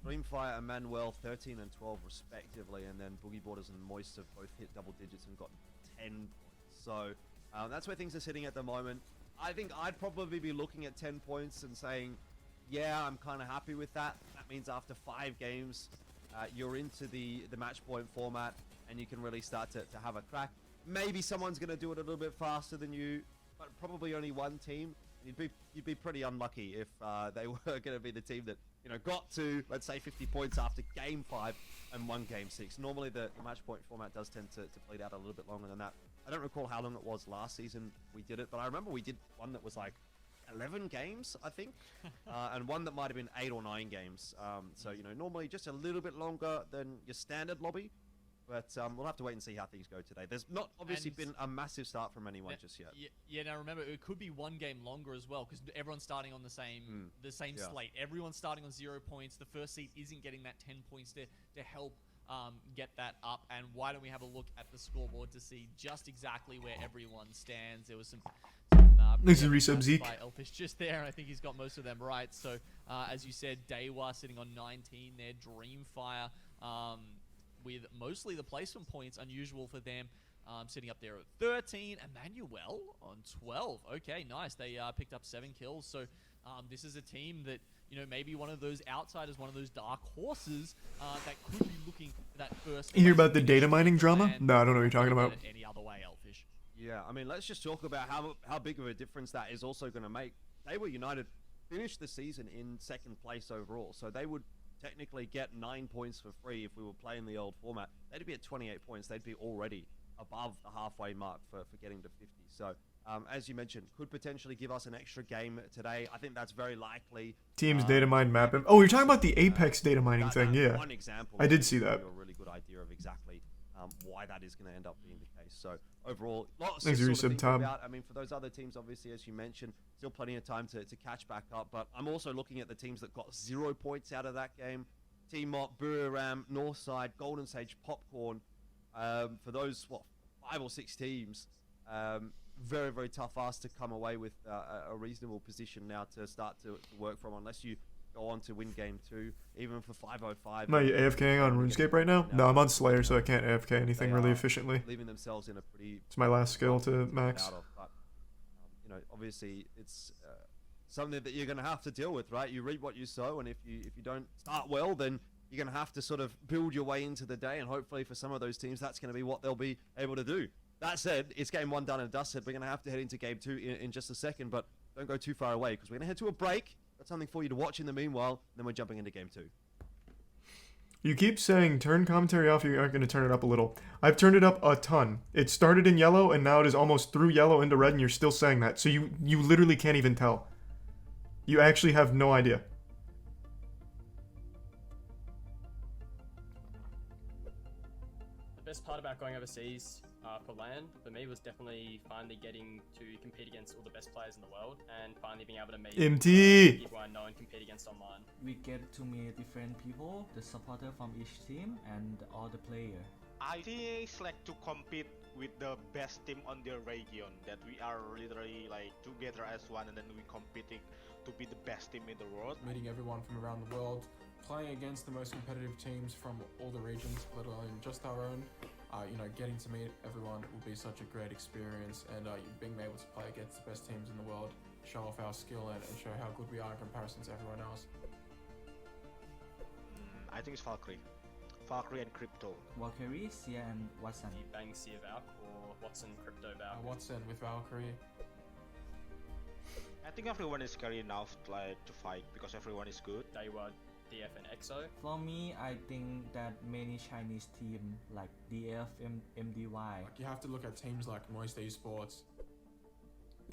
Dreamfire and Manuel 13 and 12 respectively, and then Boogie Boarders and Moist have both hit double digits and got 10. So that's where things are sitting at the moment. I think I'd probably be looking at 10 points and saying, yeah, I'm kind of happy with that. That means after 5 games, you're into the match point format, and you can really start to have a crack. Maybe someone's going to do it a little bit faster than you. but probably only one team. You'd be pretty unlucky if they were going to be the team that got to, let's say, 50 points after game 5 and won game 6. Normally the match point format does tend to bleed out a little bit longer than that. I don't recall how long it was last season we did it, but I remember we did one that was like 11 games, I think, and one that might have been 8 or 9 games. So normally just a little bit longer than your standard lobby. But we'll have to wait and see how things go today. There's not obviously been a massive start from anyone just yet. Yeah. Now remember, it could be one game longer as well because everyone's starting on the same slate. Everyone's starting on 0 points. The first seed isn't getting that 10 points to help get that up. And why don't we have a look at the scoreboard to see just exactly where everyone stands? There was some This is resub Zeke by Elfish just there, and I think he's got most of them right. So as you said, Dewa sitting on 19 there, Dreamfire. With mostly the placement points, unusual for them, sitting up there at 13. Emmanuel on 12. Okay, nice. They picked up 7 kills. So this is a team that, maybe one of those outsiders, one of those dark horses that could be looking for that first. You hear about the data mining drama? No, I don't know what you're talking about. Any other way, Elfish. Yeah, I mean, let's just talk about how big of a difference that is also going to make. They were United finished the season in 2nd place overall, so they would technically get 9 points for free if we were playing the old format. They'd be at 28 points. They'd be already above the halfway mark for getting to 50. So, as you mentioned, could potentially give us an extra game today. I think that's very likely. Teams data mine mapping. Oh, you're talking about the Apex data mining thing, yeah. One example. I did see that. A really good idea of exactly why that is going to end up being the case. So overall, lots Thanks to for sort of think Tom. about. I mean, for those other teams, obviously, as you mentioned, still plenty of time to catch back up. But I'm also looking at the teams that got 0 points out of that game. Team Mott, Buriram, Northside, Golden Sage, Popcorn. For those, 5 or 6 teams, very, very tough ask to come away with a reasonable position now to start to work from, unless you go on to win game 2, even for 505. Am I AFKing on RuneScape right now? No, I'm on Slayer, so I can't AFK anything really efficiently. Leaving themselves in a pretty... It's my last skill to max. But, obviously, it's something that you're going to have to deal with, right? You reap what you sow, and if you don't start well, then you're going to have to sort of build your way into the day, and hopefully for some of those teams, that's going to be what they'll be able to do. That said, it's game 1 done and dusted. We're going to have to head into game 2 in just a second, but don't go too far away, because we're going to head to a break. Got something for you to watch in the meanwhile, and then we're jumping into game 2. You keep saying turn commentary off, you aren't going to turn it up a little. I've turned it up a ton. It started in yellow, and now it is almost through yellow into red, and you're still saying that. So you literally can't even tell. You actually have no idea. The best part about going overseas for LAN, for me, was definitely finally getting to compete against all the best players in the world and finally being able to meet MT. people I know and compete against online. We get to meet different people, the supporter from each team and all the players. I think it's like to compete with the best team on their region, that we are literally like together as one, and then we competing to be the best team in the world. Meeting everyone from around the world, playing against the most competitive teams from all the regions, let alone just our own. Getting to meet everyone will be such a great experience, and being able to play against the best teams in the world, show off our skill and show how good we are in comparison to everyone else. I think it's Valkyrie and Crypto. Valkyrie, Sia and Watson. Bang Sia Valk or Watson Crypto Valk? Watson with Valkyrie. I think everyone is scary enough to fight because everyone is good. Dewa, DF and EXO. For me, I think that many Chinese teams like DF, MDY. You have to look at teams like Moist Esports.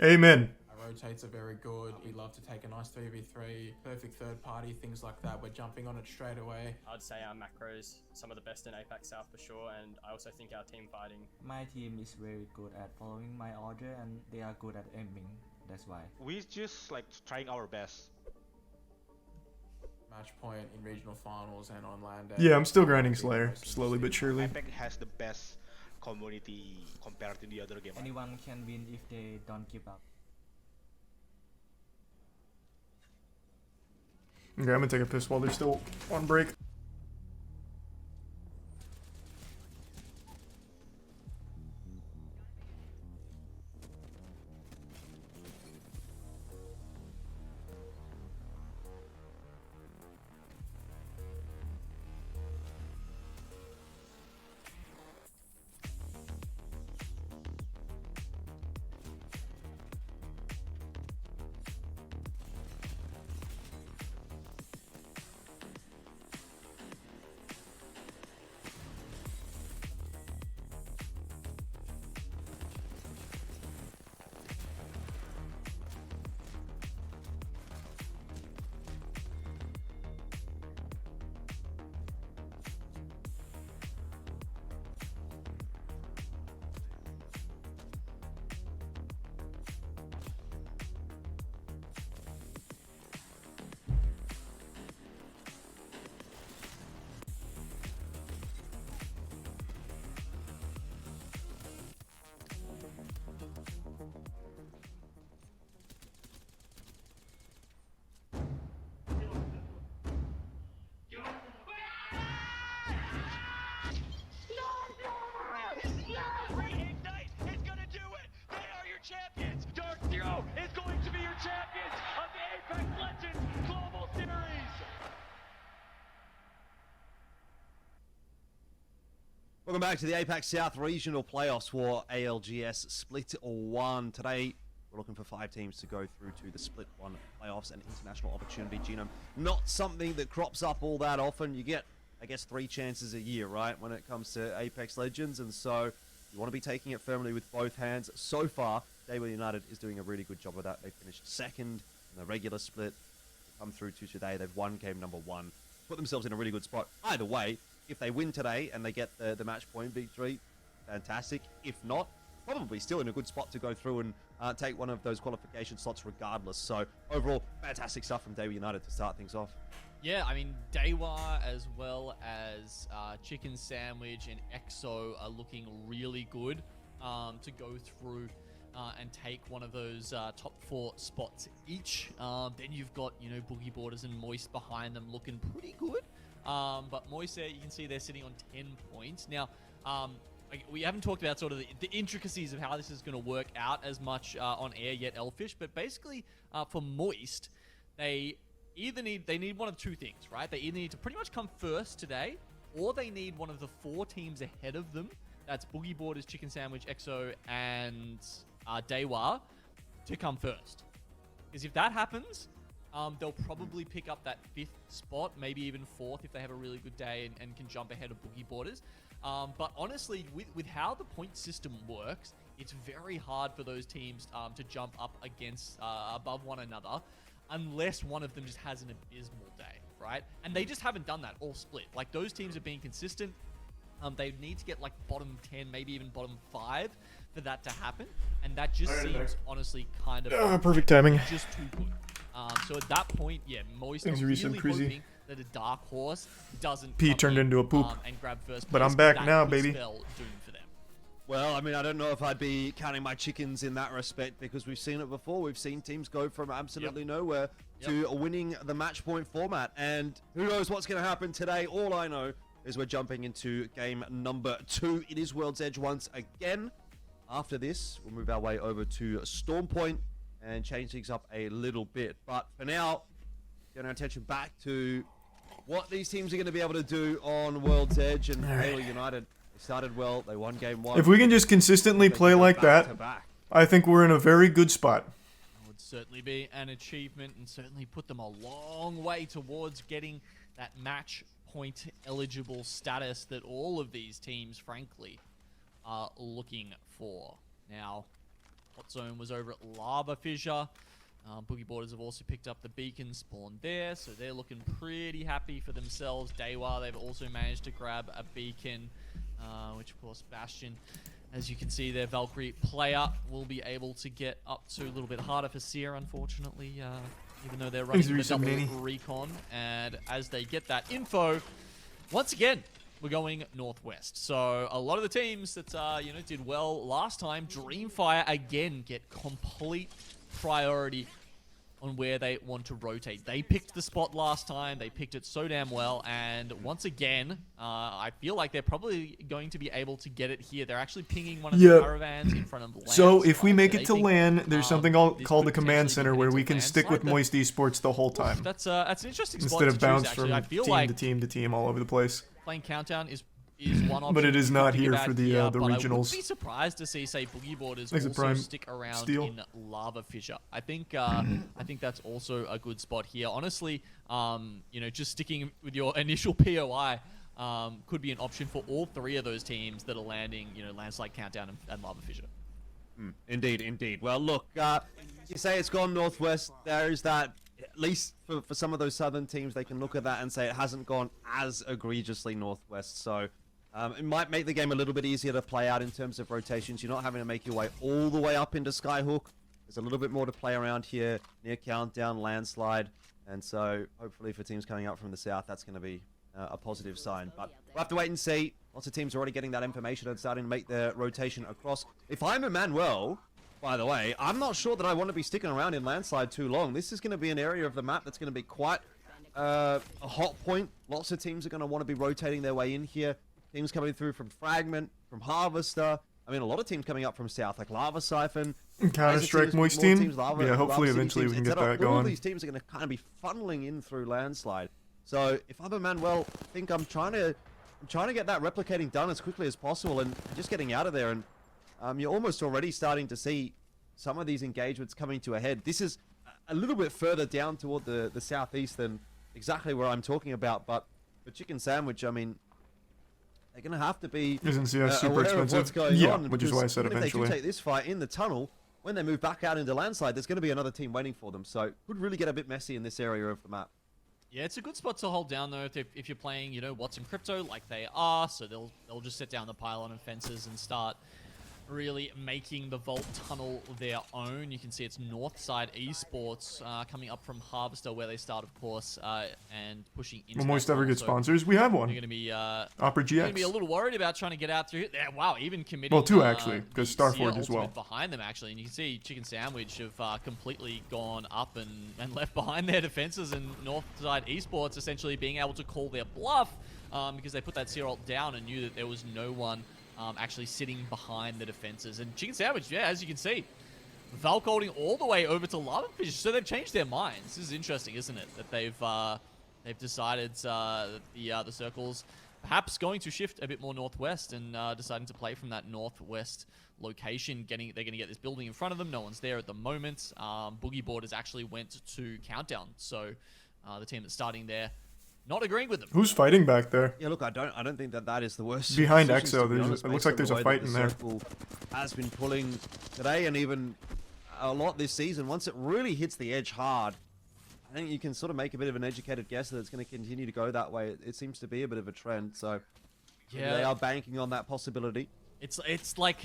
Amen. Our rotates are very good. We love to take a nice 3v3, perfect third party, things like that. We're jumping on it straight away. I'd say our macros, some of the best in APAC South for sure, and I also think our team fighting. My team is very good at following my order, and they are good at aiming. That's why. We just trying our best. Match point in regional finals and on land. Yeah, I'm still grinding Slayer, slowly but surely. APAC has the best community compared to the other game. Anyone can win if they don't give up. Okay, I'm gonna take a piss while they're still on break. Welcome back to the APAC South Regional Playoffs for ALGS Split 1. Today, we're looking for 5 teams to go through to the Split 1 playoffs and international opportunity. Genome, not something that crops up all that often. You get, I guess, 3 chances a year, right, when it comes to Apex Legends, and so you want to be taking it firmly with both hands. So far, Daewoo United is doing a really good job of that. They finished second in the regular split. They come through to today. They've won game number 1. Put themselves in a really good spot. Either way, if they win today and they get the match point victory, fantastic. If not, probably still in a good spot to go through and take one of those qualification slots regardless. So overall, fantastic stuff from Daewoo United to start things off. Yeah, I mean, Daewoo as well as Chicken Sandwich and EXO are looking really good to go through and take one of those top 4 spots each. Then you've got, Boogie Boarders and Moist behind them looking pretty good. But Moist there, you can see they're sitting on 10 points. Now, we haven't talked about sort of the intricacies of how this is going to work out as much on air yet, Elfish, but basically for Moist, they need one of 2 things, right? They either need to pretty much come first today, or they need one of the 4 teams ahead of them. That's Boogie Boarders, Chicken Sandwich, EXO, and Daewoo to come first. Because if that happens, they'll probably pick up that 5th spot, maybe even 4th if they have a really good day and can jump ahead of Boogie Boarders. But honestly, with how the point system works, it's very hard for those teams to jump up against above one another unless one of them just has an abysmal day, right? And they just haven't done that all split. Like, those teams are being consistent. They need to get like bottom 10, maybe even bottom 5 for that to happen. And that just seems honestly kind of perfect timing. Just too good. So at that point, yeah, Moist are really hoping that a dark horse doesn't P turned into a poop. And grab first place, but I'm back that now, could baby. spell doom for them. Well, I mean, I don't know if I'd be counting my chickens in that respect, because we've seen it before. We've seen teams go from absolutely nowhere to winning the match point format. And who knows what's going to happen today. All I know is we're jumping into game number 2. It is World's Edge once again. After this, we'll move our way over to Storm Point and change things up a little bit. But for now, get our attention back to what these teams are going to be able to do on World's Edge. And Daewoo United, they started well. They won game 1. If we can just consistently play like that, I think we're in a very good spot. It would certainly be an achievement and certainly put them a long way towards getting that match point eligible status that all of these teams, frankly, are looking for. Now, Hot Zone was over at Lava Fissure. Boogie Boarders have also picked up the beacon spawn there, so they're looking pretty happy for themselves. Daewoo, they've also managed to grab a beacon, which of course Bastion, as you can see, their Valkyrie player will be able to get up to. A little bit harder for Seer, unfortunately, even though they're running the double recon. And as they get that info, once again, we're going northwest. So a lot of the teams that did well last time, Dreamfire again get complete priority on where they want to rotate. They picked the spot last time. They picked it so damn well. And once again, I feel like they're probably going to be able to get it here. They're actually pinging one of the caravans in front of land. So if we make it to LAN, there's something called the command center where we can stick with Moist Esports the whole time. That's an interesting spot instead of bounce from team to team all over the place. Playing Countdown is one option. But it is not here for the regionals. I would be surprised to see, say, Boogie Boarders also stick around in Lava Fissure. I think that's also a good spot here. Honestly, just sticking with your initial POI could be an option for all 3 of those teams that are landing, Landslide, Countdown, and Lava Fissure. Indeed. Well, look, you say it's gone northwest. There is that. At least for some of those southern teams, they can look at that and say it hasn't gone as egregiously northwest. So it might make the game a little bit easier to play out in terms of rotations. You're not having to make your way all the way up into Skyhook. There's a little bit more to play around here near Countdown, Landslide. And so hopefully for teams coming up from the south, that's going to be a positive sign. But we'll have to wait and see. Lots of teams are already getting that information and starting to make their rotation across. If I'm Emmanuel, by the way, I'm not sure that I want to be sticking around in Landslide too long. This is going to be an area of the map that's going to be quite a hot point. Lots of teams are going to want to be rotating their way in here. Teams coming through from Fragment, from Harvester. I mean, a lot of teams coming up from south, like Lava Siphon. Counter-Strike Moist team. Yeah, hopefully eventually we can get that going. All these teams are going to kind of be funneling in through Landslide. So if I'm Emmanuel, I think I'm trying to trying to get that replicating done as quickly as possible and just getting out of there. And you're almost already starting to see some of these engagements coming to a head. This is a little bit further down toward the southeast than exactly where I'm talking about, but for Chicken Sandwich, I mean, they're going to have to be Isn't CS super aware expensive? of what's going Yeah, on, which is why I said even eventually. if they do take this fight in the tunnel, when they move back out into landslide, there's going to be another team waiting for them. So could really get a bit messy in this area of the map. Yeah, it's a good spot to hold down though if you're playing, you know, What's in Crypto like they are. So they'll just set down the pylon and fences and start really making the Vault Tunnel their own. You can see it's Northside Esports coming up from Harvester where they start, of course, and pushing into. Will Moist ever get so sponsors? We have one. You're gonna be Opera GX. You're gonna be a little worried about trying to get out through here. Yeah, wow, even committing. Well, two actually, because the Starforge Seer as well. Ultimate behind them actually, and you can see Chicken Sandwich have completely gone up and left behind their defenses, and Northside Esports essentially being able to call their bluff because they put that Seer ult down and knew that there was no one actually sitting behind the defenses. And Chicken Sandwich, yeah, as you can see, Valk holding all the way over to Lavafish, so they've changed their minds. This is interesting, isn't it? That they've decided that the circle's perhaps going to shift a bit more northwest and deciding to play from that northwest location. They're going to get this building in front of them. No one's there at the moment. Boogie Boarders actually went to Countdown, so the team that's starting there not agreeing with them. Who's fighting back there? Yeah, look, I don't think that is the worst. Behind positions, Exo, to be honest, it looks based like on there's the a way fight that in the there. circle has been pulling today and even a lot this season. Once it really hits the edge hard, I think you can sort of make a bit of an educated guess that it's going to continue to go that way. It seems to be a bit of a trend, so Yeah. they are banking on that possibility. It's like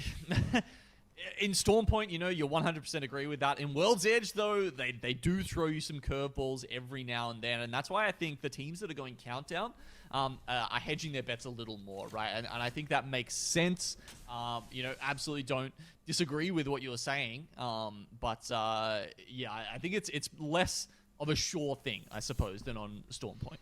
in Storm Point, you know, you're 100% agree with that. In World's Edge, though, they do throw you some curveballs every now and then, and that's why I think the teams that are going Countdown are hedging their bets a little more, right? And I think that makes sense. You know, absolutely don't disagree with what you're saying, but yeah, I think it's less of a sure thing, I suppose, than on Storm Point.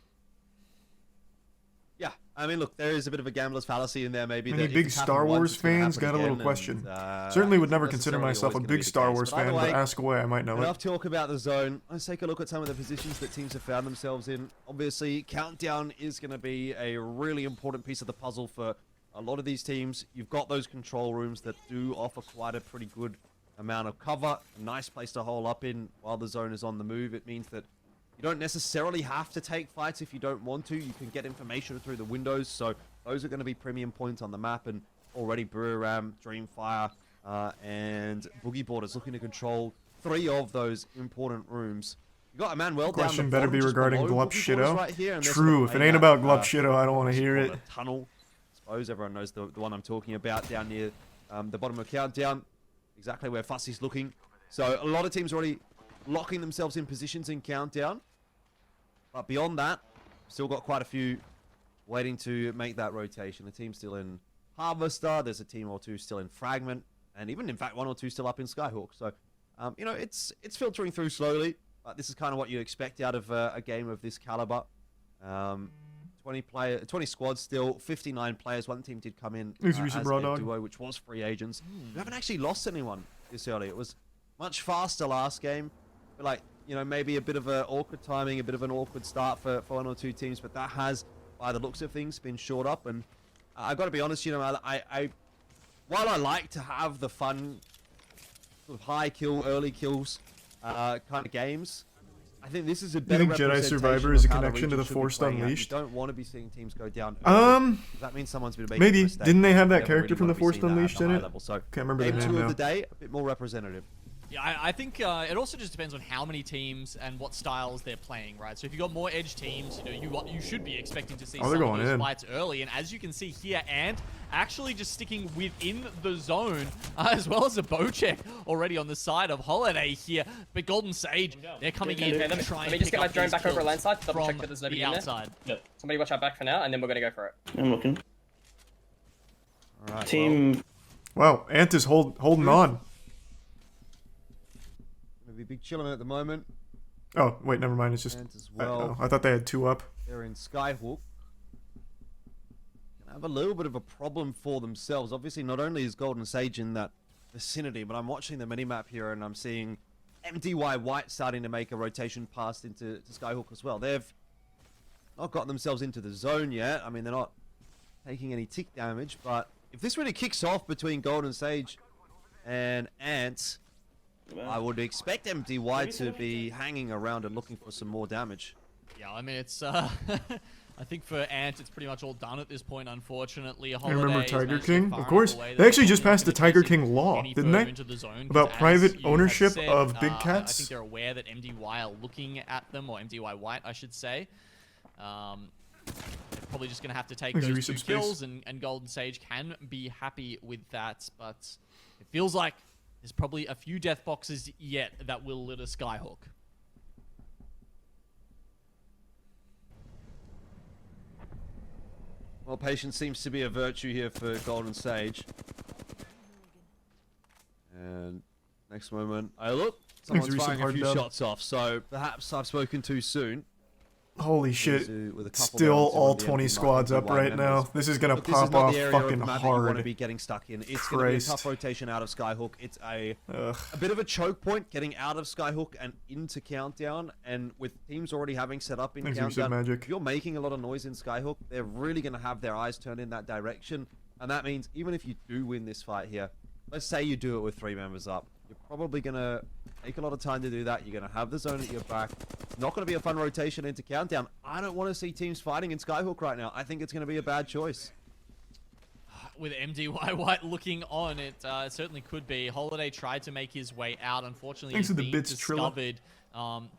Yeah, I mean, look, there is a bit of a gambler's fallacy in there, maybe. Any that if big it's Star happened once, Wars it's gonna fans happen got a little again, question. and, Certainly would never that's consider necessarily myself a always gonna be big the Star case. Wars But either fan, but way, ask away, I might know enough it. talk about the zone. Let's take a look at some of the positions that teams have found themselves in. Obviously, Countdown is going to be a really important piece of the puzzle for a lot of these teams. You've got those control rooms that do offer quite a pretty good amount of cover. A nice place to hole up in while the zone is on the move. It means that you don't necessarily have to take fights if you don't want to. You can get information through the windows, so those are going to be premium points on the map. And already Buriram, Dreamfire, and Boogie Boarders looking to control 3 of those important rooms. You got a man well down Question the better bottom, be just regarding below Glup Boogie Boarders Shido. right here, and they're True, sort if of it ain't playing about that, Glup Shido, I don't want to hear on it. a tunnel. I suppose everyone knows the one I'm talking about down near the bottom of Countdown, exactly where Fussy's looking. So a lot of teams already locking themselves in positions in Countdown. But beyond that, still got quite a few waiting to make that rotation. The team's still in Harvester. There's a team or two still in Fragment, and even in fact 1 or 2 still up in Skyhawk. So, you know, it's filtering through slowly. But this is kind of what you expect out of a game of this caliber. 20 squads still, 59 players. One team did come in Thanks, as Recent a Raw Dog. duo, which was free agents. We haven't actually lost anyone this early. It was much faster last game. But like, you know, maybe a bit of an awkward timing, a bit of an awkward start for 1 or 2 teams, but that has, by the looks of things, been shored up. And I've got to be honest, you know, I while I like to have the fun, sort of high kill, early kills kind of games, I think this is a better think Jedi representation Survivor of is a how the connection to region the should be Force playing out. Unleashed? You don't want to be seeing teams go down early. That means someone's been making a Maybe. mistake. Didn't they have that You character really from the want to be Force seeing that at Unleashed the in high it? level. So, Can't remember the game name 2 now. of the day, a bit more representative. Yeah, I think it also just depends on how many teams and what styles they're playing, right? So if you've got more edge teams, you know, you should be expecting to see Oh, some they're of going those in. fights early. And as you can see here, Ant actually just sticking within the zone, as well as a bow check already on the side of Holiday here. But Golden Sage, they're coming in Okay, to let try me and just pick get my up drone these back over kills landside to double check from that there's the nobody in there. outside. Yep. Somebody watch our back for now, and then we're gonna go for it. I'm looking. All right, Team. Wow, Ant is holding on. Maybe big chillin' at the moment. Oh, wait, never mind. It's just... Ant as well. I thought they had 2 up. They're in Skyhawk. Gonna have a little bit of a problem for themselves. Obviously, not only is Golden Sage in that vicinity, but I'm watching the minimap here and I'm seeing MDY White starting to make a rotation past into Skyhawk as well. They've not gotten themselves into the zone yet. I mean, they're not taking any tick damage, but if this really kicks off between Golden Sage and Ant, I would expect MDY to be hanging around and looking for some more damage. Yeah, I mean, it's, I think for Ant, it's pretty much all done at this point, unfortunately. I remember Tiger King, of course. They actually just passed the Tiger King law, didn't they? About private ownership of big cats. I think they're aware that MDY are looking at them, or MDY White, I should say. They're probably just going to have to take those 2 kills, and Golden Sage can be happy with that, but it feels like there's probably a few death boxes yet that will litter Skyhook. Well, patience seems to be a virtue here for Golden Sage. And next moment, I look, someone's firing a few shots off, so perhaps I've spoken too soon. Holy shit. Still all 20 squads up right now. This is going to pop off fucking hard. You want to be getting stuck in. It's going to be a tough rotation out of Skyhook. It's a bit of a choke point getting out of Skyhook and into Countdown. And with teams already having set up in Countdown, if you're making a lot of noise in Skyhook, they're really going to have their eyes turned in that direction. And that means even if you do win this fight here, let's say you do it with 3 members up, you're probably going to take a lot of time to do that. You're going to have the zone at your back. It's not going to be a fun rotation into Countdown. I don't want to see teams fighting in Skyhook right now. I think it's going to be a bad choice. With MDY White looking on, it certainly could be. Holiday tried to make his way out. Unfortunately, he's been discovered.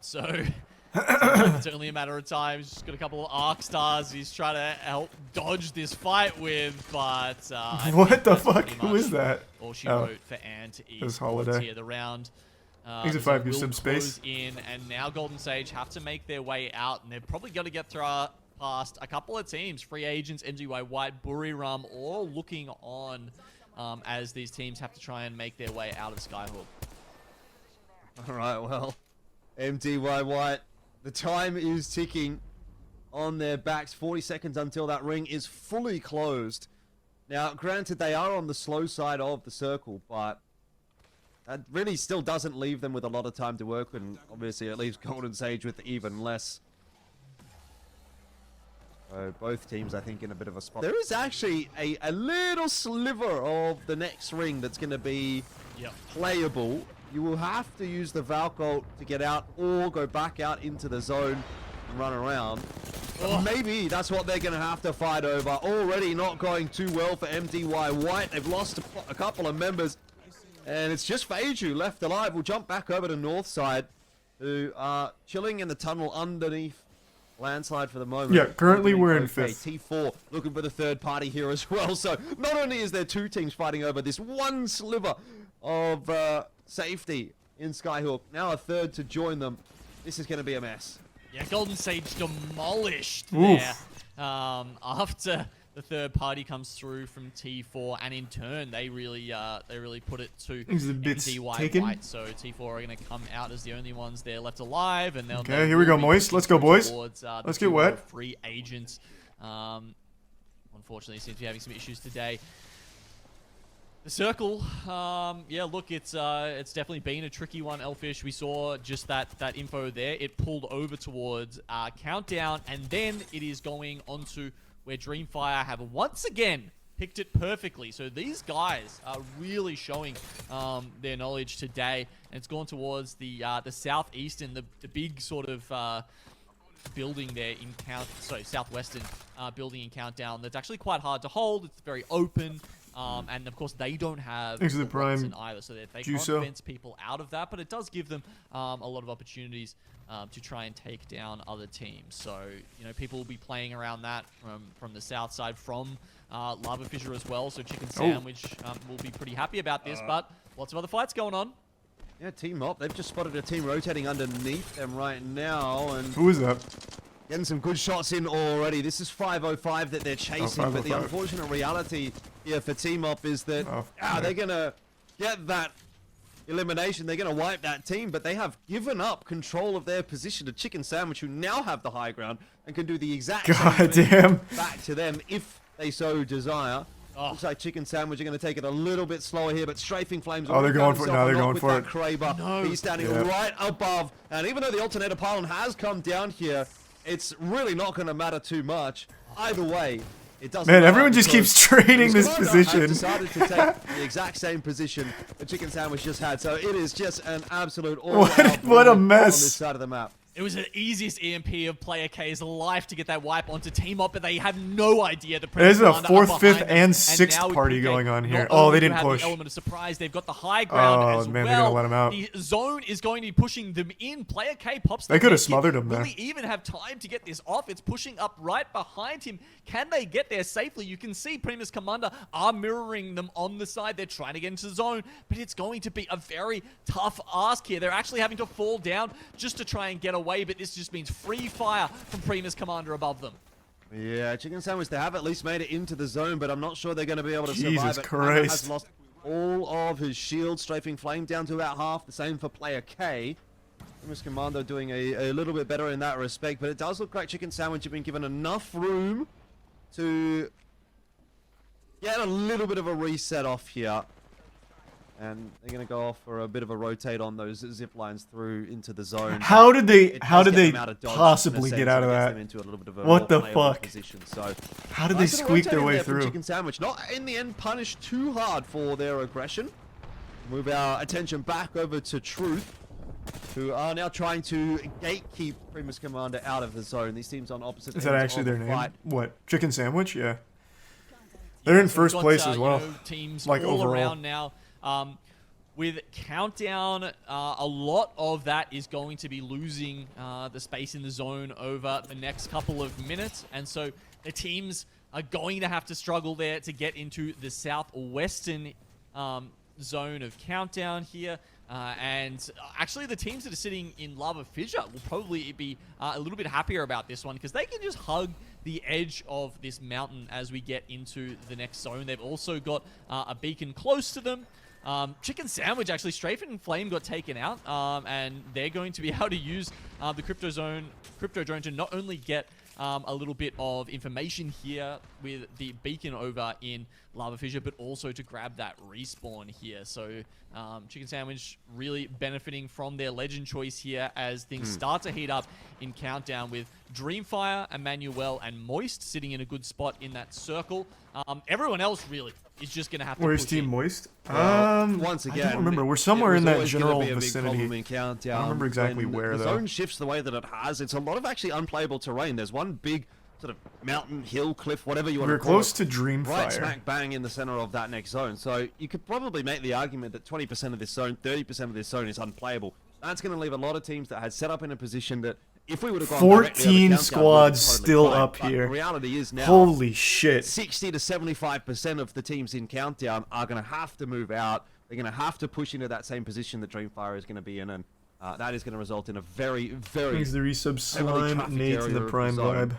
So it's only a matter of time. He's just got a couple of arc stars he's trying to help dodge this fight with, but what the fuck? Who is that? All she wrote for Ant is Holiday. The round. He's a 5 some space. In, and now Golden Sage have to make their way out, and they're probably going to get past a couple of teams. Free agents, MDY White, Buriram, all looking on as these teams have to try and make their way out of Skyhook. All right, well, MDY White, the time is ticking on their backs. 40 seconds until that ring is fully closed. Now, granted, they are on the slow side of the circle, but that really still doesn't leave them with a lot of time to work, and obviously it leaves Golden Sage with even less. So both teams, I think, in a bit of a spot. There is actually a little sliver of the next ring that's going to be playable. You will have to use the Valk ult to get out or go back out into the zone and run around. Maybe that's what they're going to have to fight over. Already not going too well for MDY White. They've lost a couple of members. And it's just Faze left alive. We'll jump back over to North Side, who are chilling in the tunnel underneath Landslide for the moment. Yeah, currently we're in 5th. T4 looking for the third party here as well. So not only is there 2 teams fighting over this one sliver of safety in Skyhook, now a third to join them. This is going to be a mess. Yeah, Golden Sage demolished there after the third party comes through from T4, and in turn they really put it to MDY White. So T4 are going to come out as the only ones there left alive, and they'll here we go, Moist. Let's go, boys. Let's get wet. Free agents. Unfortunately, seems to be having some issues today. The circle, yeah, look, it's definitely been a tricky one, Elfish. We saw just that info there. It pulled over towards Countdown, and then it is going onto where Dreamfire have once again picked it perfectly. So these guys are really showing their knowledge today, and it's gone towards the southeastern, the big sort of building there in southwestern building in Countdown. That's actually quite hard to hold. It's very open. And of course, they don't have the prime either, so they can't fence people out of that. But it does give them a lot of opportunities to try and take down other teams. So people will be playing around that from the south side, from Lava Fissure as well. So Chicken Sandwich will be pretty happy about this, but lots of other fights going on. Yeah, Team Op. They've just spotted a team rotating underneath them right now, and who is that? Getting some good shots in already. This is 505 that they're chasing, but the unfortunate reality here for Team Op is that they're going to get that elimination. They're going to wipe that team, but they have given up control of their position to Chicken Sandwich, who now have the high ground and can do the exact same thing back to them if they so desire. Looks like Chicken Sandwich are going to take it a little bit slower here, but Strafing Flames... they're going for it now. They're going for it. Kraber. He's standing right above, and even though the alternator pylon has come down here, it's really not going to matter too much. Either way, It doesn't Man, matter everyone just because keeps trading this Commander has position. decided to take the exact same position the Chicken Sandwich just had. So it is just an absolute What a mess. on this side of the map. It was the easiest EMP of player K's life to get that wipe onto Team Up, but they have no idea the There's a Commander fourth, are fifth, behind them. and now sixth with party PK, going on here. not Oh, only they do didn't have the push. element of surprise, they've got the high ground Oh, as man, well. they're gonna let him out. The zone is going to be pushing them in. Player K pops the They could have naked. smothered him Will there. he even have time to get this off? It's pushing up right behind him. Can they get there safely? You can see Primus Commander are mirroring them on the side. They're trying to get into the zone, but it's going to be a very tough ask here. They're actually having to fall down just to try and get away, but this just means free fire from Primus Commander above them. Yeah, Chicken Sandwich, they have at least made it into the zone, but I'm not sure they're going to be able to Jesus survive it. Christ. Commander has lost all of his shield, strafing Flame down to about half. The same for player K. Primus Commando doing a little bit better in that respect, but it does look like Chicken Sandwich have been given enough room to get a little bit of a reset off here. And they're going to go off for a bit of a rotate on those zip lines through into the zone. How did they It how does did get they them out of dodge, in a possibly sense, get out of and it gets that? them into a little bit of a What the more playable fuck? position. So, How did they nice little squeak their rotating way there from through? Chicken Sandwich, not in the end punished too hard for their aggression. Move our attention back over to Truth, who are now trying to gatekeep Primus Commander out of the zone. These teams on opposite Is that ends actually of their the name? fight. What? Chicken Sandwich? Yeah. They're in So we've first got, place as you well. know, teams Like all overall. around now. With Countdown, a lot of that is going to be losing the space in the zone over the next couple of minutes. And so the teams are going to have to struggle there to get into the southwestern zone of Countdown here. And actually, the teams that are sitting in Lava Fissure will probably be a little bit happier about this one because they can just hug the edge of this mountain as we get into the next zone. They've also got a beacon close to them. Chicken Sandwich, actually, Strafen and Flame got taken out, and they're going to be able to use the crypto drone to not only get a little bit of information here with the beacon over in Lava Fissure, but also to grab that respawn here. So Chicken Sandwich really benefiting from their legend choice here as things start to heat up in Countdown with Dreamfire, Emmanuel, and Moist sitting in a good spot in that circle. Everyone else really is just going to have to Where's push Team in. Moist? Once again, I don't remember. We're somewhere in that general vicinity. In Countdown. I don't remember exactly When where the though. zone shifts the way that it has. It's a lot of actually unplayable terrain. There's one big sort of mountain, hill, cliff, whatever you want We're to call close it, to Dreamfire. right smack bang in the center of that next zone. So you could probably make the argument that 20% of this zone, 30% of this zone is unplayable. That's going to leave a lot of teams that had set up in a position that if we would have gone 14 squads still up but here. The reality is now, Holy shit. 60 to 75% of the teams in Countdown are going to have to move out. They're going to have to push into that same position that Dreamfire is going to be in, and that is going to result in a very, very Thanks the resub heavily slime, trafficked Nate, and area the of Prime zone. vibe.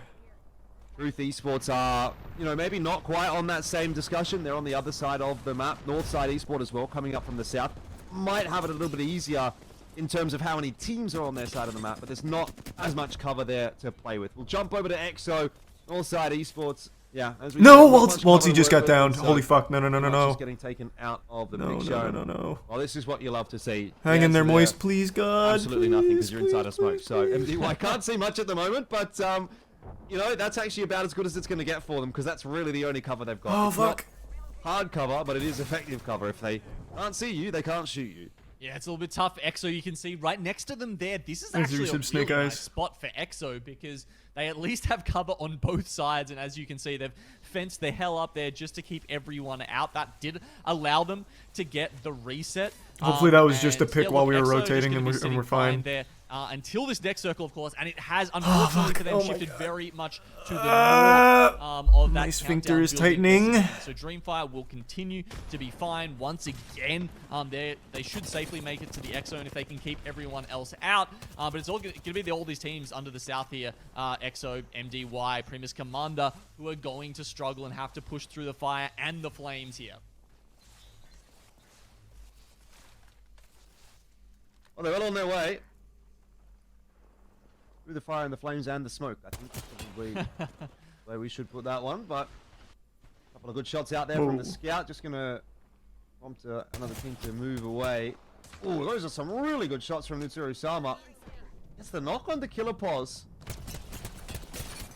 Truth Esports are, you know, maybe not quite on that same discussion. They're on the other side of the map. Northside Esport as well, coming up from the south. Might have it a little bit easier in terms of how many teams are on their side of the map, but there's not as much cover there to play with. We'll jump over to EXO, Northside Esports. Yeah, as we No, said, not much Waltzy cover to just work got down. with, so Holy fuck, no. pretty much just getting taken out of the picture. No. Well, this is what you love to see. Hang The in there, answer Moist, please, God. Absolutely nothing because please, you're inside of smoke. please, So please. MDY can't see much at the moment, but you know, that's actually about as good as it's going to get for them because that's really the only cover they've got. Oh, It's fuck. not hard cover, but it is effective cover. If they can't see you, they can't shoot you. Yeah, it's a little bit tough. EXO, you can see right next to them there. This is Thanks, actually a Resub Snake really Eyes. nice spot for EXO because they at least have cover on both sides. And as you can see, they've fenced the hell up there just to keep everyone out. That did allow them to get the reset. Hopefully that was just a and, pick yeah, while look, we were EXO just rotating gonna and be sitting we're fine. there until this next circle, of course. And it has, unfortunately for them, Oh my shifted God. very much to the north of that my sphincter countdown is building tightening. position. So Dreamfire will continue to be fine once again. They should safely make it to the EXO zone if they can keep everyone else out. But it's all going to be all these teams under the south here. EXO, MDY, Primus Commander, who are going to struggle and have to push through the fire and the flames here. Well, they're well on their way. Through the fire and the flames and the smoke, I think that's probably where we should put that one. But a couple of good shots out there from the Whoa. scout. Just going to prompt another team to move away. Oh, those are some really good shots from Nutsuru Sama. Gets the knock on the killer pause.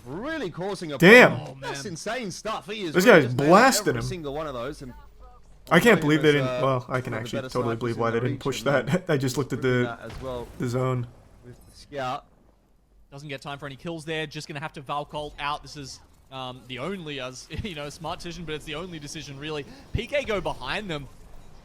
really causing a Damn. problem. That's insane stuff. He is This really guy's just made blasting every him. single one of those. And I can't believe they Williams, didn't. Well, I can one of the actually better totally believe snipers why in they the didn't push region, that. I just looked at proving the that as well zone. with the scout. Doesn't get time for any kills there. Just going to have to Valcolt out. This is the only, as smart decision, but it's the only decision really. PK go behind them.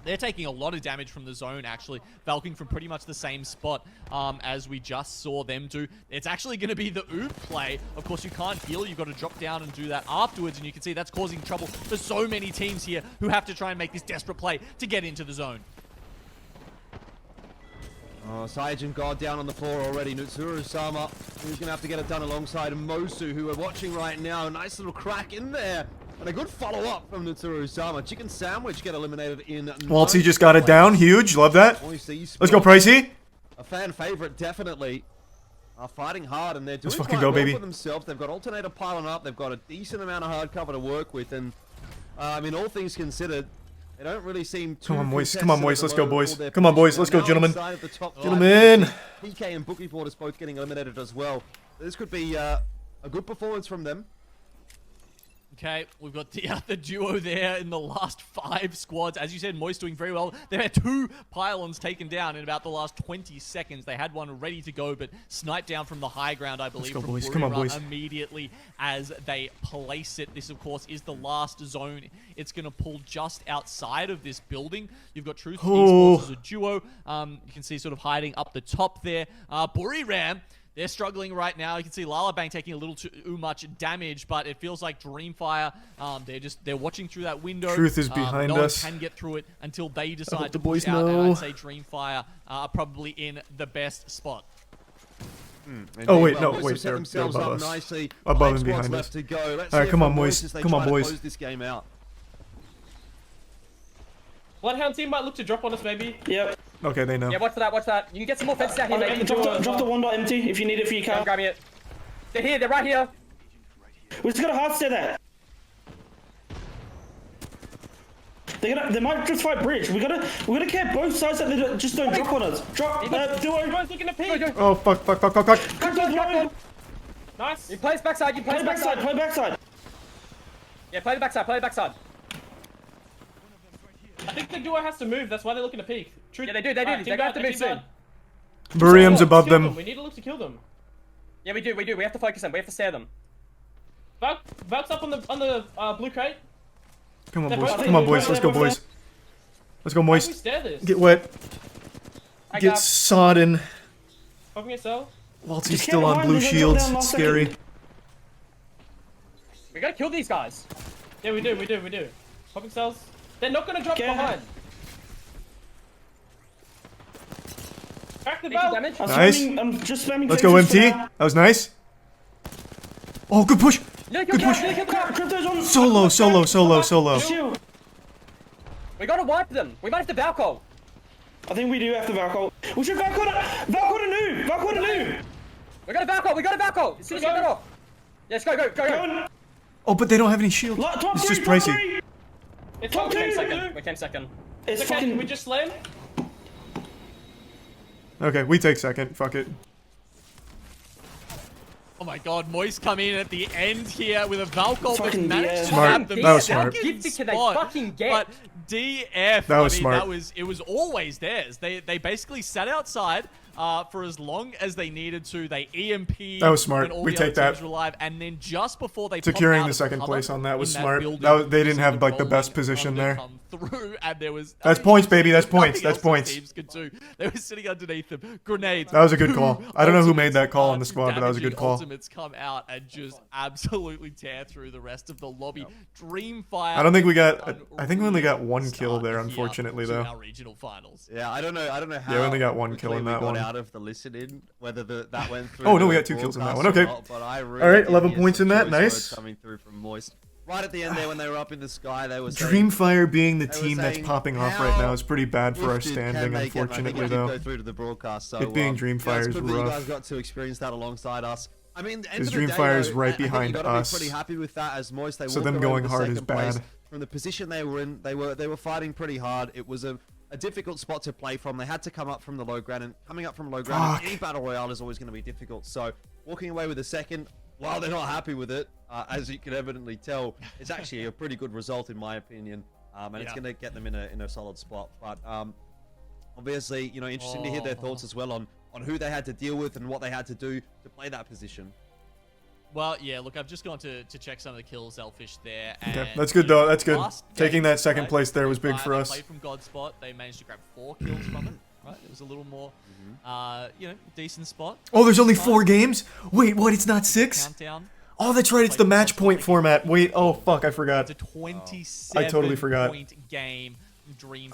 They're taking a lot of damage from the zone, actually. Valking from pretty much the same spot as we just saw them do. It's actually going to be the oop play. Of course, you can't heal. You've got to drop down and do that afterwards. And you can see that's causing trouble for so many teams here who have to try and make this desperate play to get into the zone. Oh, Saiyajin God down on the floor already. Nutsuru-sama, who's going to have to get it done alongside Mosu, who we're watching right now. A nice little crack in there. And a good follow-up from Nutsuru-sama. Chicken Sandwich get eliminated in... Waltzy just got it down. Huge. Love that. Let's go, Pricey. A fan favorite, definitely. Are fighting hard, and they're doing Let's quite fucking go, well baby. for themselves. They've got Alternator piling up. They've got a decent amount of hard cover to work with. And, I mean, all things considered, they don't really seem too Come on, Moist. contested Come on, at Moist. the Let's go, moment boys. for their Come on, boys. position. Let's go, Now gentlemen. inside of the top five, Gentlemen. PK and Bookie Boarders both getting eliminated as well. This could be a good performance from them. Okay, we've got the duo there in the last 5 squads. As you said, Moist doing very well. They've had 2 pylons taken down in about the last 20 seconds. They had one ready to go, but sniped down from the high ground, I believe, go, from boys. Come on, Burira boys. immediately as they place it. This, of course, is the last zone. It's going to pull just outside of this building. You've got Truth Esports as a duo. You can see sort of hiding up the top there. Buriram, they're struggling right now. You can see Lalabang taking a little too much damage, but it feels like Dreamfire, they're watching through that window. Truth is behind no us. one can get through it until they I hope decide the to push boys out. And know. I'd say Dreamfire are probably in the best spot. Oh wait, no, Moist wait, have set they're themselves above up us. nicely. Above 5 and squads behind left us. to go. Let's All right, hear come on, from Moist. as they Come on, try to boys. close this game out. Bloodhound team might look to drop on us, maybe. Yep. Okay, they know. Yeah, watch for that, watch for that. You can get some more fences out here, maybe. Drop the one dot empty if you need it for your car. I'm grabbing it. They're here, they're right here. We just got a hard stay there. They might just fight bridge. We gotta care both sides that they just don't drop on us. Drop. Duo. Everyone's looking to peek. Oh fuck! Nice. You play his backside. You play his backside. Play backside. Yeah, play the backside. Play the backside. I think the duo has to move. That's why they're looking to peek. Truth. Yeah, they do. They do. They're gonna have to move soon. Buriam's above them. We need to look to kill them. Yeah, we do. We do. We have to focus them. We have to stare them. Valk's up on the blue crate. Come on, boys. Come on, boys. Let's go, boys. Let's go, Moist. Stare this? Get wet. Get sodden. Popping yourself. Waltzy's still on blue shields. It's scary. We gotta kill these guys. Yeah, we do. We do. We do. Popping cells. They're not gonna drop behind. Crack the bell. Nice. I'm just spamming. Let's go, MT. That was nice. Oh, good push. Good push. Solo. We gotta wipe them. We might have to Valco. I think we do have to Valco. We should Valco to noob. Valco to noob. We got a Valco. As soon as you get off. Yes, go. Oh, but they don't have any shield. It's just Pricey. It's top 10 second. We came second. It's okay. fucking. We just slam. Okay, we take second. Fuck it. Oh my god, Moist come in at the end here with a Valcolt that's managed to Smart. have them That was smart. second Can they spot. fucking get? But DF, That was I mean, smart. it was always theirs. They basically sat outside for as long as they needed to. They EMP'd That was smart. when all We the take other teams that. were alive, and then just before they Securing popped out the of second cover place on that was in smart. building, They didn't have just like the best rolling position to there. come through, and there was That's points, baby. That's points. nothing That's else the points. teams could do. They were sitting underneath them. Grenades. That was a good call. Two I don't know who made ultimates, that call on the two squad, but that was a good damaging call. Ultimates come out and just absolutely tear through the rest of the lobby. Dreamfire. I don't think we got. I think we only got one kill there, unfortunately, to though. our regional finals. Yeah, I don't know how. Yeah, we only got one kill quickly in we that got one. out of the listen-in, whether that went through. Oh no, we the got 2 kills in that one. broadcast or Okay. not, but I really All right, did 11 hear points some in that. choice Nice. words coming through from Moist. Right at the end there, when they were up in the sky, they were Dreamfire being the they were team that's saying, popping off "How right now is pretty bad for our gifted can standing, they get?" And I think unfortunately, it did though. go through to the broadcast, so It being yeah, Dreamfire it's is good that you rough. guise got to experience that alongside us. I mean, the end Because of the day, Dreamfire is though, right I think behind you gotta us. Be pretty happy with that as Moist. They So walked them away going with hard the is second place. bad. From the position they were in, they were fighting pretty hard. It was a difficult spot to play from. They had to come up from the low ground, and coming up from low ground in any battle royale is always going to be difficult. So walking away with a second, while they're not happy with it, as you can evidently tell, it's actually a pretty good result in my opinion, and it's going to get them in a solid spot. But obviously, you know, interesting to hear their thoughts as well on who they had to deal with and what they had to do to play that position. Well, yeah, look, I've just gone to check some of the kills, Elfish, there. And, Okay, that's good, though. That's good. last Taking game, that second right, place there was big for they us. played from God Spot. They managed to grab 4 kills from it, right? It was a little more, you know, decent spot. Oh, there's only 4 games? Wait, what? It's not 6? Countdown. Oh, that's right. It's the match point format. Wait, oh, fuck, I forgot. It's a 27 I totally forgot. point game. Dream